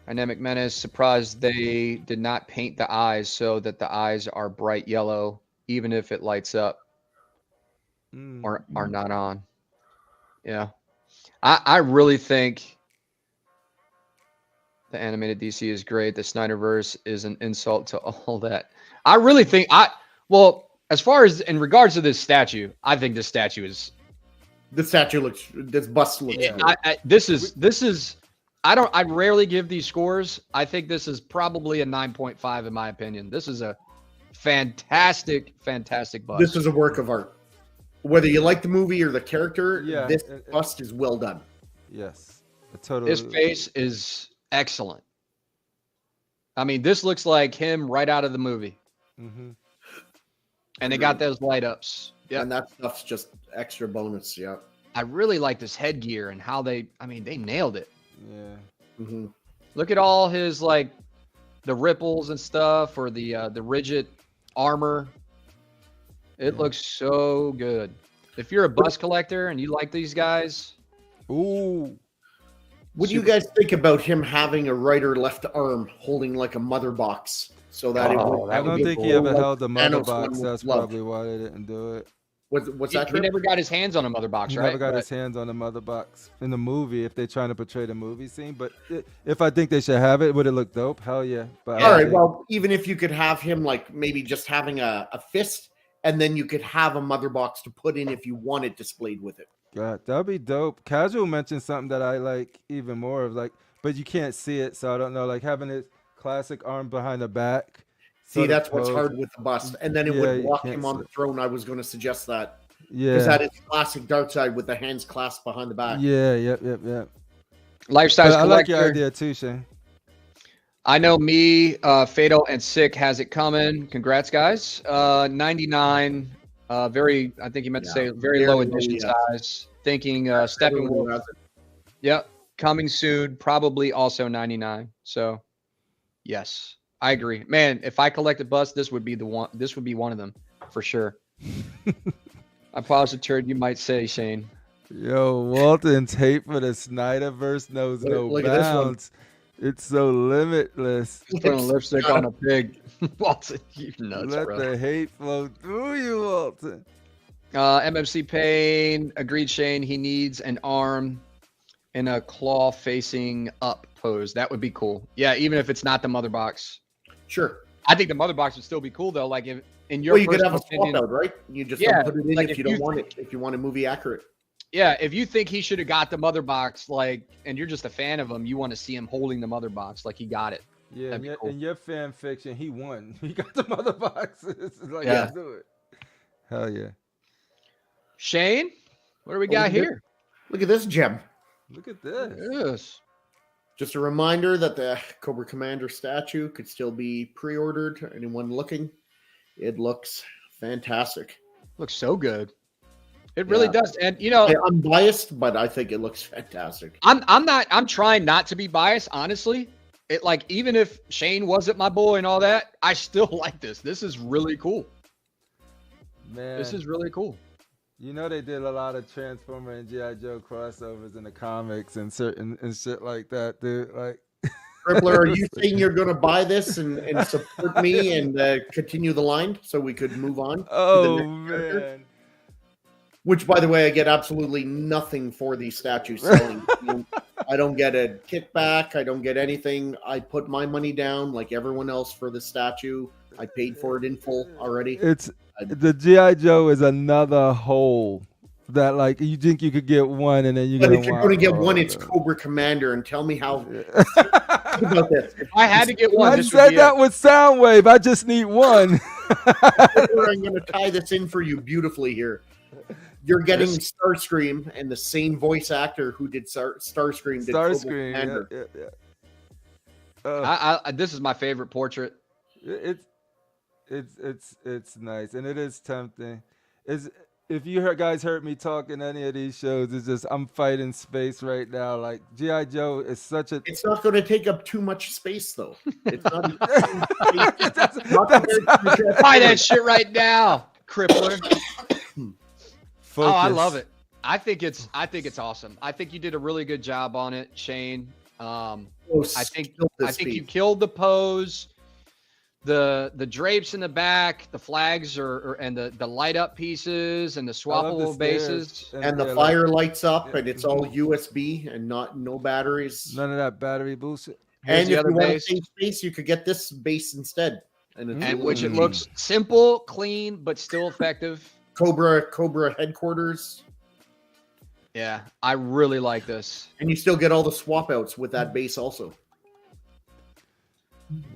Dynamic Menace, surprised they did not paint the eyes so that the eyes are bright yellow, even if it lights up or are not on. Yeah. I really think the animated DC is great. The Snyderverse is an insult to all that. I really think as far as in regards to this statue, I think this statue is. This bust looks. I rarely give these scores. I think this is probably a 9.5 in my opinion. This is a fantastic bust. This is a work of art. Whether you like the movie or the character, this bust is well done. Yes. His face is excellent. I mean, this looks like him right out of the movie. Mm-hmm. And they got those light ups. Yeah. And that stuff's just extra bonus. Yeah. I really like this headgear and how they nailed it. Yeah. Mm-hmm. Look at all his the ripples and stuff, or the rigid armor. It looks so good. If you're a bus collector and you like these guys, what do you guys think about him having a right or left arm holding like a mother box? So that I don't think he ever held the mother box. That's probably why they didn't do it. What's that? He never got his hands on a mother box, right? He never got his hands on the mother box in the movie. If they're trying to portray the movie scene, but if I think they should have it, would it look dope? Hell yeah! But all right, well, even if you could have him maybe just having a fist, and then you could have a mother box to put in if you want it displayed with it. God, that'd be dope. Casual mentioned something that I like even more of, but you can't see it, so I don't know. Like having his classic arm behind the back. See, that's what's hard with the bust, and then it would block him on the throne. I was going to suggest that. Yeah, because that is classic Darkseid with the hands clasped behind the back. Yeah, yep. Life-size collector. I like your idea too, Shane. I know me, Fatal, and Sick has it coming. Congrats, guys. 99. I think you meant to say very low edition size. Thinking Steppenwolf. Yep, coming soon. Probably also 99. So, yes, I agree. Man, if I collected busts, this would be the one. This would be one of them for sure. I paused a turd, you might say, Shane. Yo, Walton's hate for the Snyderverse knows no bounds. It's so limitless. Putting lipstick on a pig. Walton, you nuts, Let the hate flow through you, Walton. MMC Payne, agreed, Shane. He needs an arm in a claw facing up pose. That would be cool. Yeah, even if it's not the mother box. Sure. I think the mother box would still be cool, though. Like, if in your you could have a swap out, right? You just don't put it in if you don't want it. If you want a movie accurate. Yeah, if you think he should have got the mother box, and you're just a fan of him, you want to see him holding the mother box, he got it. Yeah, in your fan fiction, he won. He got the mother box. It's let's do it. Hell yeah. Shane, what do we got here? Look at this gem. Look at this. Yes. Just a reminder that the Cobra Commander statue could still be pre-ordered. Anyone looking? It looks fantastic. Looks so good. It really does. And I'm biased, but I think it looks fantastic. I'm trying not to be biased, honestly. It even if Shane wasn't my boy and all that, I still like this. This is really cool. Man. This is really cool. You know they did a lot of Transformer and G.I. Joe crossovers in the comics and shit like that, dude. Crippler, are you saying you're going to buy this and support me and continue the line so we could move on? Oh, to the next character? man. Which, by the way, I get absolutely nothing for these statues selling. I don't get a kickback. I don't get anything. I put my money down like everyone else for the statue. I paid for it in full already. The G.I. Joe is another hole that, like, you think you could get one and then you're But going if you're going to get one, it's Cobra Commander. And tell me how. About this. If I had to get one, I said that with Soundwave. I just need one. I'm going to tie this in for you beautifully here. You're getting Starscream and the same voice actor who did Starscream. Starscream, yeah. This is my favorite portrait. It's nice, and it is tempting. If you guys heard me talk in any of these shows, it's just I'm fighting space right now. Like G.I. Joe is such a. It's not going to take up too much space, though. It's not. Buy that shit right now, Crippler. Focus. Oh, I love it. I think it's awesome. I think you did a really good job on it, Shane. I think you killed the pose. The drapes in the back, the flags and the light up pieces and the swappable bases. And the fire lights up and it's all USB and no batteries. None of that battery bullshit. And if you want to save space, you could get this base instead. And which it looks simple, clean, but still effective. Cobra headquarters. Yeah, I really like this. And you still get all the swap outs with that base also.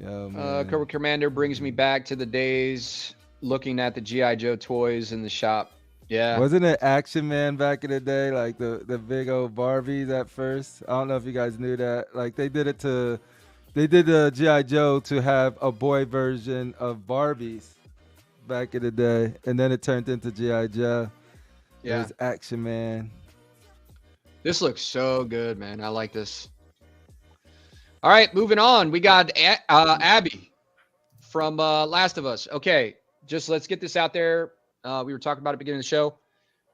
Yeah, Cobra Commander brings me back to the days looking at the G.I. Joe toys in the shop. Yeah. Wasn't it Action Man back in the day? Like the big old Barbies at first? I don't know if you guys knew that. Like they did the G.I. Joe to have a boy version of Barbies back in the day. And then it turned into G.I. Joe. Yeah. It was Action Man. This looks so good, man. I like this. All right, moving on. We got Abby from Last of Us. Okay, just let's get this out there. We were talking about it at the beginning of the show.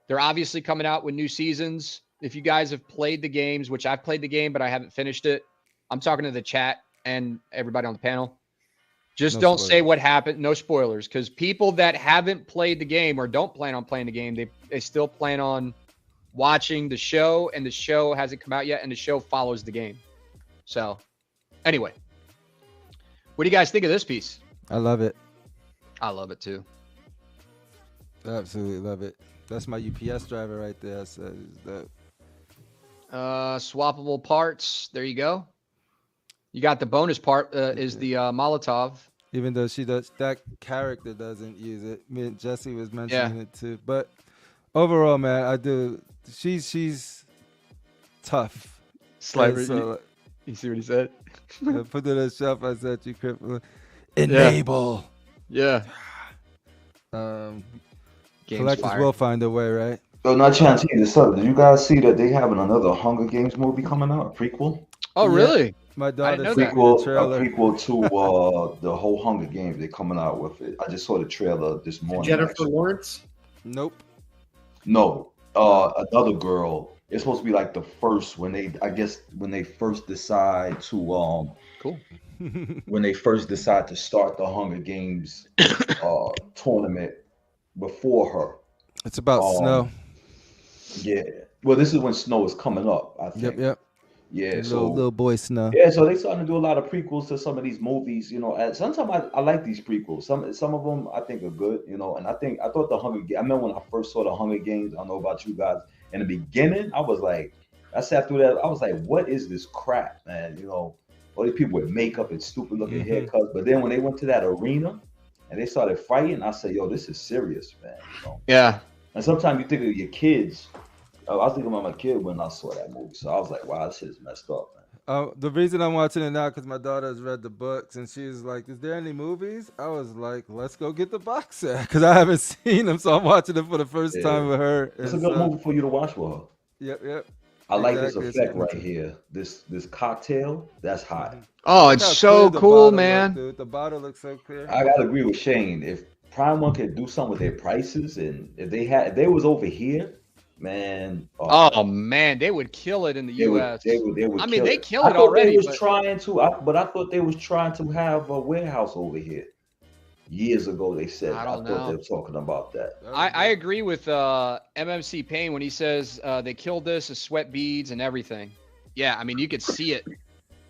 They're obviously coming out with new seasons. If you guys have played the games, which I've played the game, but I haven't finished it, I'm talking to the chat and everybody on the panel. Just don't say what happened. No spoilers, because people that haven't played the game or don't plan on playing the game, they still plan on watching the show, and the show hasn't come out yet, and the show follows the game. So, anyway, what do you guys think of this piece? I love it. I love it too. Absolutely love it. That's my UPS driver right there. So swappable parts. There you go. You got the bonus part is the Molotov. Even though that character doesn't use it. Me and Jesse was mentioning it too. But overall, man, I do. She's tough. Sliver. You see what he said? I put it on the shelf. I said, "You cripple, enable." Yeah. Collectors will find a way, right? So, not trying to change this up. Did you guys see that they having another Hunger Games movie coming out? A prequel? Oh, really? My daughter a prequel to the whole Hunger Games. They're coming out with it. I just saw the trailer this morning. Jennifer Lawrence? Nope. No, another girl. It's supposed to be like the first when they first decide to cool. When they first decide to start the Hunger Games tournament before her. It's about snow. Yeah. Well, this is when snow is coming up, I think. Yep. Yeah, little boy snow. Yeah, so they starting to do a lot of prequels to some of these movies, And sometimes I like these prequels. Some of them I think are good, And I thought the Hunger Games. I remember when I first saw the Hunger Games. I don't know about you guys. In the beginning, I sat through that. I was like, what is this crap, man? All these people with makeup and stupid looking haircuts. But then when they went to that arena and they started fighting, I said, yo, this is serious, man. Yeah. And sometimes you think of your kids. I was thinking about my kid when I saw that movie. So I was like, wow, this shit is messed up, man. The reason I'm watching it now because my daughter has read the books and she was like, is there any movies? I was like, let's go get the box set because I haven't seen them. So I'm watching it for the first time with her. It's a good movie for you to watch with her. Yep. I like this effect right here. This cocktail, that's hot. Oh, it's so cool, man. Dude. The bottle looks so clear. I gotta agree with Shane. If Prime One could do something with their prices, and if they was over here, man. Oh man, they would kill it in the U.S. They would. I mean, they it. kill it I thought already. They was trying to, but I thought they was trying to have a warehouse over here. Years ago, they said. I thought they were talking about that. I agree with MMC Payne when he says they killed this as sweat beads and everything. Yeah, I mean, you could see it.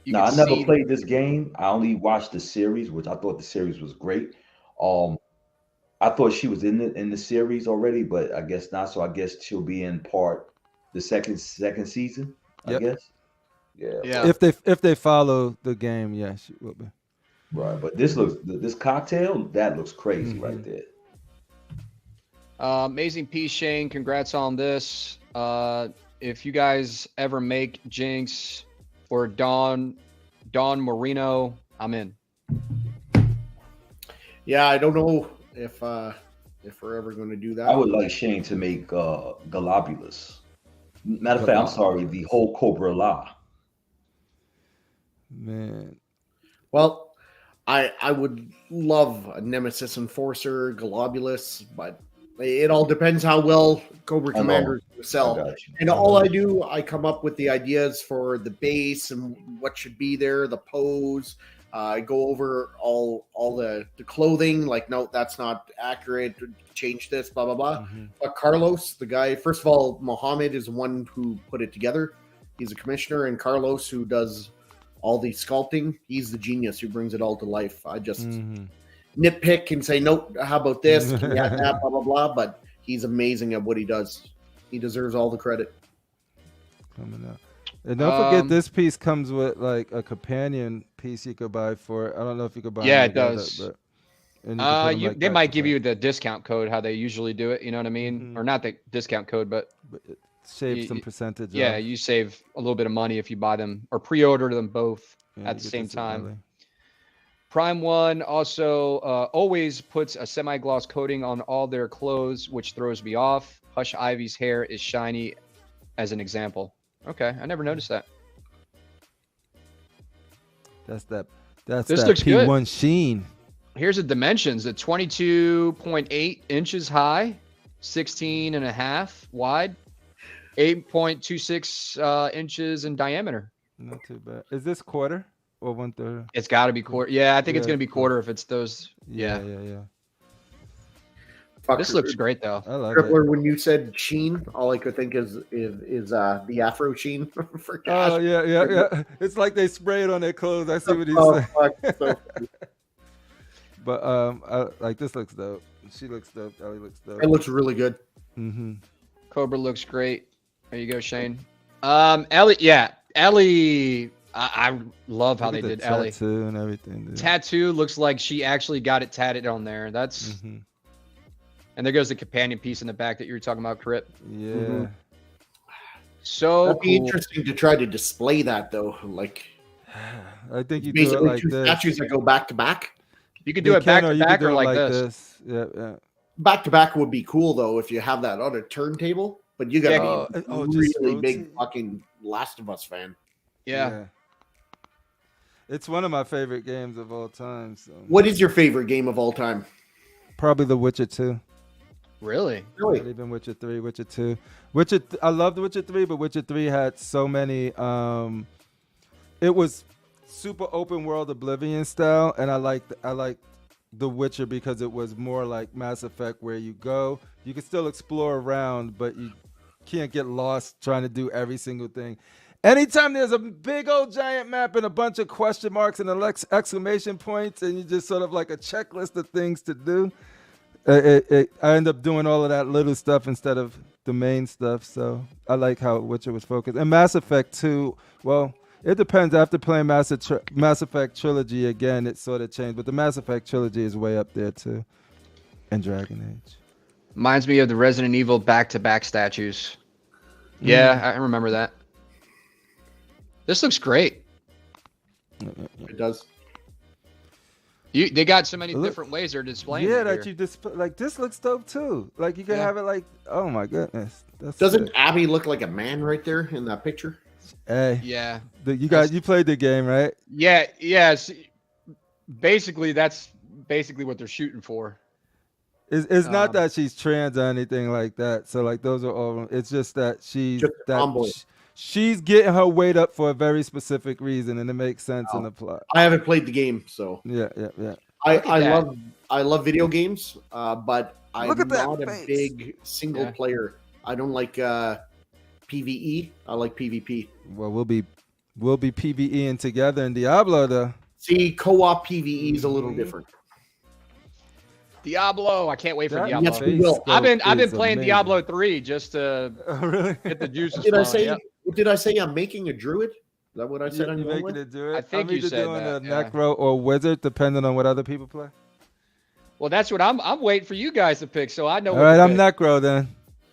Now, I never played this game. I only watched the series, which I thought the series was great. I thought she was in the series already, but I guess not. So I guess she'll be in the second season. I guess. Yeah. If they follow the game, yeah, she will be. Right, but this cocktail that looks crazy right there. Amazing piece, Shane. Congrats on this. If you guys ever make Jinx or Dawn Marino, I'm in. Yeah, I don't know if we're ever going to do that. I would like Shane to make Globulus. Matter of fact, I'm sorry, the whole Cobra La. Man. Well, I would love a Nemesis Enforcer, Globulus, but it all depends how well Cobra Commander sell. And all I come up with the ideas for the base and what should be there, the pose. I go over all the clothing, like, no, that's not accurate. Change this, blah, blah, blah. But Carlos, the guy, first of all, Mohammed is the one who put it together. He's a commissioner, and Carlos, who does all the sculpting, he's the genius who brings it all to life. I just nitpick and say, nope, how about this? Can you add that, blah, blah, blah. But he's amazing at what he does. He deserves all the credit. Coming up. And don't forget, this piece comes with like a companion piece you could buy for it. I don't know if you could buy it together, does. But they might give you the discount code, how they usually do it. You know what I mean? Or not the discount code, but save some percentage. Yeah, you save a little bit of money if you buy them or pre-order them both at the same time. Prime One also always puts a semi-gloss coating on all their clothes, which throws me off. Hush Ivy's hair is shiny, as an example. Okay, I never noticed that. That's that looks P1 good. sheen. Here's the dimensions: at 22.8 inches high, 16.5 wide, 8.26 inches in diameter. Not too bad. Is this quarter or 1/3? It's got to be quarter. Yeah, I think it's gonna be quarter if it's those. Yeah. This looks great though. I like Crippler, when you said sheen, all I could think is the Afro sheen for cash. Oh yeah. It's like they spray it on their clothes. I see what he's saying. But I, like, this looks dope. She looks dope. Ellie looks dope. It looks really good. Cobra looks great. There you go, Shane. Ellie. I love how they did Ellie. Tattoo and everything. Dude. Tattoo looks like she actually got it tatted on there. That's. And there goes the companion piece in the back that you were talking about, Crip. Yeah. So that'd be interesting to try to display that though. Like, I think you do it like this. Statues that go back to back. You could do it back to back or like this. Yeah. Back to back would be cool though if you have that on a turntable. But you got to be a really big fucking Last of Us fan. Yeah. It's one of my favorite games of all time. So. What is your favorite game of all time? Probably The Witcher 2. Really? Not even Witcher 3, Witcher 2. I loved Witcher 3, but Witcher 3 had so many. It was super open world Oblivion style, and I liked The Witcher because it was more like Mass Effect, where you go, you can still explore around, but you can't get lost trying to do every single thing. Anytime there's a big old giant map and a bunch of question marks and exclamation points, and you just sort of like a checklist of things to do, I end up doing all of that little stuff instead of the main stuff. So I like how Witcher was focused. And Mass Effect 2, well, it depends. After playing Mass Effect Trilogy again, it sort of changed. But the Mass Effect Trilogy is way up there too. And Dragon Age. Reminds me of the Resident Evil back-to-back statues. Yeah, I remember that. This looks great. It does. They got so many different ways they're displaying. Yeah, that you display. Like, this looks dope too. Like, you can have it like, oh my goodness. Doesn't Abby look like a man right there in that picture? Hey. Yeah. You played the game, right? Yeah. Yes. Basically, that's basically what they're shooting for. It's not that she's trans or anything like that. So like those are all. It's just that she's getting her weight up for a very specific reason, and it makes sense in the plot. I haven't played the game, so Yeah. I love video games, but I'm not a face. big single player. I don't like PvE. I like PvP. Well, we'll be PvEing together in Diablo, though. See, co-op PvE is a little different. Diablo, I can't wait for Diablo. Yes, we will. I've been playing amazing. Diablo 3 just to Really? get the juices Did I flowing. say? Did I say I'm making a druid? Is that what I said? I'm You going making with? it do it? I think I'm you either said doing that, a yeah. necro or wizard, depending on what other people play. Well, that's what I'm waiting for you guys to pick, so I know. All what right, to I'm pick. necro then.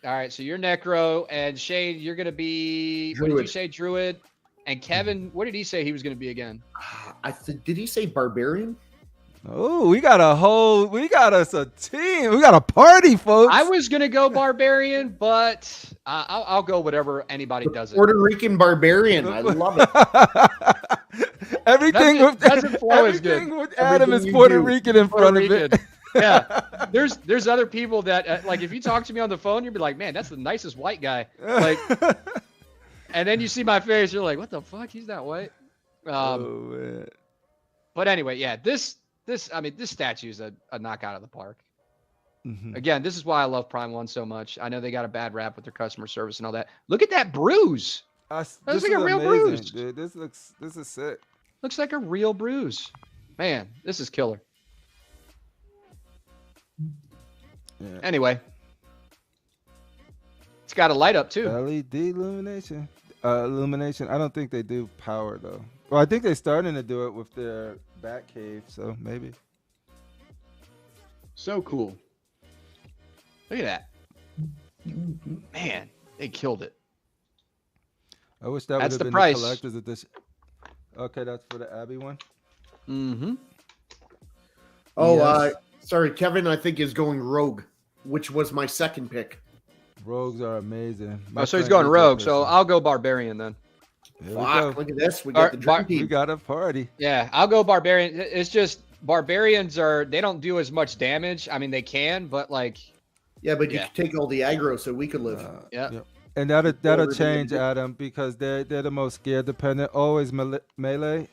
All right, so you're Necro, and Shane, you're gonna be. What did you Druid. say, Druid? And Kevin, what did he say he was gonna be again? Did he say barbarian? Oh, we got us a team. We got a party, folks. I was gonna go Barbarian, but I'll go whatever anybody does it. Puerto Rican barbarian. I love it. Everything Doesn't flow as good. everything with Adam is Everything you Puerto do. Rican in Puerto front of it. Rican. Yeah, there's other people that like if you talk to me on the phone, you'd be like, man, that's the nicest white guy. Like, and then you see my face, you're like, what the fuck? He's not white. Oh, man. But anyway, yeah, this statue is a knockout of the park. Mhm. Again, this is why I love Prime 1 so much. I know they got a bad rap with their customer service and all that. Look at that bruise. This like is a real amazing, bruise. dude. This is sick. Looks like a real bruise. Man, this is killer. Yeah. Anyway, it's got a light up too. LED illumination. Illumination. I don't think they do power though. Well, I think they're starting to do it with their Batcave, so maybe. So cool. Look at that. Man, they killed it. I wish that would That's have the been price. the collector's edition. Okay, that's for the Abbey one. Mm-hmm. Oh, Yes. sorry, Kevin. I think is going rogue, which was my second pick. Rogues are amazing. Oh, so he's going rogue. So I'll go Barbarian then. Here we Fuck, go. look at this. We got the dream We team. got a party. Yeah, I'll go Barbarian. It's just Barbarians they don't do as much damage. I mean, they can, but like, Yeah, but you Yeah. could take all the aggro so we could live. yeah. Yep. And that'll everything change, they do. Adam, because they're the most gear dependent. Always melee.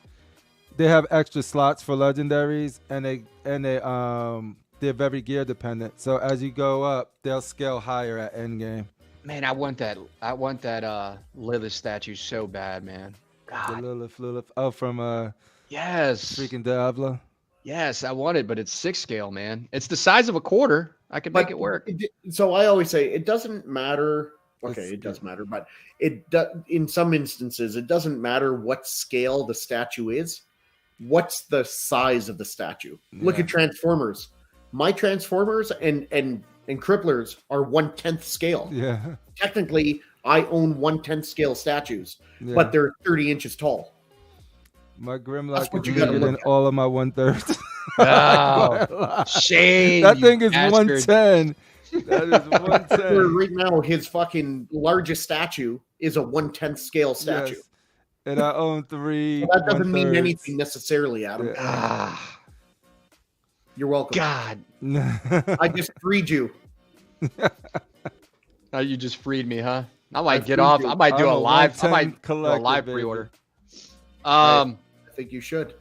They have extra slots for legendaries, and they're very gear dependent. So as you go up, they'll scale higher at endgame. Man, I want that Lilith statue so bad, man. The God. Lilith. Oh, from Yes. freaking Diablo. Yes, I want it, but it's 6 scale, man. It's the size of a quarter. I could make it work. So I always say it doesn't matter. Okay, It's- it does matter, but in some instances it doesn't matter what scale the statue is. What's the size of the statue? Look Yeah. at Transformers. My Transformers and Cripplers are 1/10 scale. Yeah. Technically, I own 1/10 scale statues, Yeah. but they're 30 inches tall. My That's Grimlock what is you gotta bigger than look at. all of my 1/3. Oh, Shane. That you thing is bastard. 110. That is Where 110. right now, his fucking largest statue is a 1/10 scale statue. Yes. And I own 3. But that doesn't mean 1/3s. anything necessarily, Adam. Yeah. Ah, You're welcome. God. I just freed you. Oh, you just freed me, huh? I I might get freed off. you. I might do I'm a a live. I 110 might do a collector, live baby. pre-order. I think you should.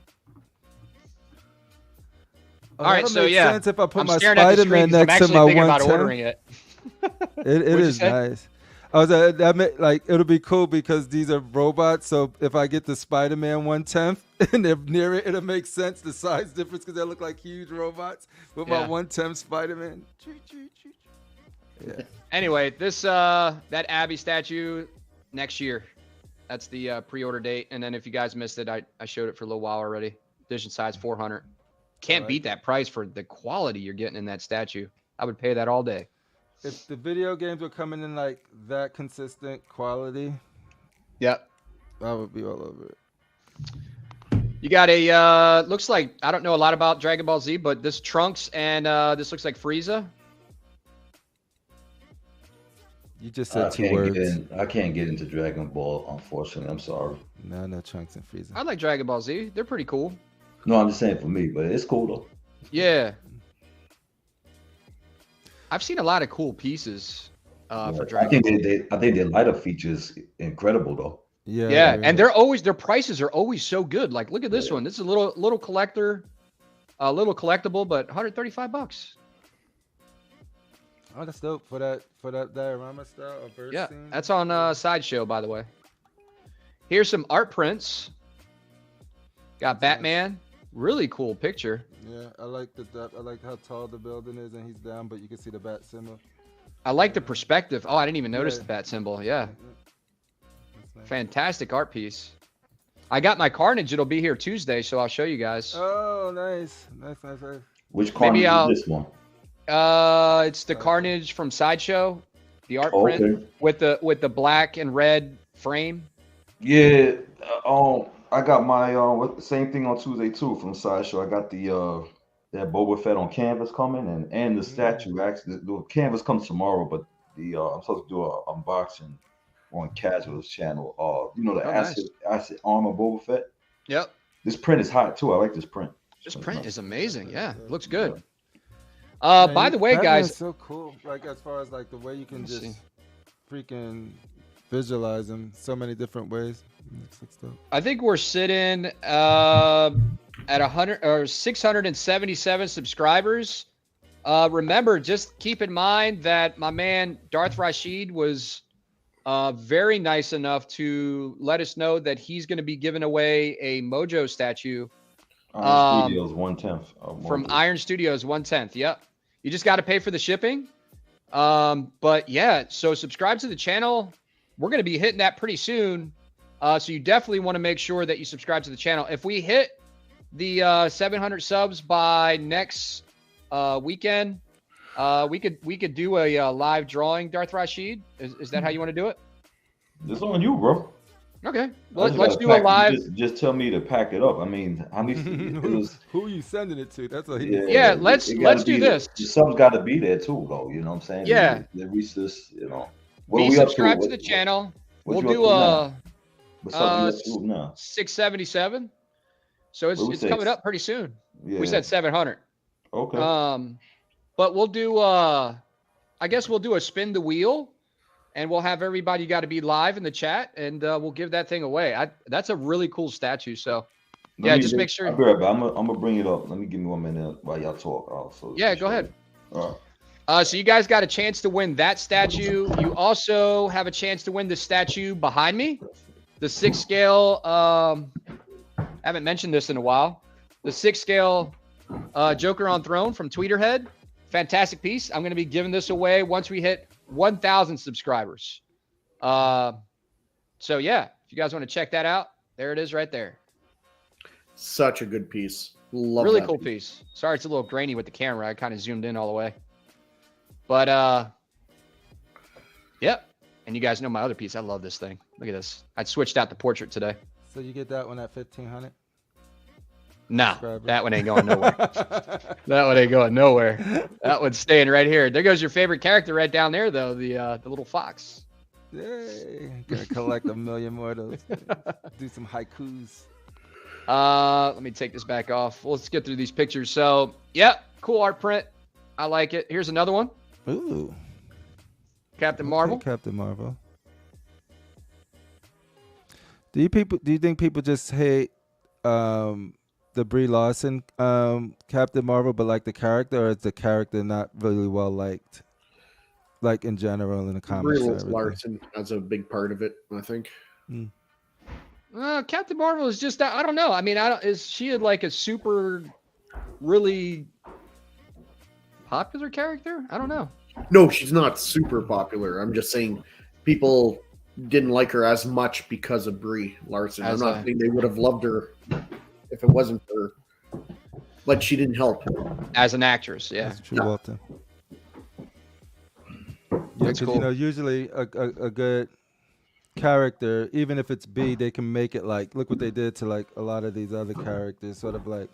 All right, that'll so make yeah, sense if I put I'm my staring at the Spider-Man screen 'cause I'm next to actually my thinking about 110. ordering it. It What'd you is say? nice. I was like it'll be cool because these are robots. So if I get the Spider-Man 1/10 and they're near it, it'll make sense the size difference because they look like huge robots with my Yeah. 1/10 Spider-Man. Yeah. Anyway, this that Abby statue next year. That's the pre-order date. And then if you guys missed it, I showed it for a little while already. Edition size 400. Can't Alright. beat that price for the quality you're getting in that statue. I would pay that all day. If the video games were coming in like that consistent quality, Yep. I would be all over it. You got a looks like I don't know a lot about Dragon Ball Z, but this Trunks and this looks like Frieza. You just I said 2 can't words. get in. I can't get into Dragon Ball, unfortunately. I'm sorry. No Trunks and Frieza. I like Dragon Ball Z. They're pretty cool. No, I'm just saying for me, but it's cool though. Yeah. I've seen a lot of cool pieces for I Dragon think Ball. I think their lighter features incredible though. Yeah, and their prices are always so good. Like, look at this one. This is a little collector, a little collectible, but $135. Oh, that's dope for that diorama style. Yeah, that's on Sideshow, by the way. Here's some art prints. Got Batman. Really cool picture. Yeah, I like I like how tall the building is, and he's down, but you can see the bat symbol. I like the perspective. Oh, I didn't even notice the bat symbol. Yeah. Nice. Fantastic art piece. I got my Carnage. It'll be here Tuesday, so I'll show you guys. Oh, nice. Which Carnage is this one? It's the Carnage from Sideshow, the art print with the black and red frame. Yeah. I got my same thing on Tuesday too from Sideshow. I got the that Boba Fett on canvas coming and the statue. Actually, the canvas comes tomorrow, but I'm supposed to do an unboxing on Casual's channel. The acid armor Boba Fett. Yep. This print is hot too. I like this print. This print is amazing. Yeah, it looks good. By the way, guys, so cool. Like as far as like the way you can just freaking visualize them so many different ways. I think we're sitting at 100 or 677 subscribers. Remember, just keep in mind that my man Darth Rashid was very nice enough to let us know that he's going to be giving away a Mojo statue. Iron Studios 1/10 from Iron Studios 1/10. Yep. You just got to pay for the shipping. But yeah, so subscribe to the channel. We're going to be hitting that pretty soon. So you definitely want to make sure that you subscribe to the channel. If we hit the 700 subs by next weekend, we could do a live drawing, Darth Rashid. Is that how you want to do it? It's on you, bro. Okay, let's do a live. Just tell me to pack it up. I mean, how many? Who are you sending it to? That's what yeah. Let's do this. The subs got to be there too, though. You know what I'm saying? Yeah. They reach this. You know. Be subscribed to the channel. We'll do what's up 677. So it's coming up pretty soon. Yeah. We said 700. Okay. But we'll do I guess we'll do a spin the wheel, and we'll have everybody got to be live in the chat, and we'll give that thing away. That's a really cool statue. So just make sure. I'll be right back. I'm gonna bring it up. Give me 1 minute while y'all talk. Also. Yeah, go ahead. All right. So you guys got a chance to win that statue. You also have a chance to win the statue behind me, the 6 scale. I haven't mentioned this in a while. The 6 scale Joker on Throne from Tweeterhead. Fantastic piece. I'm going to be giving this away once we hit 1,000 subscribers. So yeah, if you guys want to check that out, there it is right there. Such a good piece. Love really that cool piece. Sorry, it's a little grainy with the camera. I kind of zoomed in all the way. But yep. And you guys know my other piece. I love this thing. Look at this. I switched out the portrait today. So you get that one at 1,500? No, that one ain't going nowhere. That one ain't going nowhere. That one's staying right here. There goes your favorite character right down there, though, the little fox. Yay. Gonna collect 1 million more of those. Do some haikus. Let me take this back off. Let's get through these pictures. So, yep, cool art print. I like it. Here's another one. Ooh. Captain Marvel. Captain Marvel. Do you think people just hate the Brie Larson Captain Marvel, but like the character, or is the character not really well liked, like in general in the comics? Brie Larson has a big part of it, I think. Captain Marvel is just, I don't know. I mean, is she like a super, really popular character? I don't know. No, she's not super popular. I'm just saying people didn't like her as much because of Brie Larson. I'm not saying they would have loved her if it wasn't for her, but she didn't help as an actress. Yeah, that's true, Walter. Yeah, because cool. Usually a good character, even if it's B, they can make it like, look what they did to like a lot of these other characters, sort of like,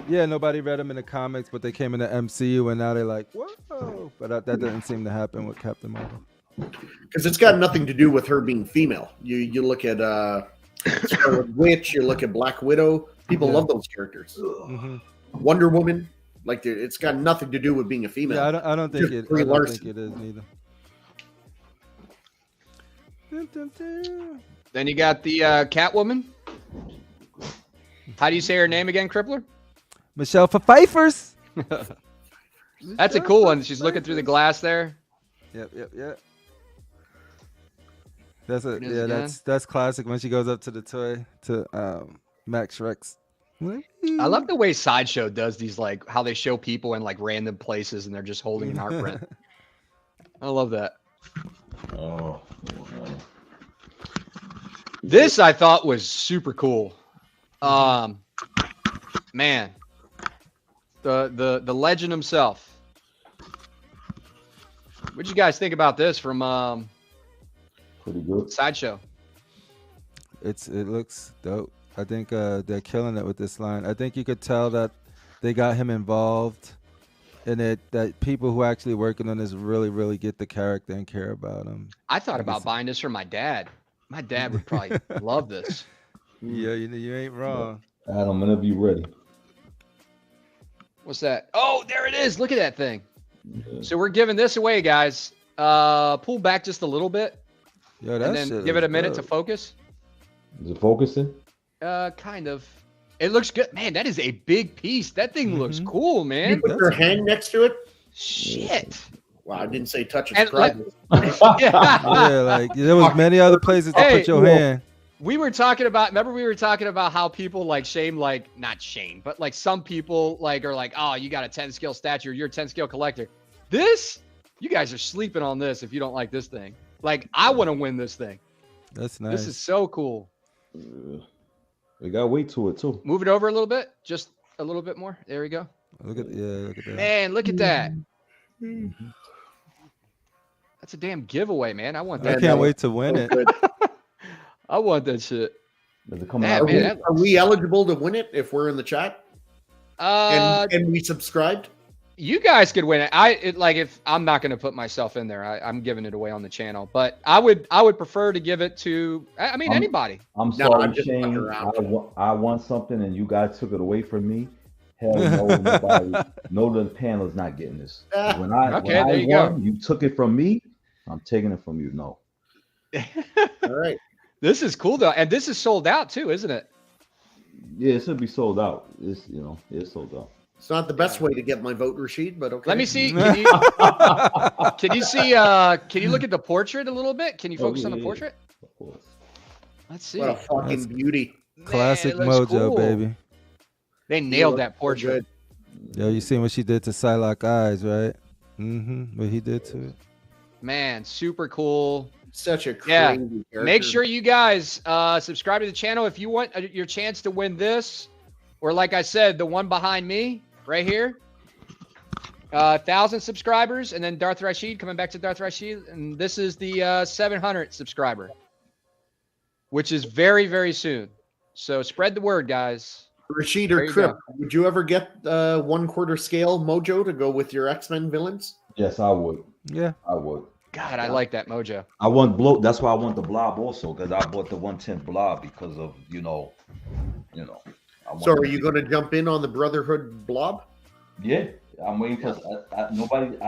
yeah, nobody read them in the comics, but they came in the MCU and now they're like, whoa. But that didn't seem to happen with Captain Marvel. Because it's got nothing to do with her being female. You look at Scarlet Witch, you look at Black Widow. People love those characters. Mm-hmm. Wonder Woman, Like it's got nothing to do with being a female. Yeah, I don't think it. I don't think it is neither. Then you got the Catwoman. How do you say her name again, Crippler? Michelle Pfeiffer's. That's a cool one. She's looking through the glass there. Yep. That's classic when she goes up to the toy to Max Rex. I love the way Sideshow does these, like how they show people in like random places and they're just holding an art print. I love that. Oh. This I thought was super cool. Man, the legend himself. What'd you guys think about this from Pretty good. Sideshow? It looks dope. I think they're killing it with this line. I think you could tell that they got him involved, and that people who are actually working on this really get the character and care about him. I thought about buying this for my dad. My dad would probably love this. Yeah, you ain't wrong. Adam, whenever you're ready. What's that? Oh, there it is. Look at that thing. Yeah. So we're giving this away, guys. Pull back just a little bit. Yeah, and then give it a minute to focus. Is it focusing? Kind of. It looks good. Man, that is a big piece. That thing looks cool, man. You put your hand next to it? Shit. Well, I didn't say touch it. Yeah, like there was many other places to put your hand. We were talking about how people like shame, like not shame, but like some people like are like, oh, you got a 10 skill statue, you're a 10 skill collector. This, you guys are sleeping on this if you don't like this thing. Like, I want to win this thing. That's nice. This is so cool. We got weight to it too. Move it over a little bit, just a little bit more. There we go. Look at that. Man, look at that. That's a damn giveaway, man. I want that. I can't wait to win it. I want that shit. Does it come out? Are we eligible to win it if we're in the chat? And we subscribed? You guys could win it. If I'm not going to put myself in there, I'm giving it away on the channel. But I would prefer to give it to. Anybody. I'm sorry, Shane. I want something, and you guys took it away from me. Hell no, nobody. No, the panel's not getting this. When I won, you took it from me. I'm taking it from you. No. All right. This is cool though, and this is sold out too, isn't it? Yeah, it should be sold out. It's sold out. It's not the best way to get my vote, Rashid, but okay. Let me see. Can you see? Can you look at the portrait a little bit? Can you focus on the portrait? Of course. Let's see. What a fucking beauty! Classic Mojo, cool. Baby. They nailed that portrait. Yo, you seen what she did to Psylocke Eyes, right? What he did to it. Man, super cool. Such a crazy character. Make sure you guys subscribe to the channel if you want your chance to win this, or like I said, the one behind me right here. 1,000 subscribers, and then Darth Rashid, coming back to Darth Rashid, and this is the 700 subscriber, which is very, very soon. So spread the word, guys. Rashid or Crip, would you ever get 1/4 scale Mojo to go with your X-Men villains? Yes, I would. Yeah, I would. God, I like that Mojo. I want Blow. That's why I want the Blob also, because I bought the 1/10 Blob because of you know. So are you going to jump in on the Brotherhood Blob? Yeah, I'm waiting because nobody's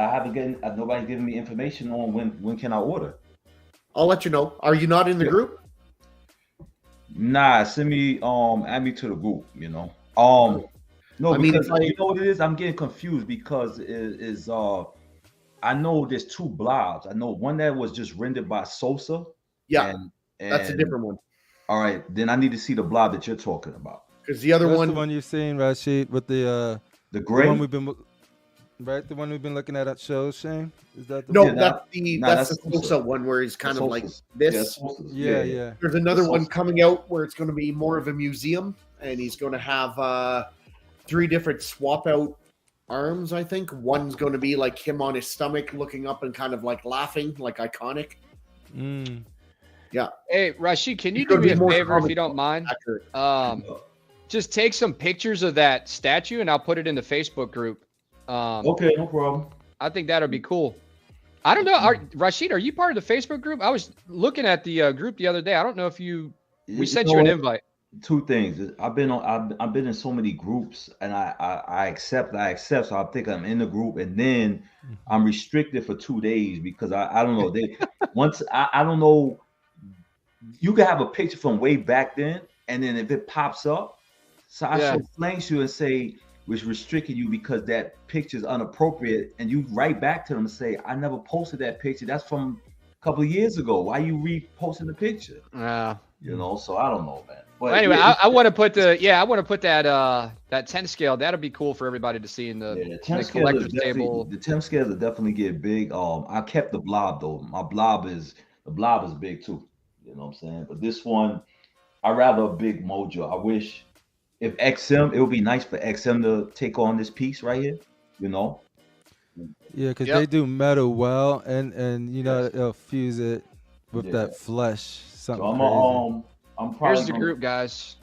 giving me information on when can I order. I'll let you know. Are you not in the group? Nah, send me add me to the group. No, because you know what it is. I'm getting confused because it is I know there's 2 blobs. I know one that was just rendered by Sosa. Yeah, and that's a different one. All right, then I need to see the blob that you're talking about. Because the other one, the one you've seen, Rashid, with the gray. The one we've been the one we've been looking at shows, Shane. Is that the no? one? That's the Sosa one where he's kind of like this. Yeah. There's another one coming out where it's going to be more of a museum, and he's going to have 3 different swap out arms. I think one's going to be like him on his stomach, looking up and kind of like laughing, like iconic. Yeah. Hey, Rashid, can you do me a favor if you don't mind? Just take some pictures of that statue and I'll put it in the Facebook group. Okay, no problem. I think that'll be cool. I don't know. Rashid, are you part of the Facebook group? I was looking at the group the other day. I don't know if we sent you an invite. two things. I've been in so many groups, and I accept. So I think I'm in the group, and then I'm restricted for 2 days because I don't know. I don't know. You can have a picture from way back then, and then if it pops up, so I should flank you and say which restricted you because that picture is inappropriate, and you write back to them and say, I never posted that picture. That's from a couple of years ago. Why you reposting the picture? So I don't know, man. But well, anyway, I want to put that 10 scale. That'll be cool for everybody to see in the 10 collector's table. The 10 scales are definitely get big. I kept the blob though. My blob is big too. You know what I'm saying? But this one, I rather a big Mojo. I wish if XM, it would be nice for XM to take on this piece right here. Yeah, because they do metal well, and they'll fuse it with that flesh. Something crazy. I'm probably Here's the group, guys.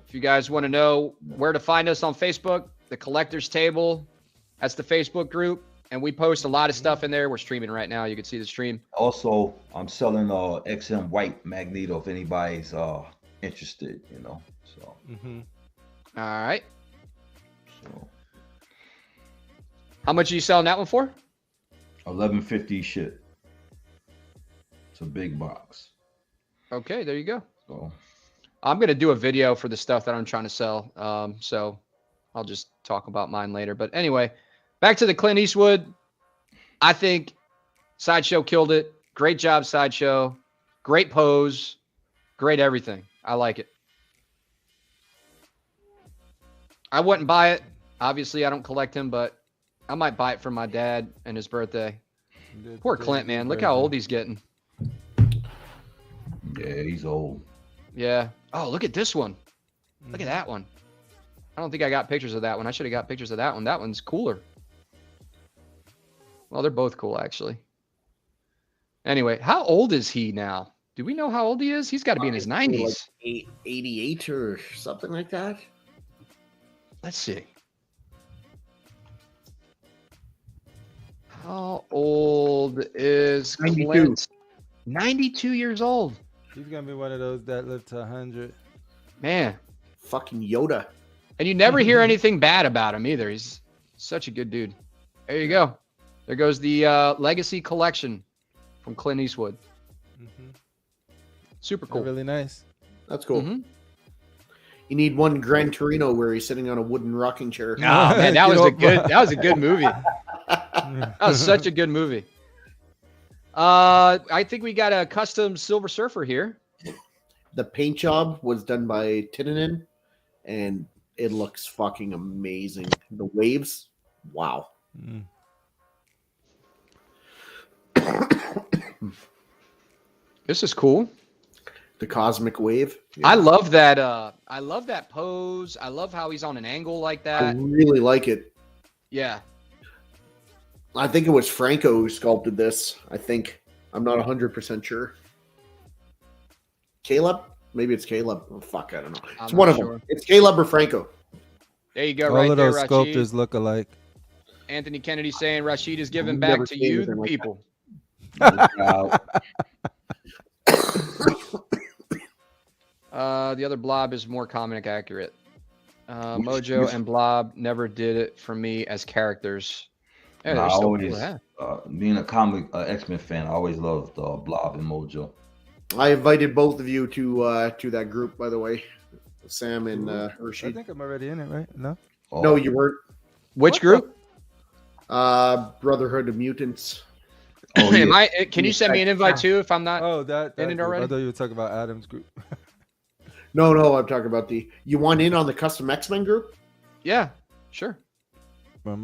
If you guys want to know where to find us on Facebook, the Collector's Table, that's the Facebook group, and we post a lot of stuff in there. We're streaming right now. You can see the stream. Also, I'm selling XM white Magneto if anybody's interested. So. All right. So, how much are you selling that one for? $11.50 shit. It's a big box. Okay, there you go. So I'm gonna do a video for the stuff that I'm trying to sell. So I'll just talk about mine later. But anyway, back to the Clint Eastwood. I think Sideshow killed it. Great job, Sideshow. Great pose. Great everything. I like it. I wouldn't buy it. Obviously, I don't collect him, but I might buy it for my dad and his birthday. Poor Clint, man. Look how old he's getting. Yeah, he's old. Yeah. Oh, look at this one. Look at that one. I don't think I got pictures of that one. I should have got pictures of that one. That one's cooler. Well, they're both cool, actually. Anyway, how old is he now? Do we know how old he is? He's got to be in his 90s. Like 88 or something like that. Let's see. How old is 92. Clint? 92 years old. He's gonna be one of those that live to 100. Man. Fucking Yoda. And you never hear anything bad about him either. He's such a good dude. There you go. There goes the Legacy Collection from Clint Eastwood. Super cool. They're really nice. That's cool. You need one Gran Torino where he's sitting on a wooden rocking chair. Oh man, that was a good movie. That was such a good movie. I think we got a custom Silver Surfer here. The paint job was done by Tinanen, and it looks fucking amazing. The waves, wow. This is cool. The cosmic wave. Yeah. I love that. I love that pose. I love how he's on an angle like that. I really like it. Yeah. I think it was Franco who sculpted this. I think. I'm not 100% sure. Caleb? Maybe it's Caleb. Oh, fuck, I don't know. It's one of them. It's Caleb or Franco. There you go. All right of there, those Rashid. sculptors look alike. Anthony Kennedy saying Rashid is giving back to you, the people. The other Blob is more comic accurate. Mojo and Blob never did it for me as characters. Yeah, I always, being a comic X-Men fan, I always loved Blob and Mojo. I invited both of you to that group, by the way, Sam and Rashid. I think I'm already in it, right? No. Oh. No, you weren't. Which group? Brotherhood of Mutants. Oh, yeah. Can you send me an invite too if I'm not? That in it group. already? I thought you were talking about Adam's group. No, I'm talking about you want in on the custom X-Men group? Yeah, sure. Check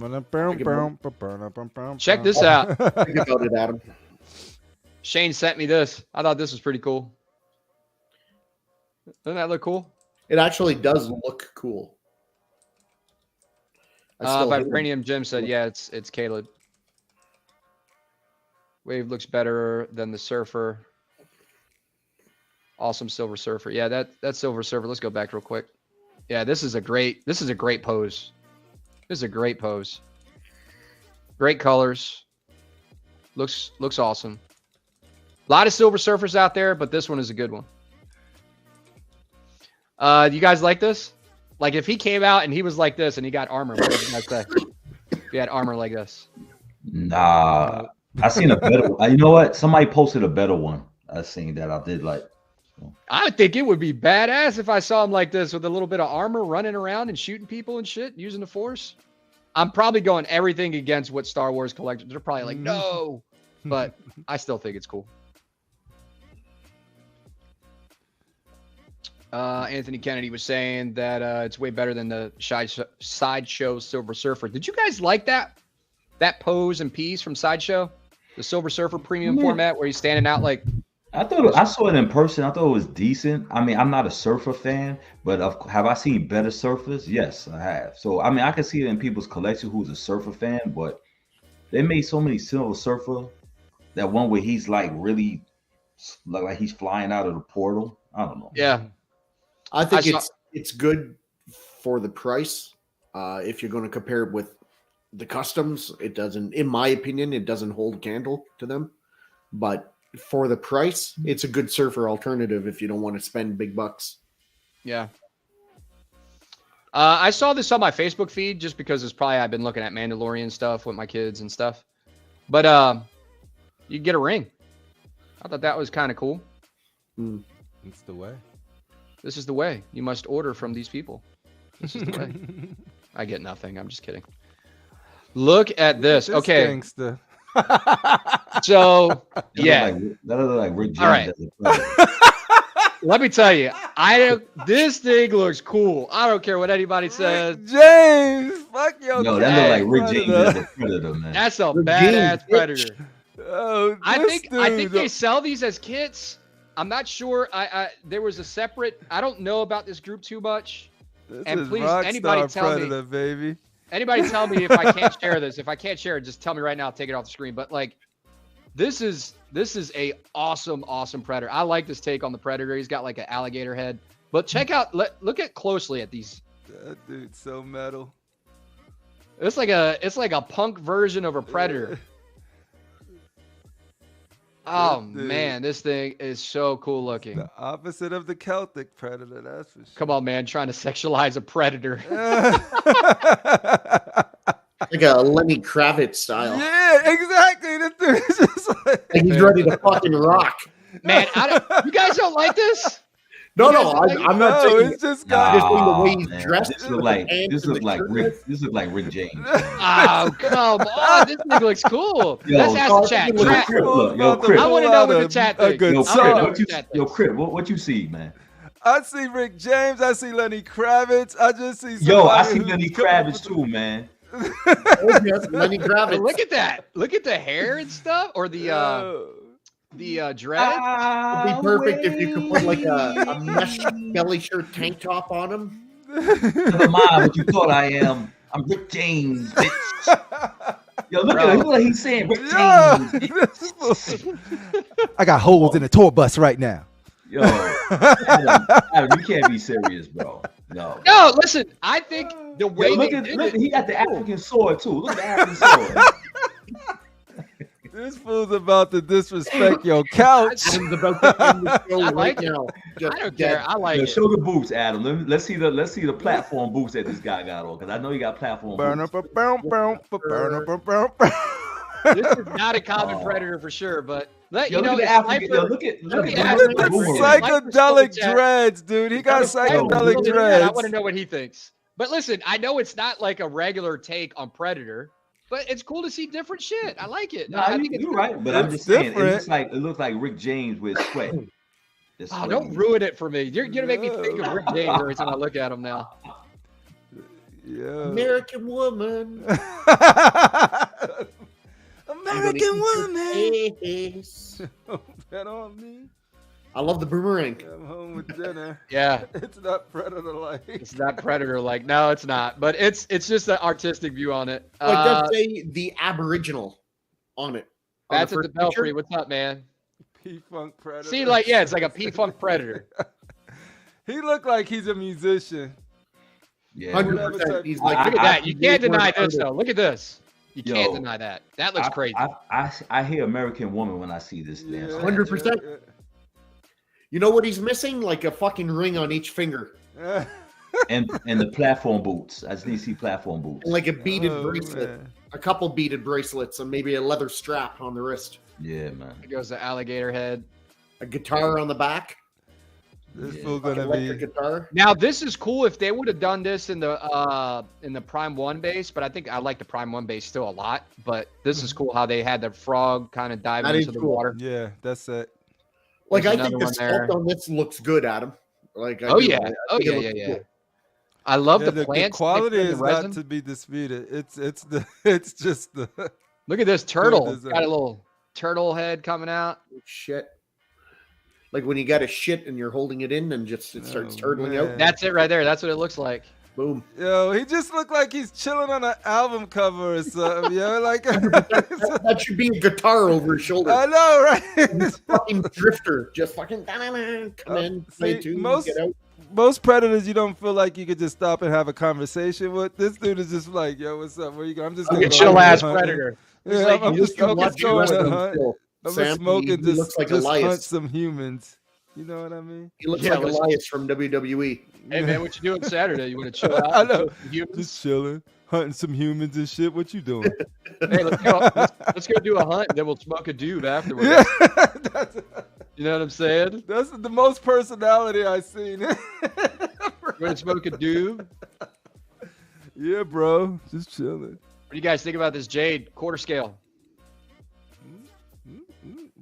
this out. Think about it, Adam. Shane sent me this. I thought this was pretty cool. Doesn't that look cool? It actually does look cool. Vibranium Jim said, yeah, it's Caleb. Wave looks better than the Surfer. Awesome Silver Surfer. Yeah, that Silver Surfer. Let's go back real quick. Yeah, this is a great pose. This is a great pose. Great colors. Looks awesome. A lot of Silver Surfers out there, but this one is a good one. You guys like this? Like if he came out and he was like this and he got armor, what would you guys say? If he had armor like this? Nah, I seen a better one. You know what? Somebody posted a better one. I seen that. I did like. I think it would be badass if I saw him like this with a little bit of armor running around and shooting people and shit, using the Force. I'm probably going everything against what Star Wars collectors. They're probably like, no, but I still think it's cool. Anthony Kennedy was saying that it's way better than the Sideshow Silver Surfer. Did you guys like that pose and piece from Sideshow? The Silver Surfer premium format where he's standing out like... I saw it in person. I thought it was decent. I mean, I'm not a surfer fan, but have I seen better surfers? Yes, I have. So, I mean, I can see it in people's collection who's a surfer fan, but they made so many Silver Surfer. That one where he's like really like he's flying out of the portal. I don't know. Yeah. I think it's good for the price. If you're going to compare it with the customs, it doesn't, in my opinion, it doesn't hold a candle to them. But for the price, it's a good surfer alternative if you don't want to spend big bucks. Yeah. I saw this on my Facebook feed just because it's probably I've been looking at Mandalorian stuff with my kids and stuff. But you get a ring. I thought that was kind of cool. It's the way. This is the way. You must order from these people. This is the way. I get nothing. I'm just kidding. Look at this. Okay. Gangster. So, yeah. That look like Rick James. All right. Let me tell you, this thing looks cool. I don't care what anybody says. James, fuck your No, that look like Rick James as a Predator, man. That's a badass Predator. Oh, I think they sell these as kits. I'm not sure. There was a separate. I don't know about this group too much. And please, anybody tell Predator, baby. Anybody tell me if I can't share this. If I can't share it, just tell me right now. I'll take it off the screen. But like, this is a awesome Predator. I like this take on the Predator. He's got like an alligator head. But check out, look at closely at these. That dude's so metal. It's like a punk version of a Predator. Oh man, this thing is so cool looking. The opposite of the Celtic Predator, that's for sure. Come on, man, trying to sexualize a Predator. Like a Lenny Kravitz style. Yeah, exactly. The dude is just like he's ready to fucking rock. Man, you guys don't like this? No, I'm not saying it's just the way he's dressed. This look like Rick James. Oh, come on. This thing looks cool. Let's ask the chat. Yo, Crip. I want to know what the chat thinks. Yo, Crip, what you see, man? I see Rick James. I see Lenny Kravitz. I just see I see Lenny Kravitz too, man. Lenny Kravitz. Look at that. Look at the hair and stuff, or the dread. It'd be perfect if you could put like a mesh belly shirt tank top on him. Never mind what you thought I am. I'm Rick James, bitch. Yo, look at what he's saying. Rick James. I got holes in the tour bus right now. Yo, Adam, you can't be serious, bro. No, listen. I think the way look, he got the African sword too. Look at the African sword. This fool's about to disrespect your couch. Adam's about to end the show right now. I don't care. I like it. Show the boots, Adam. Let's see the platform boots that this guy got on, because I know he got platform boots. This is not a common Predator for sure, but look at the psychedelic dreads, dude. He got psychedelic dreads. I want to know what he thinks. But listen, I know it's not like a regular take on Predator, but it's cool to see different shit. I like it. No, I think you're right, but I'm just saying it looks like Rick James with sweat. Oh, don't ruin it for me. You're gonna make me think of Rick James every time I look at him now. Yeah. American woman. American woman. Bet on me. I love the boomerang. I'm home with dinner. Yeah. It's not Predator-like. It's not Predator-like. No, it's not. But it's just an artistic view on it. Like, does say the Aboriginal on it. That's at the Belfry. What's up, man? P-Funk Predator. See, like, yeah, it's like a P-Funk Predator. He looked like he's a musician. Yeah. 100%. He's like, look at that. You can't deny this, though. Look at this. You can't deny that. That looks crazy. I hear American Woman when I see this dance. 100%. You know what he's missing? Like a fucking ring on each finger. and the platform boots. I just need to see platform boots. Like a beaded bracelet, man. a couple beaded bracelets, and maybe a leather strap on the wrist. Yeah, man. It goes the alligator head. A guitar on the back. This Yeah. fool gonna Electric be. guitar. Now this is cool if they would have done this in the Prime 1 base, but I think I like the Prime 1 base still a lot. But this is cool how they had the frog kind of dive That into is the cool. water. Yeah, that's it. Like There's I think the another one there. sculpt on this looks good, Adam. Like I Oh do. yeah, I oh think it yeah, looks yeah. cool. I love Yeah, the plants. quality mixed in is the resin. not to be disputed. It's just the. Look at this turtle. It's design. got a little turtle head coming out. Shit. Like when you got a shit and you're holding it in and just it starts turtling out. man. That's it right there. That's what it looks like. Boom. Yo, he just looked like he's chilling on an album cover or something. Yo, like That should be a guitar over his shoulder. I know, right? This fucking drifter just fucking come in, play see, tune, most- get out. Most predators, you don't feel like you could just stop and have a conversation with. This dude is just like, yo, what's up? Where you going? I'm just Look gonna at go chill out ass and hunt. predator. Yeah, Like, I'm you just can going watch to him hunt. still. I'm Sam, just smoking, he just looks like just hunt Elias. some humans. You know what I mean? He looks Yeah, like let's- Elias from WWE. Hey man, what you doing Saturday? You want to chill out? I and know. kill some humans? Just chilling, hunting some humans and shit. What you doing? Hey, let's go do a hunt, and then we'll smoke a doob afterwards. Yeah, that's, You know what I'm saying? that's the most personality I've seen. You want to smoke a doob? What Yeah, bro, just chilling. do you guys think about this jade quarter scale?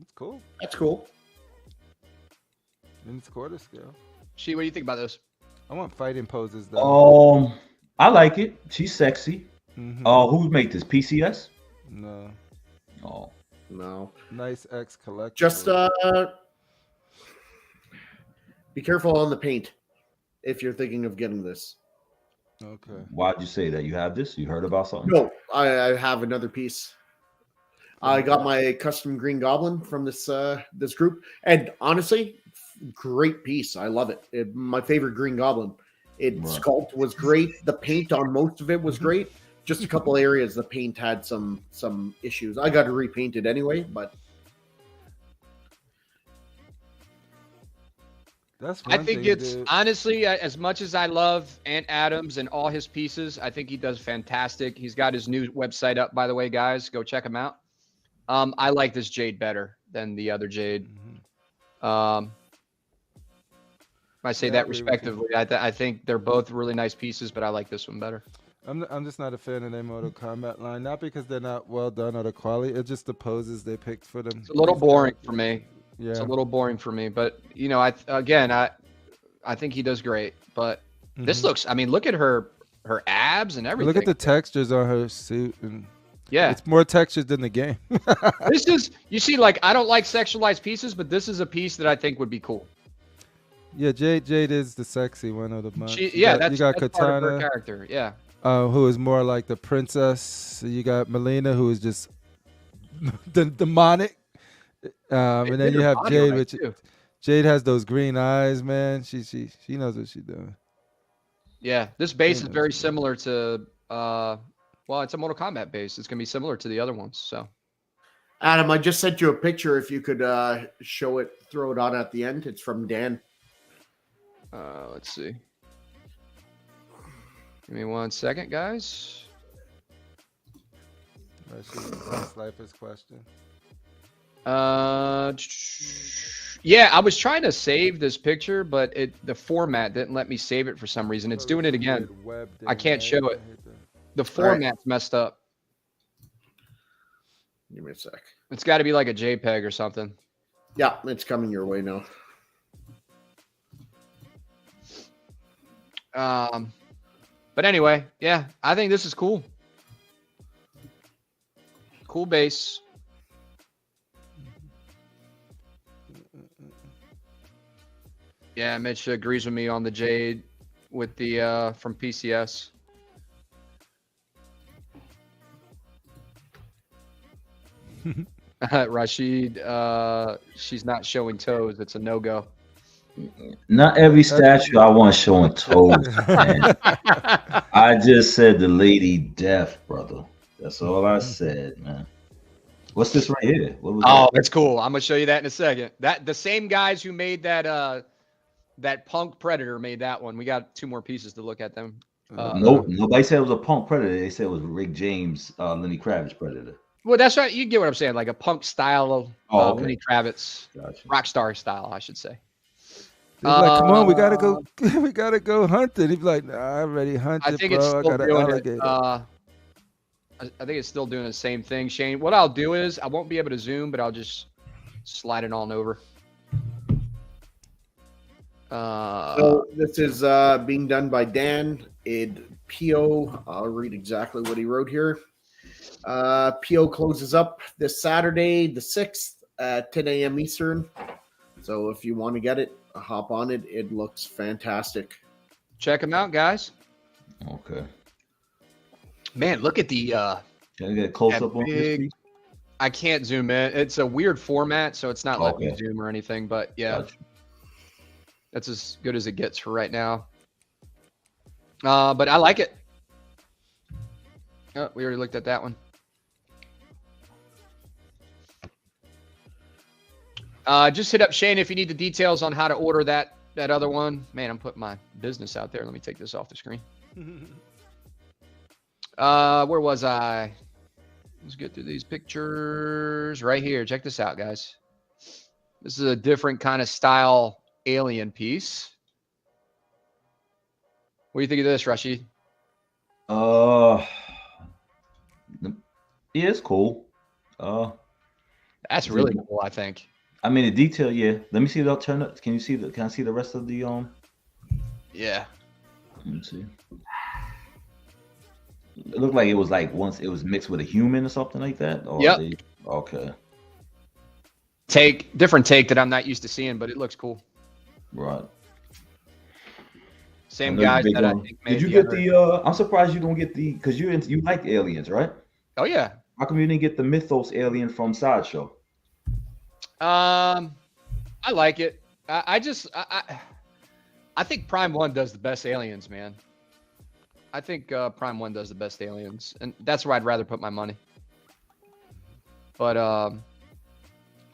It's cool. That's cool. And it's quarter scale. She, what do you think about this? I want fighting poses though. I like it. She's sexy. Mhm. Who made this? PCS? No, Oh, No. nice X collectible. Just be careful on the paint if you're thinking of getting this. Okay. why'd you say that? You have this? You heard about something? No, I have another piece. I got my custom Green Goblin from this this group, and honestly, great piece. I love it. My favorite Green Goblin. It Right. sculpt was great. The paint on most of it was great. Just a couple areas the paint had some issues. I got to repaint it anyway, but That's I one think thing, it's dude. honestly, as much as I love Ant Adams and all his pieces, I think he does fantastic. He's got his new website up, by the way, guys. Go check him out. I like this jade better than the other jade. Mhm. I say Yeah, I that agree with you. respectively. I think they're both really nice pieces, but I like this one better. I'm just not a fan of their Mortal Kombat line. Not because they're not well done or the quality. It's just the poses they picked for them. It's a little boring for me. Yeah. It's a little boring for me, but you know, I think he does great. But this Mhm. looks. I mean, look at her abs and everything. Look at the textures on her suit, and yeah. it's more textures than the game. This is, you see, like, I don't like sexualized pieces, but this is a piece that I think would be cool. Yeah, Jade is the sexy one of the bunch. She, You yeah, got- that's, you got that's part of her Katana, character. Yeah. who is more like the princess. You got Melina, who is just the demonic. And then you have Body Jade, right, which too. Jade has those green eyes, man. She knows what she's doing. Yeah. This base is Yeah, very that's similar to, well, it's a Mortal Kombat base. It's going to be similar to the other ones. So, Adam, I just sent you a picture. If you could show it, throw it on at the end. It's from Dan. let's see. Give me 1 second, guys. That's Slifer's question. Yeah, I was trying to save this picture, but the format didn't let me save it for some reason. It's doing it again. I can't show it. The format's messed up. Give me a sec. It's got to be like a JPEG or something. Yeah, it's coming your way now. But anyway, yeah, I think this is cool. Cool base. Yeah, Mitch agrees with me on the Jade with the from PCS. Rashid, she's not showing toes. It's a no-go. Not every statue I want showing toes, man. I just said the lady deaf, brother. That's all I said, man. What's this right here? What was Oh, that? that's cool. I'm gonna show you that in a second. That the same guys who made that That Punk Predator made that one. We got 2 more pieces to look at them. Nope, nobody said it was a Punk Predator. They said it was Rick James, Lenny Kravitz Predator. Well, that's right. You get what I'm saying, like a Punk style of Okay. Lenny Kravitz, Gotcha. Rockstar style, I should say. He's like, come on, we gotta go. We gotta go hunting. He's like, nah, I already hunted, I think bro. it's I still got an doing alligator. it. I think it's still doing the same thing, Shane. What I'll do is I won't be able to zoom, but I'll just slide it on over. So this is being done by Dan P.O. I'll read exactly what he wrote here. P.O. closes up this Saturday, the 6th at 10 a.m. Eastern. So if you want to get it, hop on it. It looks fantastic. Check them out, guys. Okay. Man, look at the Can I get a close up on this piece? I can't zoom in. It's a weird format, so it's not letting me Okay. zoom or anything, but yeah. Gotcha. That's as good as it gets for right now. But I like it. Oh, we already looked at that one. Just hit up Shane if you need the details on how to order that other one. Man, I'm putting my business out there. Let me take this off the screen. Where was I? Let's get through these pictures right here. Check this out, guys. This is a different kind of style alien piece. What do you think of this, Rashid? Yeah, it's cool. That's really cool, I think. I mean, the detail, yeah. Let me see the alternate. Can you see the? Can I see the rest of the Yeah. Let me see. It looked like it was like once it was mixed with a human or something like that. Or Yep. Okay. Different take that I'm not used to seeing, but it looks cool. Right. Same I know you're guys big that I on- think made Did you the get other- the? I'm surprised you don't get the because you like aliens, right? Oh yeah. How come you didn't get the Mythos alien from Sideshow? I like it. I think Prime 1 does the best aliens, man. I think Prime 1 does the best aliens, and that's where I'd rather put my money. But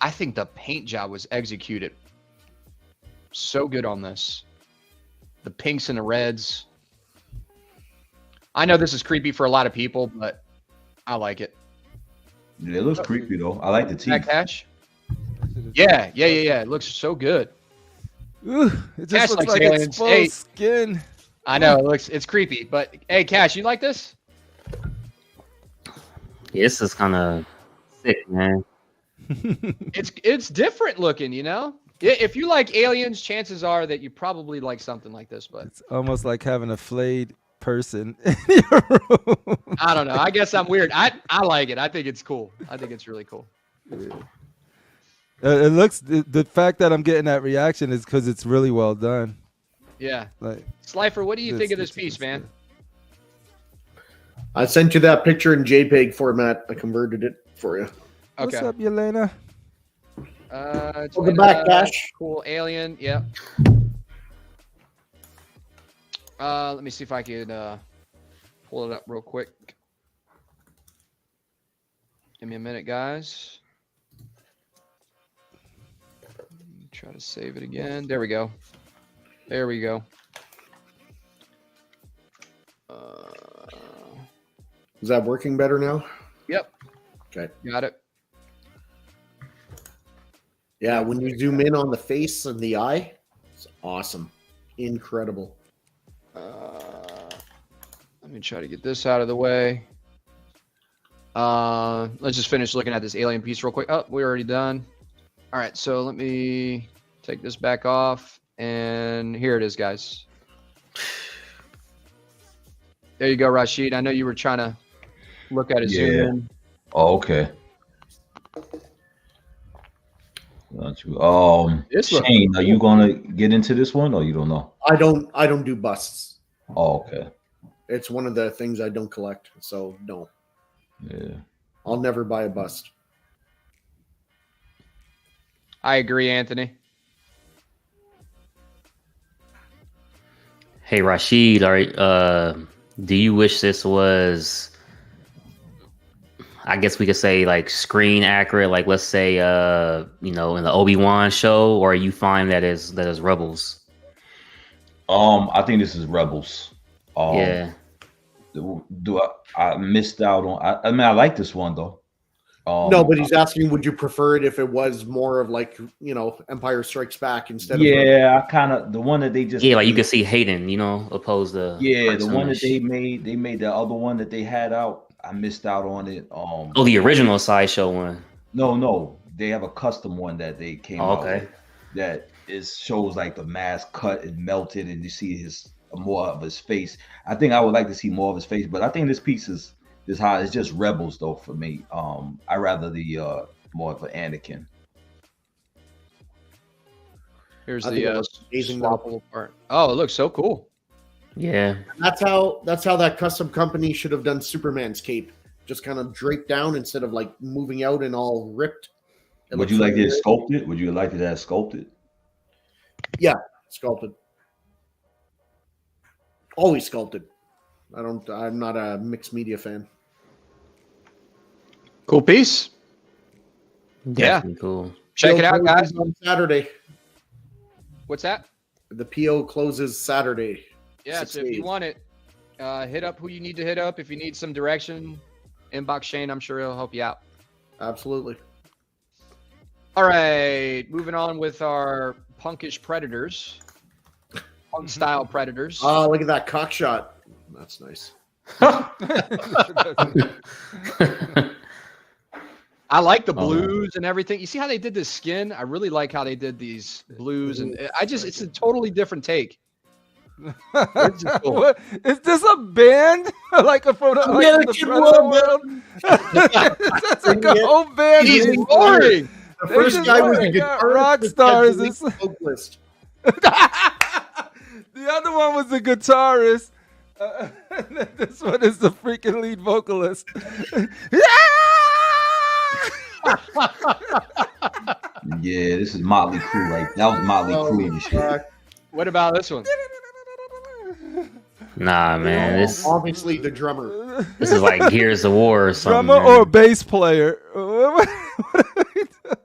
I think the paint job was executed so good on this. The pinks and the reds. I know this is creepy for a lot of people, but I like it. Yeah, it looks creepy though. I like the Is that teeth. Cash? Yeah. It looks so good. Ooh, it Cash just looks likes like aliens. exposed Hey. skin. I know it's creepy, but hey, Cash, you like this? Yeah, this is kind of sick, man. It's different looking, you know. If you like aliens, chances are that you probably like something like this. But It's almost like having a flayed person in your room. I don't know. I guess I'm weird. I like it. I think it's cool. I think it's really cool. It looks the fact that I'm getting that reaction is because it's really well done. Yeah. Like Slifer, what do you think of this it's piece, man? good. I sent you that picture in JPEG format. I converted it for you. Okay. What's up, Yelena? It's Welcome been, back, Cash. Cool alien. Yeah. Let me see if I can pull it up real quick. Give me a minute, guys. Try to save it again. There we go. There we go. Is that working better now? Yep. Okay. Got it. Yeah, when you zoom in on the face and the eye, it's awesome. Incredible. Let me try to get this out of the way. Let's just finish looking at this alien piece real quick. Oh, we're already done. All right, so let me take this back off, and here it is, guys. There you go, Rashid. I know you were trying to look at it. Zoom Yeah. in. Oh, okay. Got you. This looks Shane, are you gonna get into this one or you don't know? I don't do busts. Oh, okay. It's one of the things I don't collect. So no. Yeah. I'll never buy a bust. I agree, Anthony. Hey Rashid, do you wish this was, I guess we could say, like screen accurate, like let's say in the Obi-Wan show, or you find that is Rebels? I think this is Rebels. Yeah. I missed out on? I mean, I like this one though. No, but he's asking, would you prefer it if it was more of like, Empire Strikes Back instead of I kind of the one that they just like you can see Hayden, opposed to the one that they made the other one that they had out. I missed out on it. the original Sideshow one. No, they have a custom one that they came out okay. with that shows like the mask cut and melted, and you see more of his face. I think I would like to see more of his face, but I think this piece is hot. It's just Rebels though for me. I rather the more of an Anakin. Here's I think it the looks amazing swappable part. Oh, it looks so cool. Yeah. That's how that custom company should have done Superman's cape. Just kind of draped down instead of like moving out and all ripped. Would you like it sculpted? Would you like it as sculpted? Yeah, sculpted. Always sculpted. I'm not a mixed media fan. Cool piece. Definitely cool. Check it out, guys. On Saturday. What's that? The PO closes Saturday. Yeah, so if you want it, hit up who you need to hit up. If you need some direction, inbox Shane. I'm sure he'll help you out. Absolutely. All right, moving on with our punkish predators. Punk style predators. Oh, look at that cock shot. That's nice. I like the blues and everything. You see how they did this skin? I really like how they did these blues, and it's a totally different take. What? Is this a band? Like a photo? Like the That's like a whole band. He's boring. The first guy was a guitarist. Rock stars. Vocalist. The other one was the guitarist. This one is the freaking lead vocalist. Yeah, this is Motley Crue. Like that was Motley Crue and shit. What about this one? Nah, man. This Obviously the drummer. is like Gears of War or something. Drummer man. or bass player?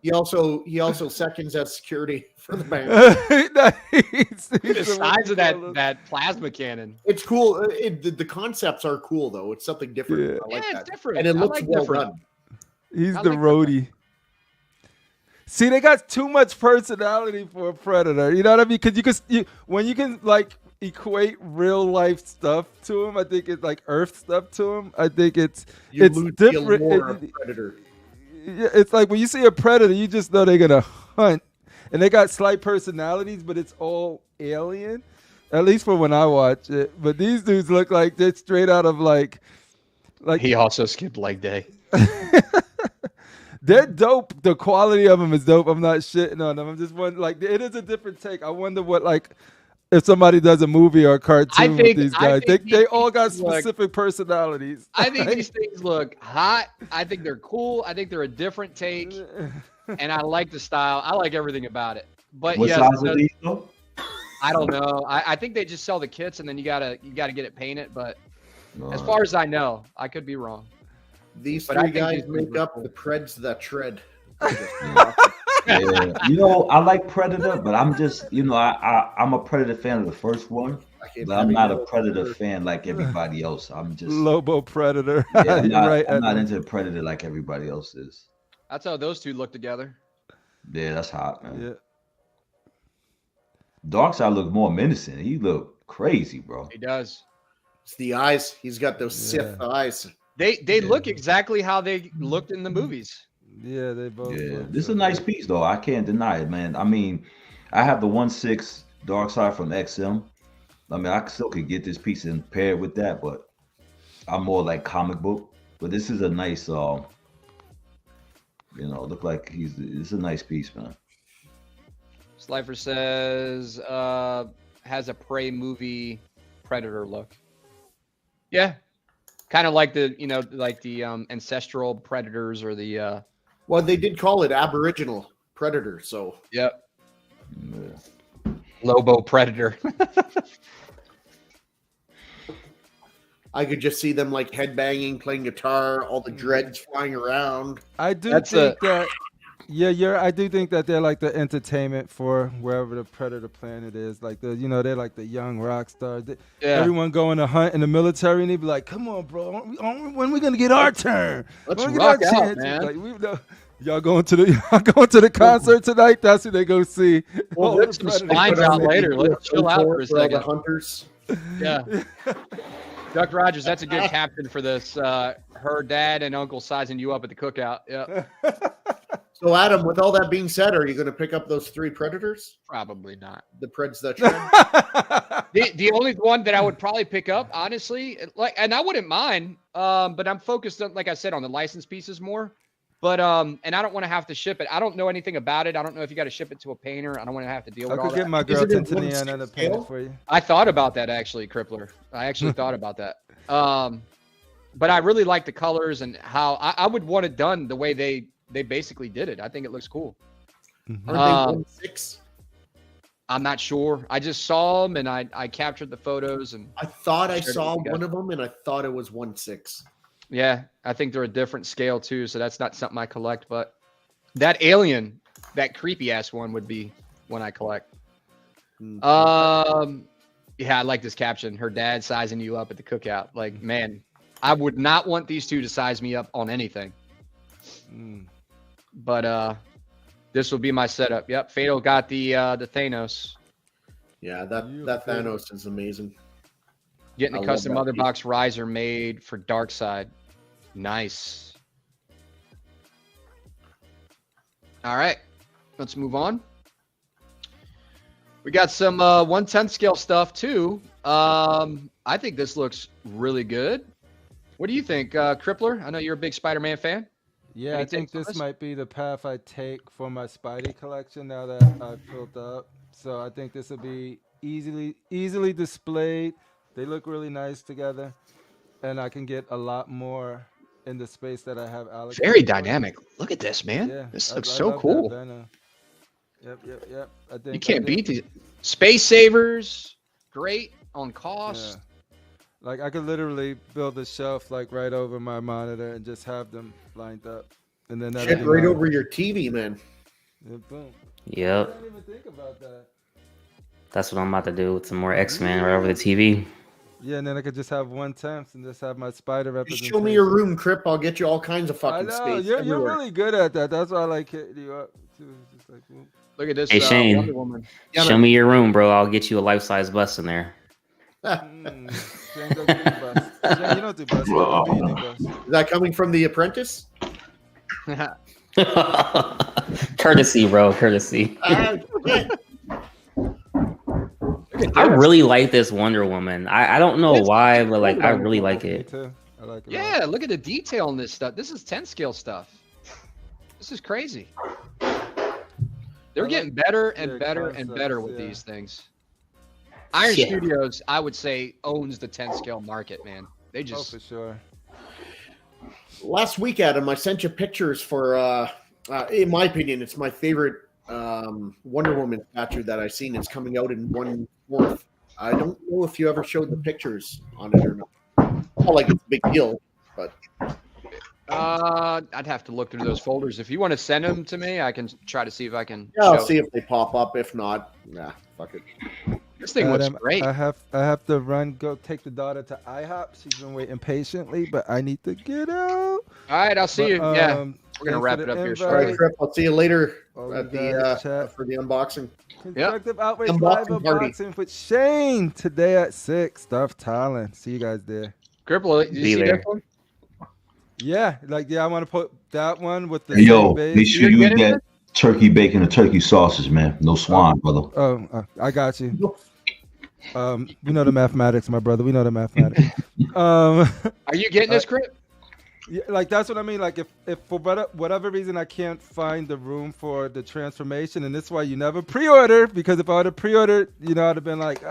He also seconds as security for the band. The size of that plasma cannon. It's cool. The concepts are cool though. It's something different. Yeah. I like Yeah, that. it's different. And it I looks like well different. done. He's I the like roadie. See, they got too much personality for a predator. You know what I mean? Because when you can like equate real life stuff to him, I think it's like Earth stuff to him. I think it's You lose the different. allure of Predator. It's like when you see a predator, you just know they're gonna hunt, and they got slight personalities, but it's all alien. At least for when I watch it. But these dudes look like they're straight out of like. He also skipped leg day. They're dope. The quality of them is dope. I'm not shitting on them. I'm just wondering, like, it is a different take. I wonder what, like, if somebody does a movie or a cartoon with these guys. They all got specific personalities. I think these things look hot. I think they're cool. I think they're a different take. And I like the style. I like everything about it. But What size are these though? I don't know. I think they just sell the kits and then you gotta get it painted. But as far as I know, I could be wrong. These But I three think guys these movies make are up cool. the Preds that tread. Yeah. You know, I like Predator, but I'm just, I'm a Predator fan of the first one, but I'm not a Predator fan like everybody else. I'm just Lobo Predator. Yeah, You're I'm not into Predator like everybody else is. That's how those two look together. Yeah, that's hot, man. Yeah. Darkseid look more menacing. He look crazy, bro. He does. It's the eyes. He's got those Sith eyes. They look exactly how they looked in the movies. Yeah, they both. Yeah, this is a nice piece though. I can't deny it, man. I mean, I have the 1/6 Darkseid from XM. I mean, I still could get this piece and pair it with that, but I'm more like comic book. But this is a nice, look like it's a nice piece, man. Slifer says has a Prey movie Predator look. Yeah, kind of like the ancestral predators or the. Well, they did call it Aboriginal Predator, so. Yep. Yeah. Lobo Predator. I could just see them like headbanging, playing guitar, all the dreads flying around. I do think that Yeah, I do think that they're like the entertainment for wherever the predator planet is. Like they're like the young rock stars. Everyone going to hunt in the military, and they be like, "Come on, bro, when we gonna get our turn? Let's rock out, man." Like y'all going to the concert tonight? That's who they go see. We'll rip some spines out later. Let's chill out for a second. The hunters. Yeah. Duck Rogers, that's a good caption for this. Her dad and uncle sizing you up at the cookout. Yeah. So, Adam, with all that being said, are you going to pick up those 3 predators? Probably not. The Preds that trend? The only one that I would probably pick up, honestly, and I wouldn't mind, but I'm focused on, like I said, on the license pieces more. But and I don't want to have to ship it. I don't know anything about it. I don't know if you got to ship it to a painter. I don't want to have to deal with all that. I could get my girl Tintinia and paint it for you. I thought about that actually, Crippler. I actually thought about that. But I really like the colors and how I would want it done the way they basically did it. I think it looks cool. Aren't they 1/6? I'm not sure. I just saw them and I captured the photos and I thought I saw one of them and I thought it was 1/6. Yeah, I think they're a different scale too, so that's not something I collect. But that alien, that creepy ass one, would be one I collect. Yeah, I like this caption. Her dad sizing you up at the cookout. Like, man, I would not want these two to size me up on anything. But this will be my setup. Yep, Fatal got the Thanos. Yeah, that Thanos is amazing. Getting the custom mother box riser made for Darkseid. Nice. All right, let's move on. We got some 1/10 scale stuff too. I think this looks really good. What do you think, Crippler? I know you're a big Spider-Man fan. Yeah, I think this might be the path I take for my Spidey collection now that I've built up. So I think this will be easily displayed. They look really nice together, and I can get a lot more in the space that I have allocated. Very dynamic. Look at this, man. Yeah, this looks so cool. Yep. I think you can't beat these. Space savers, great on cost. Yeah. Like I could literally build a shelf like right over my monitor and just have them lined up, and then shit right over your TV, man. Yeah, boom. Yep. I didn't even think about that. That's what I'm about to do with some more X-Men right over the TV. Yeah, and then I could just have 1/10 and just have my spider representation. Show me your room, Crip. I'll get you all kinds of fucking space. You're really good at that. That's why I like hitting you up too. Just like, look at this. Hey Shane, Wonder Woman. Show me your room, bro. I'll get you a life-size bust in there. Shane doesn't do bust. Shane, you don't do bust. Is that coming from The Apprentice? Courtesy, bro. Courtesy. I really like this Wonder Woman. I don't know why, but like I really like it. I like it. Yeah, look at the detail on this stuff. This is 10 scale stuff. This is crazy. They're getting better and better and better with these things. Iron Studios, I would say, owns the 10 scale market, man. They just for sure. Last week, Adam, I sent you pictures for in my opinion, it's my favorite Wonder Woman statue that I've seen. It's coming out in 1/4. I don't know if you ever showed the pictures on it or not. Not like it's a big deal, but I'd have to look through those folders. If you want to send them to me, I can try to see if I can. Yeah, I'll see if they pop up. If not, nah, fuck it. This thing looks great. I have to go take the daughter to IHOP. She's been waiting patiently, but I need to get out. All right, I'll see you. Yeah, we're gonna wrap it up here. All right, Trip. I'll see you later at the for the unboxing. Constructive Outrage Live unboxing with Shane today at 6. Darth Talon. See you guys there. Cripple, did you see that one? Yeah, I want to put that one with the make sure you get turkey bacon and turkey sausage, man. No swine, brother. Oh, I got you. We know the mathematics, my brother. We know the mathematics. Are you getting this, Crip? Yeah, like that's what I mean. Like if for whatever reason I can't find the room for the transformation, and this is why you never pre-order, because if I would have pre-ordered, I'd have been like,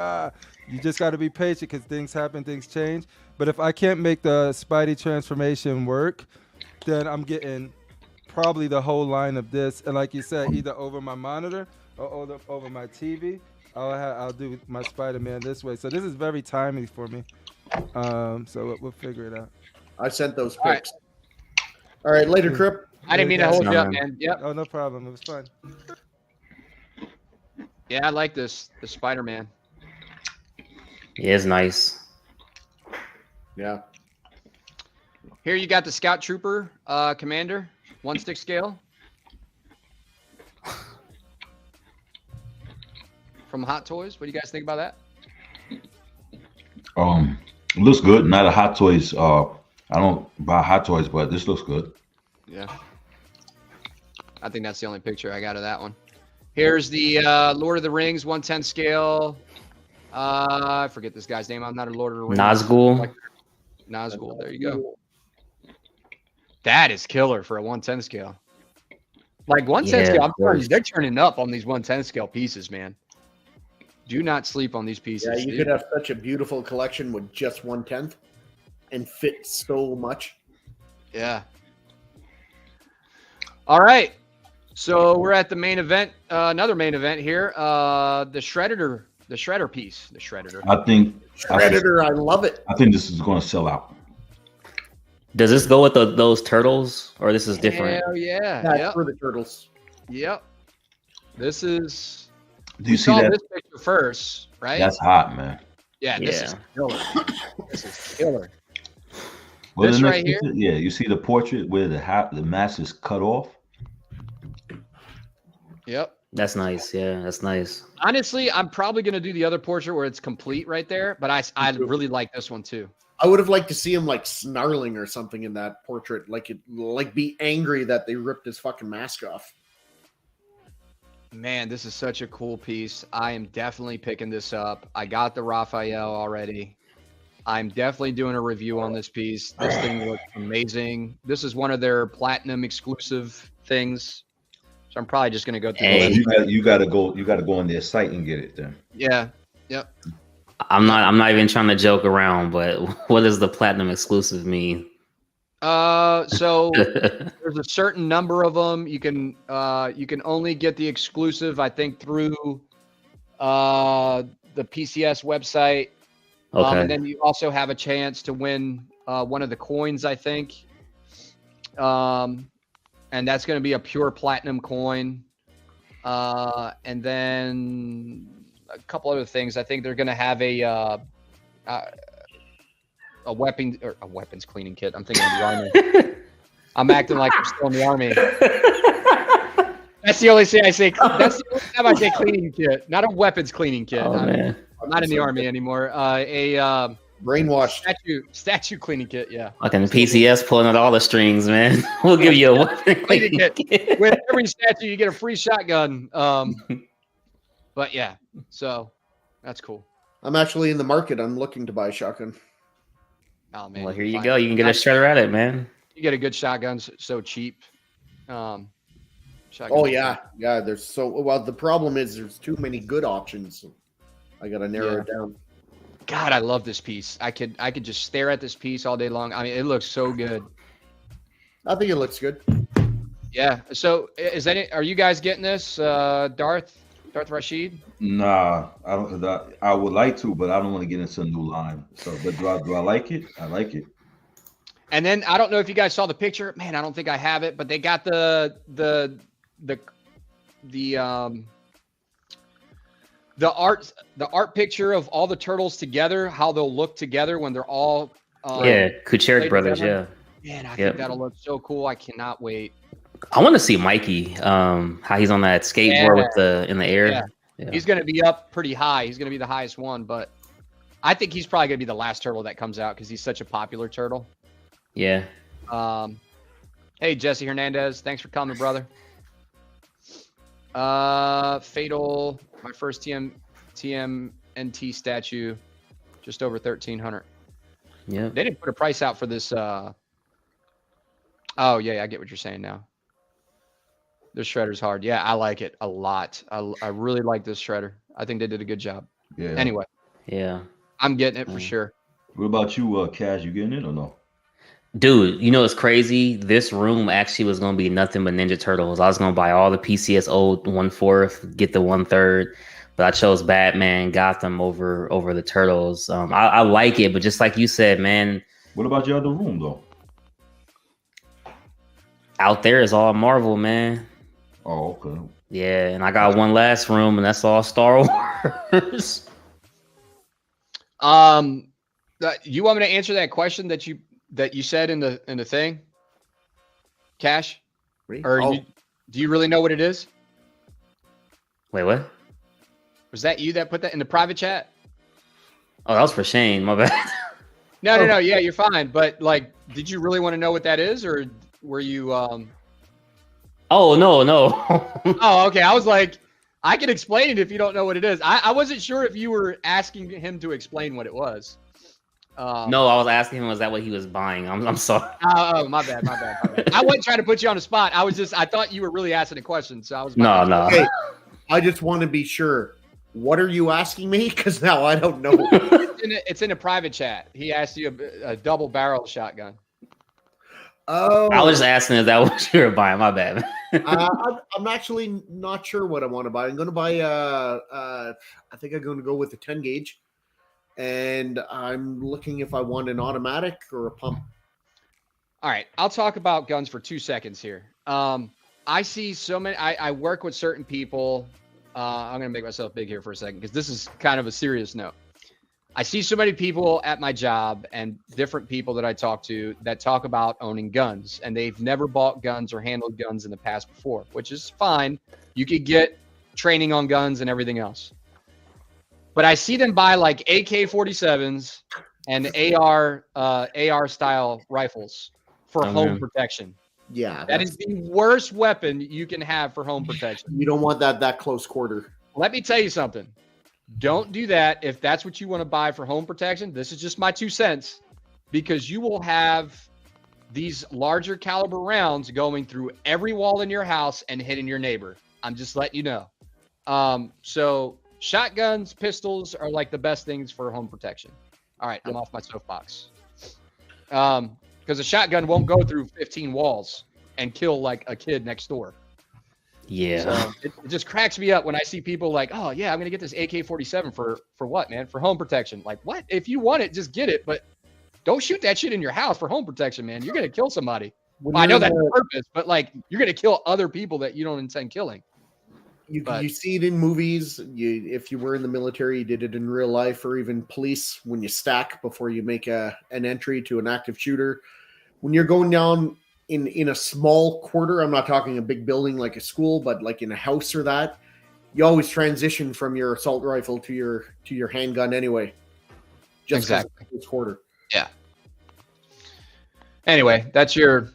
you just got to be patient because things happen, things change. But if I can't make the Spidey transformation work, then I'm getting probably the whole line of this. And like you said, either over my monitor or over my TV, I'll do my Spider-Man this way. So this is very timely for me. So we'll figure it out. I sent those pics. All right, later, Crip. I didn't mean to hold you up, man. Yep. Oh, no problem. It was fun. Yeah, I like this. The Spider-Man. Yeah, it's nice. Yeah. Here you got the Scout Trooper Commander, 1/6 scale. From Hot Toys. What do you guys think about that? It looks good. Not a Hot Toys. I don't buy Hot Toys, but this looks good. Yeah. I think that's the only picture I got of that one. Here's the Lord of the Rings 1/10 scale. I forget this guy's name. I'm not a Lord of the Rings. Nazgul. Nazgul. There you go. That is killer for a 1/10 scale. Like 1/10 scale, I'm telling you, they're turning up on these 1/10 scale pieces, man. Do not sleep on these pieces. Yeah, you could have such a beautiful collection with just 1/10 and fit so much. Yeah. All right. So we're at the main event, another main event here. The Shredder piece. The Shredder. I think Predator, I love it. I think this is going to sell out. Does this go with those turtles, or this is different? Hell yeah. That's Yep. for the turtles. Yep. This is. Do you see saw that? this picture first, right? That's hot, man. Yeah, this is killer. This is killer. Well, This the right next here? picture- yeah, you see the portrait where the mask is cut off. Yep. That's nice. Yeah, that's nice. Honestly, I'm probably gonna do the other portrait where it's complete right there, but I really like this one too. I would have liked to see him like snarling or something in that portrait, like be angry that they ripped his fucking mask off. Man, this is such a cool piece. I am definitely picking this up. I got the Raphael already. I'm definitely doing a review on this piece. This thing looks amazing. This is one of their platinum exclusive things. So I'm probably just gonna go through. Hey. You got to go on their site and get it then. Yeah. Yep. I'm not even trying to joke around, but what does the platinum exclusive mean? So there's a certain number of them. You can only get the exclusive, I think, through the PCS website. Okay. And then you also have a chance to win one of the coins, I think. And that's going to be a pure platinum coin. And then a couple other things. I think they're going to have a weapons cleaning kit. I'm thinking of the army. I'm acting like I'm still in the army. That's the only thing I say. That's the only time I say cleaning kit, not a weapons cleaning kit. Oh, man. I'm not in the army anymore. Brainwashed. Statue cleaning kit. Yeah. Fucking PCS pulling out all the strings, man. We'll give you a weapon cleaning kit. With every statue, you get a free shotgun. But yeah, so that's cool. I'm actually in the market. I'm looking to buy a shotgun. Oh man. Well, here you go. You can get a shredder at it, man. You get a good shotgun so cheap. Shotgun. Oh yeah, yeah. The problem is there's too many good options. I gotta narrow it down. God, I love this piece. I could just stare at this piece all day long. I mean, it looks so good. I think it looks good. Yeah. So are you guys getting this, Darth Rashid? Nah, I don't. I would like to, but I don't want to get into a new line. So, but do I like it? I like it. And then I don't know if you guys saw the picture. Man, I don't think I have it, but they got the art picture of all the turtles together, how they'll look together when they're all Kucheric brothers, together. Man, I think that'll look so cool. I cannot wait. I want to see Mikey, how he's on that skateboard in the air. Yeah. He's going to be up pretty high. He's going to be the highest one, but I think he's probably going to be the last turtle that comes out because he's such a popular turtle. Yeah. Hey, Jesse Hernandez, thanks for coming, brother. Fatal, my first TMNT statue, just over 1,300. Yeah. They didn't put a price out for this. Oh yeah, I get what you're saying now. This shredder's hard. Yeah, I like it a lot. I really like this shredder. I think they did a good job. Yeah. Anyway. Yeah. I'm getting it for sure. What about you, Cash? You getting it or no? Dude, you know what's crazy? This room actually was gonna be nothing but Ninja Turtles. I was gonna buy all the PCS old 1/4, get the 1/3, but I chose Batman, Gotham over the Turtles. I like it, but just like you said, man. What about your other room though? Out there is all Marvel, man. Oh, okay. Yeah, and I got one last room, and that's all Star Wars. You want me to answer that question that you said in the thing, Cash? Or do you really know what it is? Wait, what? Was that you that put that in the private chat? Oh, that was for Shane. My bad. No. Yeah, you're fine. But like, did you really want to know what that is, or were you? Oh no. Oh, okay. I was like, I can explain it if you don't know what it is. I wasn't sure if you were asking him to explain what it was. No, I was asking him, was that what he was buying? I'm sorry. Oh, my bad. I wasn't trying to put you on the spot. I thought you were really asking a question, so I was. No. Okay, I just want to be sure. What are you asking me? Because now I don't know. It's in a private chat. He asked you a double barrel shotgun. Oh, I was just asking if that what you were buying. My bad. I'm actually not sure what I want to buy. I'm going to buy. I think I'm going to go with the 10 gauge, and I'm looking if I want an automatic or a pump. All right, I'll talk about guns for 2 seconds here. I see so many. I work with certain people. I'm going to make myself big here for a second because this is kind of a serious note. I see so many people at my job and different people that I talk to that talk about owning guns, and they've never bought guns or handled guns in the past before, which is fine. You could get training on guns and everything else. But I see them buy like AK-47s and AR style rifles for home protection. Yeah, that is the worst weapon you can have for home protection. You don't want that close quarter. Let me tell you something. Don't do that if that's what you want to buy for home protection. This is just my 2 cents, because you will have these larger caliber rounds going through every wall in your house and hitting your neighbor. I'm just letting you know. So shotguns, pistols are like the best things for home protection. All right, I'm off my soapbox. Because a shotgun won't go through 15 walls and kill like a kid next door. Yeah. So it just cracks me up when I see people like, oh yeah, I'm gonna get this AK-47 for what, man? For home protection. Like, what? If you want it, just get it, but don't shoot that shit in your house for home protection, man. You're gonna kill somebody. Well, I know that's the purpose, but like, you're gonna kill other people that you don't intend killing. You see it in movies. If you were in the military, you did it in real life, or even police when you stack before you make an entry to an active shooter. When you're going down in a small quarter, I'm not talking a big building like a school, but like in a house or that, you always transition from your assault rifle to your handgun anyway. Just exactly. It's quarter. Yeah. Anyway, that's your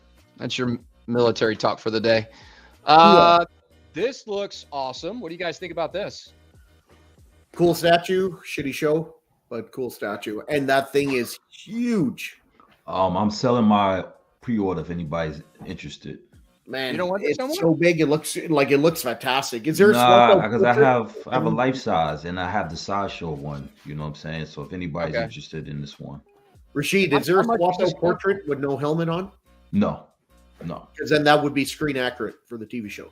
military talk for the day. This looks awesome. What do you guys think about this? Cool statue, shitty show, but cool statue. And that thing is huge. I'm selling my pre-order if anybody's interested. Man, you don't want it's so big. It looks fantastic. Is there because I have a life size and I have the sideshow one. You know what I'm saying? So if anybody's interested in this one, Rashid, is there a Swappo portrait with no helmet on? No. Because then that would be screen accurate for the TV show.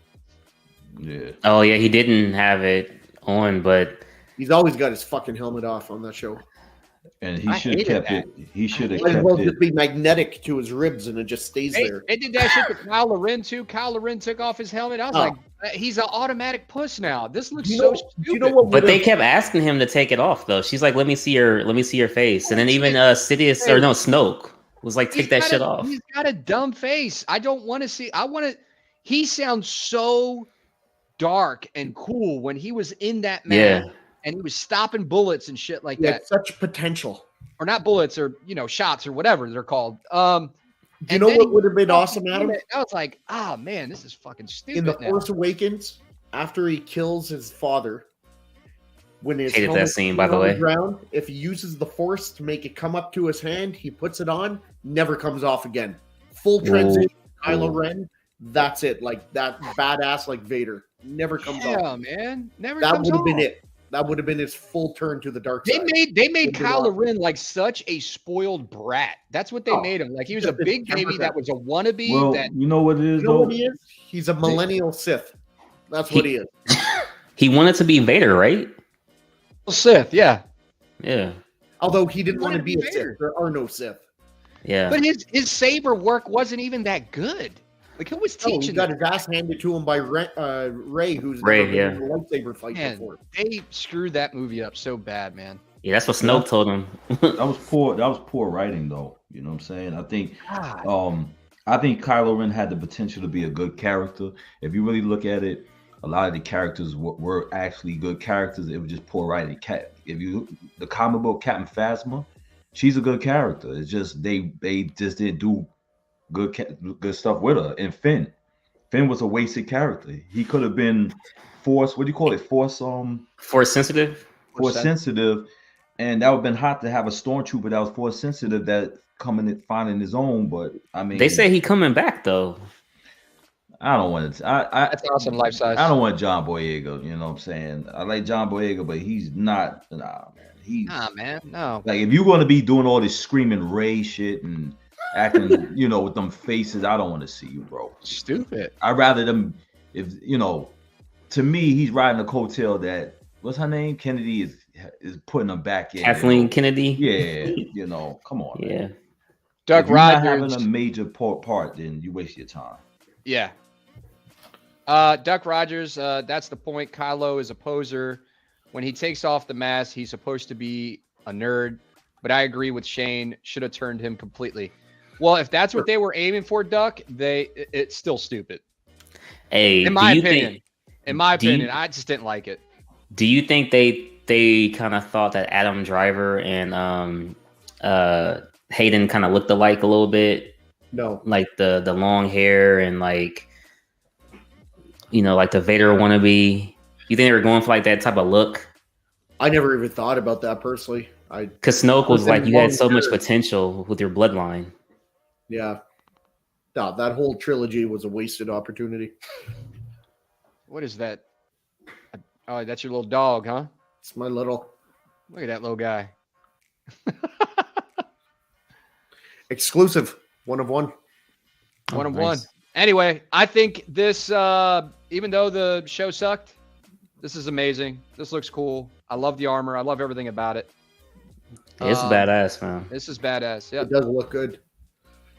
Yeah. Oh yeah, he didn't have it on, but he's always got his fucking helmet off on that show. And he should have kept it. He should have kept it. Well, just be magnetic to his ribs, and it just stays there. They did that shit to Kyle Loren too. Kyle Loren took off his helmet. I was like, he's an automatic puss now. This looks so stupid. But they kept asking him to take it off though. She's like, let me see your face. And then even Sidious Snoke was like, take that shit off. He's got a dumb face. I don't want to see. He sounds so dark and cool when he was in that mask. Yeah. And he was stopping bullets and shit like that. Such potential. Or not bullets, or shots or whatever they're called. Do you know what would have been awesome, Adam? I was like, man, this is fucking stupid. In The Force Awakens, after he kills his father, when his hated that scene, by the way. Ground, if he uses the Force to make it come up to his hand, he puts it on, never comes off again. Full transition, Kylo Ren. That's it. Like that badass, like Vader, never comes off. Yeah, man, never. That would have been it. That would have been his full turn to the dark side. They made Kylo Ren like such a spoiled brat. That's what they made him. Like he was a big baby that was a wannabe. Well, you know what it is, though? What he is? He's a millennial Sith. That's what he is. He wanted to be Vader, right? Sith, yeah. Yeah. Although he didn't want to be a Sith. There are no Sith. Yeah. But his saber work wasn't even that good. Like, who was Oh, he teaching got them? his ass handed to him by Ray, who's Ray, never been in a lightsaber fight Man, before. they screwed that movie up so bad, man. Yeah, that's what Snoke told him. That was poor. That was poor writing, though. You know what I'm saying? I think, God. I think Kylo Ren had the potential to be a good character. If you really look at it, a lot of the characters were actually good characters. It was just poor writing. The comic book Captain Phasma, she's a good character. It's just they just didn't do good stuff with her. And Finn was a wasted character. He could have been Force. What do you call it? Force sensitive. Force sensitive. And that would have been hot to have a stormtrooper that was force sensitive that coming and finding his own. But I mean, They say he coming back though. I don't want to. That's awesome, life size. I don't want John Boyega. You know what I'm saying? I like John Boyega, but he's not. Nah, man. No. Like, if you're going to be doing all this screaming Ray shit and acting, with them faces, I don't want to see you, bro. Stupid. I'd rather them. To me, he's riding a coattail that, what's her name? Kennedy is putting them back in. Kathleen Kennedy. Yeah, come on. Yeah. Man. Doug if you're not Rogers having a major part, then you waste your time. Yeah. Duck Rogers, that's the point. Kylo is a poser. When he takes off the mask, he's supposed to be a nerd. But I agree with Shane. Should have turned him completely. Well, if that's what they were aiming for, Duck, it's still stupid. Hey, in my opinion, I just didn't like it. Do you think they kind of thought that Adam Driver and Hayden kind of looked alike a little bit? No, like the long hair and like the Vader wannabe. You think they were going for like that type of look? I never even thought about that personally. Because Snoke was like, you had so much potential with your bloodline. Yeah. No, that whole trilogy was a wasted opportunity. What is that? Oh, that's your little dog, huh? It's my little. Look at that little guy. Exclusive. One of one. One of one. Anyway, I think this, even though the show sucked, this is amazing. This looks cool. I love the armor. I love everything about it. It's badass, man. This is badass. Yeah, it does look good.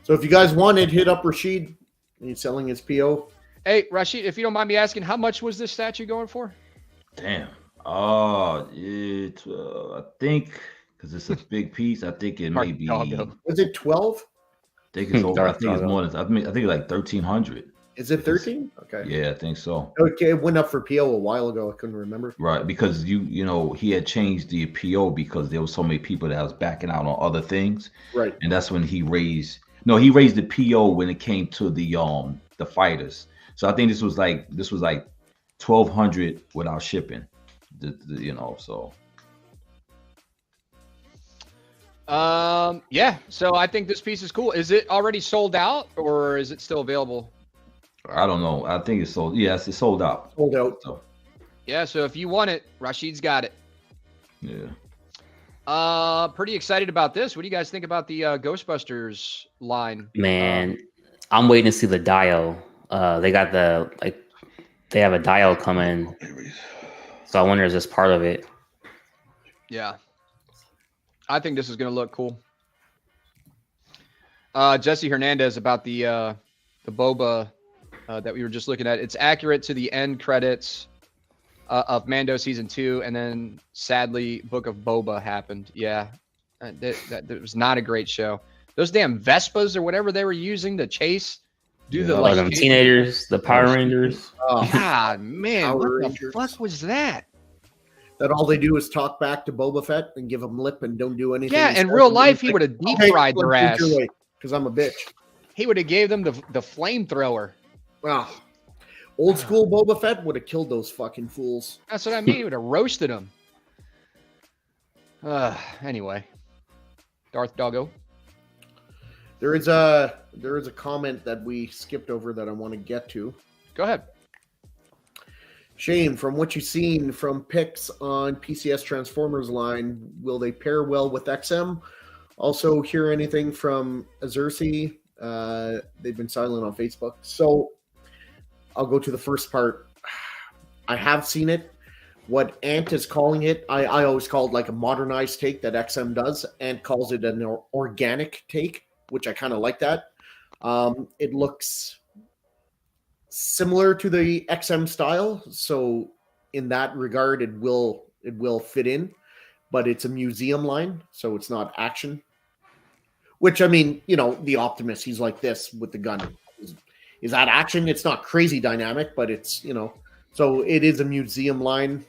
So if you guys want it, hit up Rashid. He's selling his PO. Hey, Rashid, if you don't mind me asking, how much was this statue going for? Damn. I think, because it's a big piece, I think it may be. Was it 12? I think it's over. I think it's more than. I think it's like 1,300. Is it 13? Okay. Yeah, I think so. Okay, it went up for PO a while ago. I couldn't remember. Right, because he had changed the PO because there was so many people that was backing out on other things. Right. And that's when he raised the PO when it came to the fighters. So I think this was like 1,200 without shipping. So. Yeah. So I think this piece is cool. Is it already sold out or is it still available? I don't know. I think it's sold. Yes, it's sold out. Sold out. So. Yeah. So if you want it, Rashid's got it. Yeah. Pretty excited about this. What do you guys think about the Ghostbusters line? Man, I'm waiting to see the dial. They got they have a dial coming. So I wonder is this part of it? Yeah. I think this is going to look cool. Jesse Hernandez about the Boba that we were just looking at. It's accurate to the end credits of Mando season 2, and then sadly, Book of Boba happened. Yeah, that was not a great show. Those damn Vespas or whatever they were using to chase, them teenagers, the Power Rangers. Oh, God, man, what the fuck was that? That all they do is talk back to Boba Fett and give him lip and don't do anything. Yeah, in real life, he would have deep fried their ass. Because I'm a bitch. He would have gave them the flamethrower. Wow. Old school Boba Fett would have killed those fucking fools. That's what I mean. He would have roasted them. Anyway. Darth Doggo. There is a comment that we skipped over that I want to get to. Go ahead. Shane, from what you've seen from pics on PCS Transformers line, will they pair well with XM? Also, hear anything from Azursi? They've been silent on Facebook. So I'll go to the first part. I have seen it. What Ant is calling it, I always call it like a modernized take that XM does. Ant calls it an organic take, which I kind of like that. It looks similar to the XM style, so in that regard, it will fit in, but it's a museum line, so it's not action. Which, I mean, you know, the Optimus, he's like this with the gun. Is that action? It's not crazy dynamic, but it's, you know, so it is a museum line,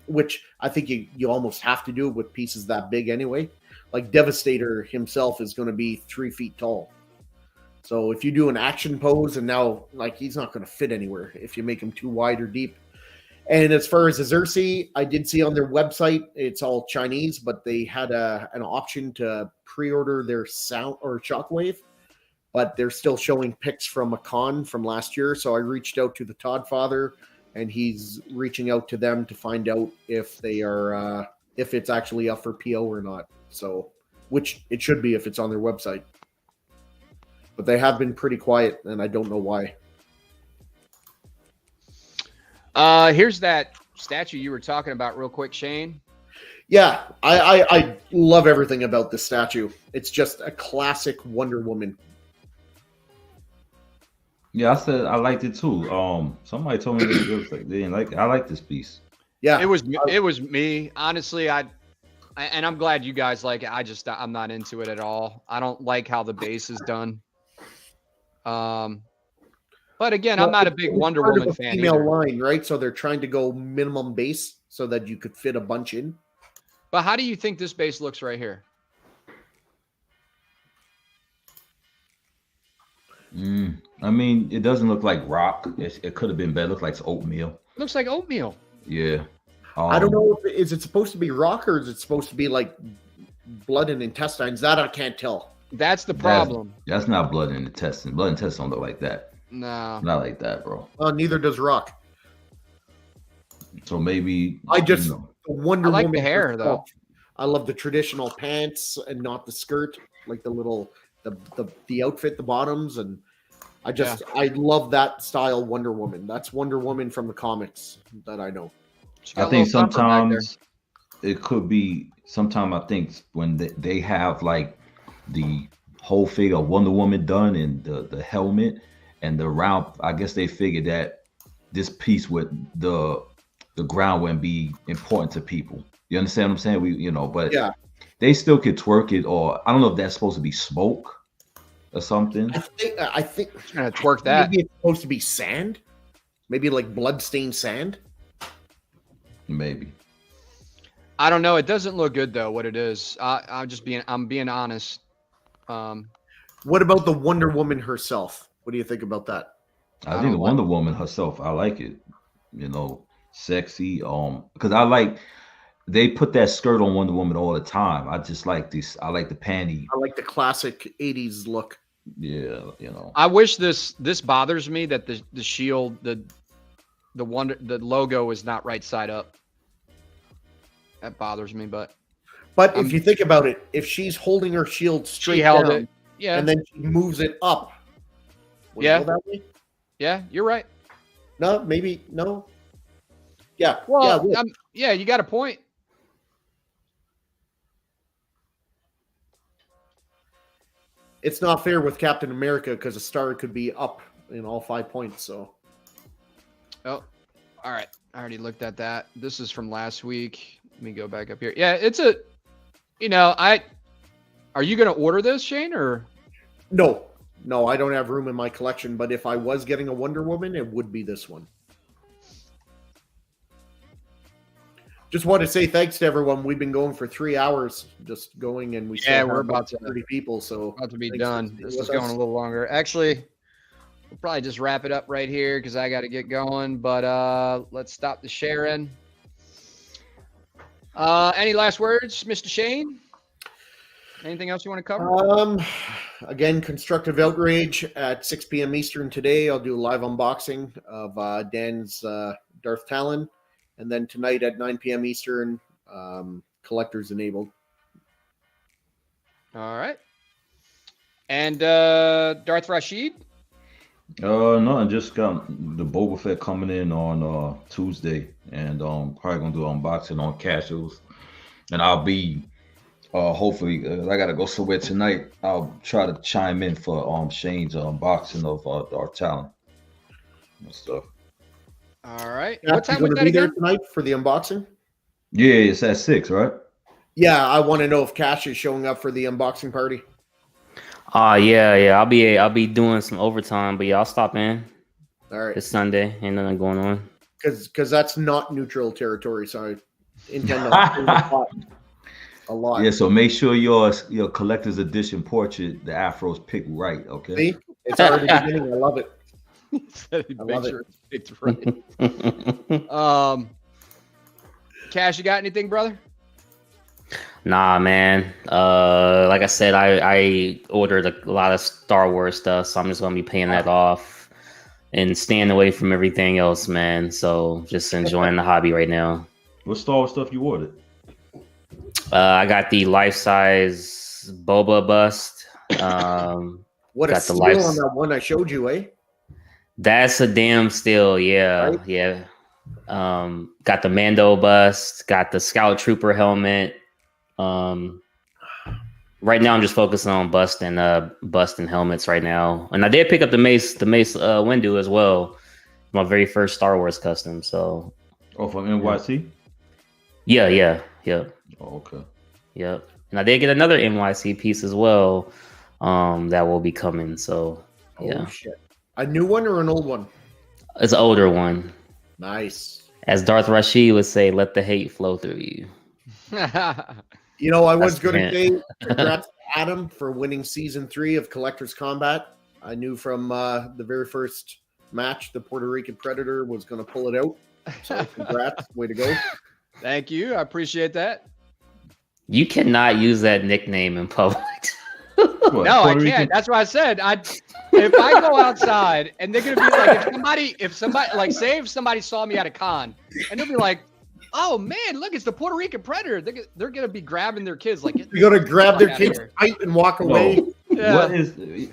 which I think you almost have to do with pieces that big anyway. Like Devastator himself is going to be 3 feet tall. So if you do an action pose, and now, like, he's not going to fit anywhere if you make him too wide or deep. And as far as Azersi, I did see on their website, it's all Chinese, but they had an option to pre-order their sound or Shockwave, but they're still showing pics from a con from last year. So I reached out to the Todd father, and he's reaching out to them to find out if they are, if it's actually up for PO or not. So, which it should be if it's on their website. But they have been pretty quiet, and I don't know why. Here's that statue you were talking about real quick, Shane. Yeah, I love everything about this statue. It's just a classic Wonder Woman. Yeah, I said I liked it too. Somebody told me it was like they didn't like it. I like this piece. Yeah, it was me. Honestly, and I'm glad you guys like it. I'm not into it at all. I don't like how the base is done. But again, I'm not a big Wonder Woman fan female either. line, right? So they're trying to go minimum base so that you could fit a bunch in. But how do you think this base looks right here? I mean, it doesn't look like rock. It could have been better. It looks like it's oatmeal. It looks like oatmeal. Yeah. I don't know. Is it supposed to be rock, or is it supposed to be like blood and intestines? That I can't tell. That's the problem. That's not blood and intestines. Blood and intestines don't look like that. No. Not like that, bro. Neither does rock. So maybe the Wonder I like Woman the hair herself. though. I love the traditional pants and not the skirt, like the little the outfit, the bottoms, and I love that style Wonder Woman. That's Wonder Woman from the comics that I know. I think sometimes it could be. Sometimes I think when they have like the whole figure of Wonder Woman done and the helmet and the round, I guess they figured that this piece with the ground wouldn't be important to people. You understand what I'm saying? But yeah, they still could twerk it, or I don't know if that's supposed to be smoke or something. I think trying to twerk that. Maybe it's supposed to be sand, maybe like blood-stained sand. Maybe. I don't know. It doesn't look good though. What it is, I'm being honest. What about the Wonder Woman herself? What do you think about that? I think the Wonder Woman herself, I like it. Sexy. Because they put that skirt on Wonder Woman all the time. I just like this. I like the panty. I like the classic 80s look. Yeah, I wish this bothers me that the shield, the logo is not right side up. That bothers me, but if you think about it, if she's holding her shield straight held down, it, yeah, and then she moves it up, yeah, that way? Yeah, you're right. No, maybe no. Yeah, well, yeah, you got a point. It's not fair with Captain America because a star could be up in all 5 points. So, all right, I already looked at that. This is from last week. Let me go back up here. Yeah, it's a, are you going to order this, Shane, or? No, I don't have room in my collection, but if I was getting a Wonder Woman, it would be this one. Just want to say thanks to everyone. We've been going for 3 hours, just going, and we're about to 30 people, so about to be done. This is going a little longer. Actually, we'll probably just wrap it up right here because I got to get going. But let's stop the sharing. Any last words, Mr. Shane? Anything else you want to cover? Again, Constructive Outrage at 6 p.m. Eastern today. I'll do a live unboxing of Dan's Darth Talon. And then tonight at 9 p.m. Eastern, Collectors Enabled. All right. And Darth Rashid? No, I just got the Boba Fett coming in on Tuesday. And probably going to do an unboxing on Casuals. And I'll be, hopefully, I got to go somewhere tonight. I'll try to chime in for Shane's unboxing of Darth Talon. and stuff. All right. Yeah, What time you was gonna that be there again? tonight for the unboxing? Yeah, it's at 6, right? Yeah, I want to know if Cash is showing up for the unboxing party. Yeah. I'll be doing some overtime, but yeah, I'll stop in All right, this Sunday. Ain't nothing going on. because that's not neutral territory, so I intend on a lot. Yeah, so make sure your collector's edition portrait, the afro's picked right, okay? See, it's already beginning. I love it. I love sure it's right. Cash, you got anything, brother? Nah, man. Like I said, I ordered a lot of Star Wars stuff, so I'm just gonna be paying that off and staying away from everything else, man. So just enjoying the hobby right now. What Star Wars stuff you ordered? I got the life-size Boba bust. What a got the steal on that one I showed you, eh? That's a damn steal, yeah, Right? yeah. Got the Mando bust, got the Scout Trooper helmet. Right now I'm just focusing on busting helmets right now. And I did pick up the Mace Windu as well. My very first Star Wars custom. So Oh, from NYC? yeah. Oh, okay. Yep. And I did get another NYC piece as well. That will be coming. So yeah. Oh shit! A new one or an old one? It's an older one. Nice. As Darth Rashid would say, let the hate flow through you. You know, I was That's going to brilliant. say congrats to Adam for winning season 3 of Collector's Combat. I knew from the very first match the Puerto Rican Predator was going to pull it out. So congrats, way to go. Thank you. I appreciate that. You cannot use that nickname in public. What, No, I Puerto can't. Rican? That's why I said if I go outside and they're gonna be like, if somebody like say if somebody saw me at a con and they'll be like, oh man, look, it's the Puerto Rican Predator. They're gonna be grabbing their kids like You got to grab their outta kids here. tight and walk away. No. Yeah.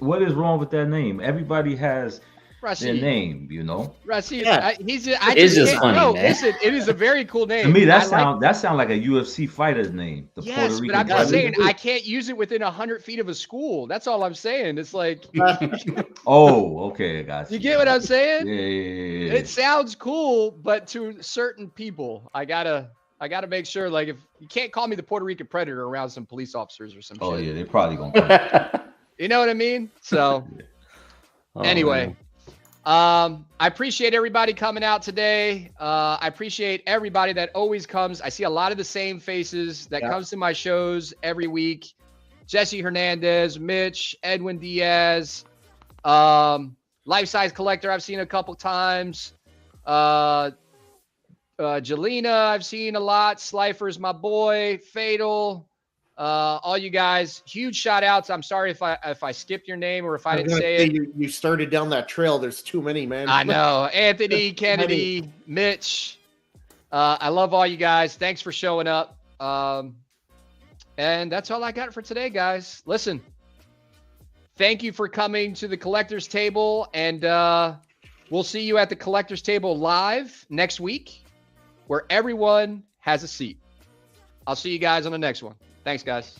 What is wrong with that name? Everybody has their Rashid. name, you know. Rashid, Yeah. It's just funny, no, man. listen, it is a very cool name. To me, I that sound like a UFC fighter's name. The yes, Puerto but Rican I'm just Predator. saying I can't use it within 100 feet of a school. That's all I'm saying. It's like, Oh, okay, I got you. you get what I'm saying? Yeah. It sounds cool, but to certain people, I gotta make sure. Like, if you can't call me the Puerto Rican Predator around some police officers or some Oh shit. yeah, they probably gonna. You know what I mean? So Oh, anyway, man. I appreciate everybody coming out today. I appreciate everybody that always comes. I see a lot of the same faces that comes to my shows every week. Jesse Hernandez, Mitch, Edwin Diaz, Life Size Collector I've seen a couple times. Jelena I've seen a lot. Slifer's my boy. Fatal. All you guys, huge shout outs. I'm sorry if I skipped your name or if I was didn't gonna say say it. you started down that trail. There's too many, man. I know. Anthony, Kennedy, Mitch. I love all you guys. Thanks for showing up. And that's all I got for today, guys. Listen, thank you for coming to the Collector's Table, and we'll see you at the Collector's Table live next week, where everyone has a seat. I'll see you guys on the next one. Thanks, guys.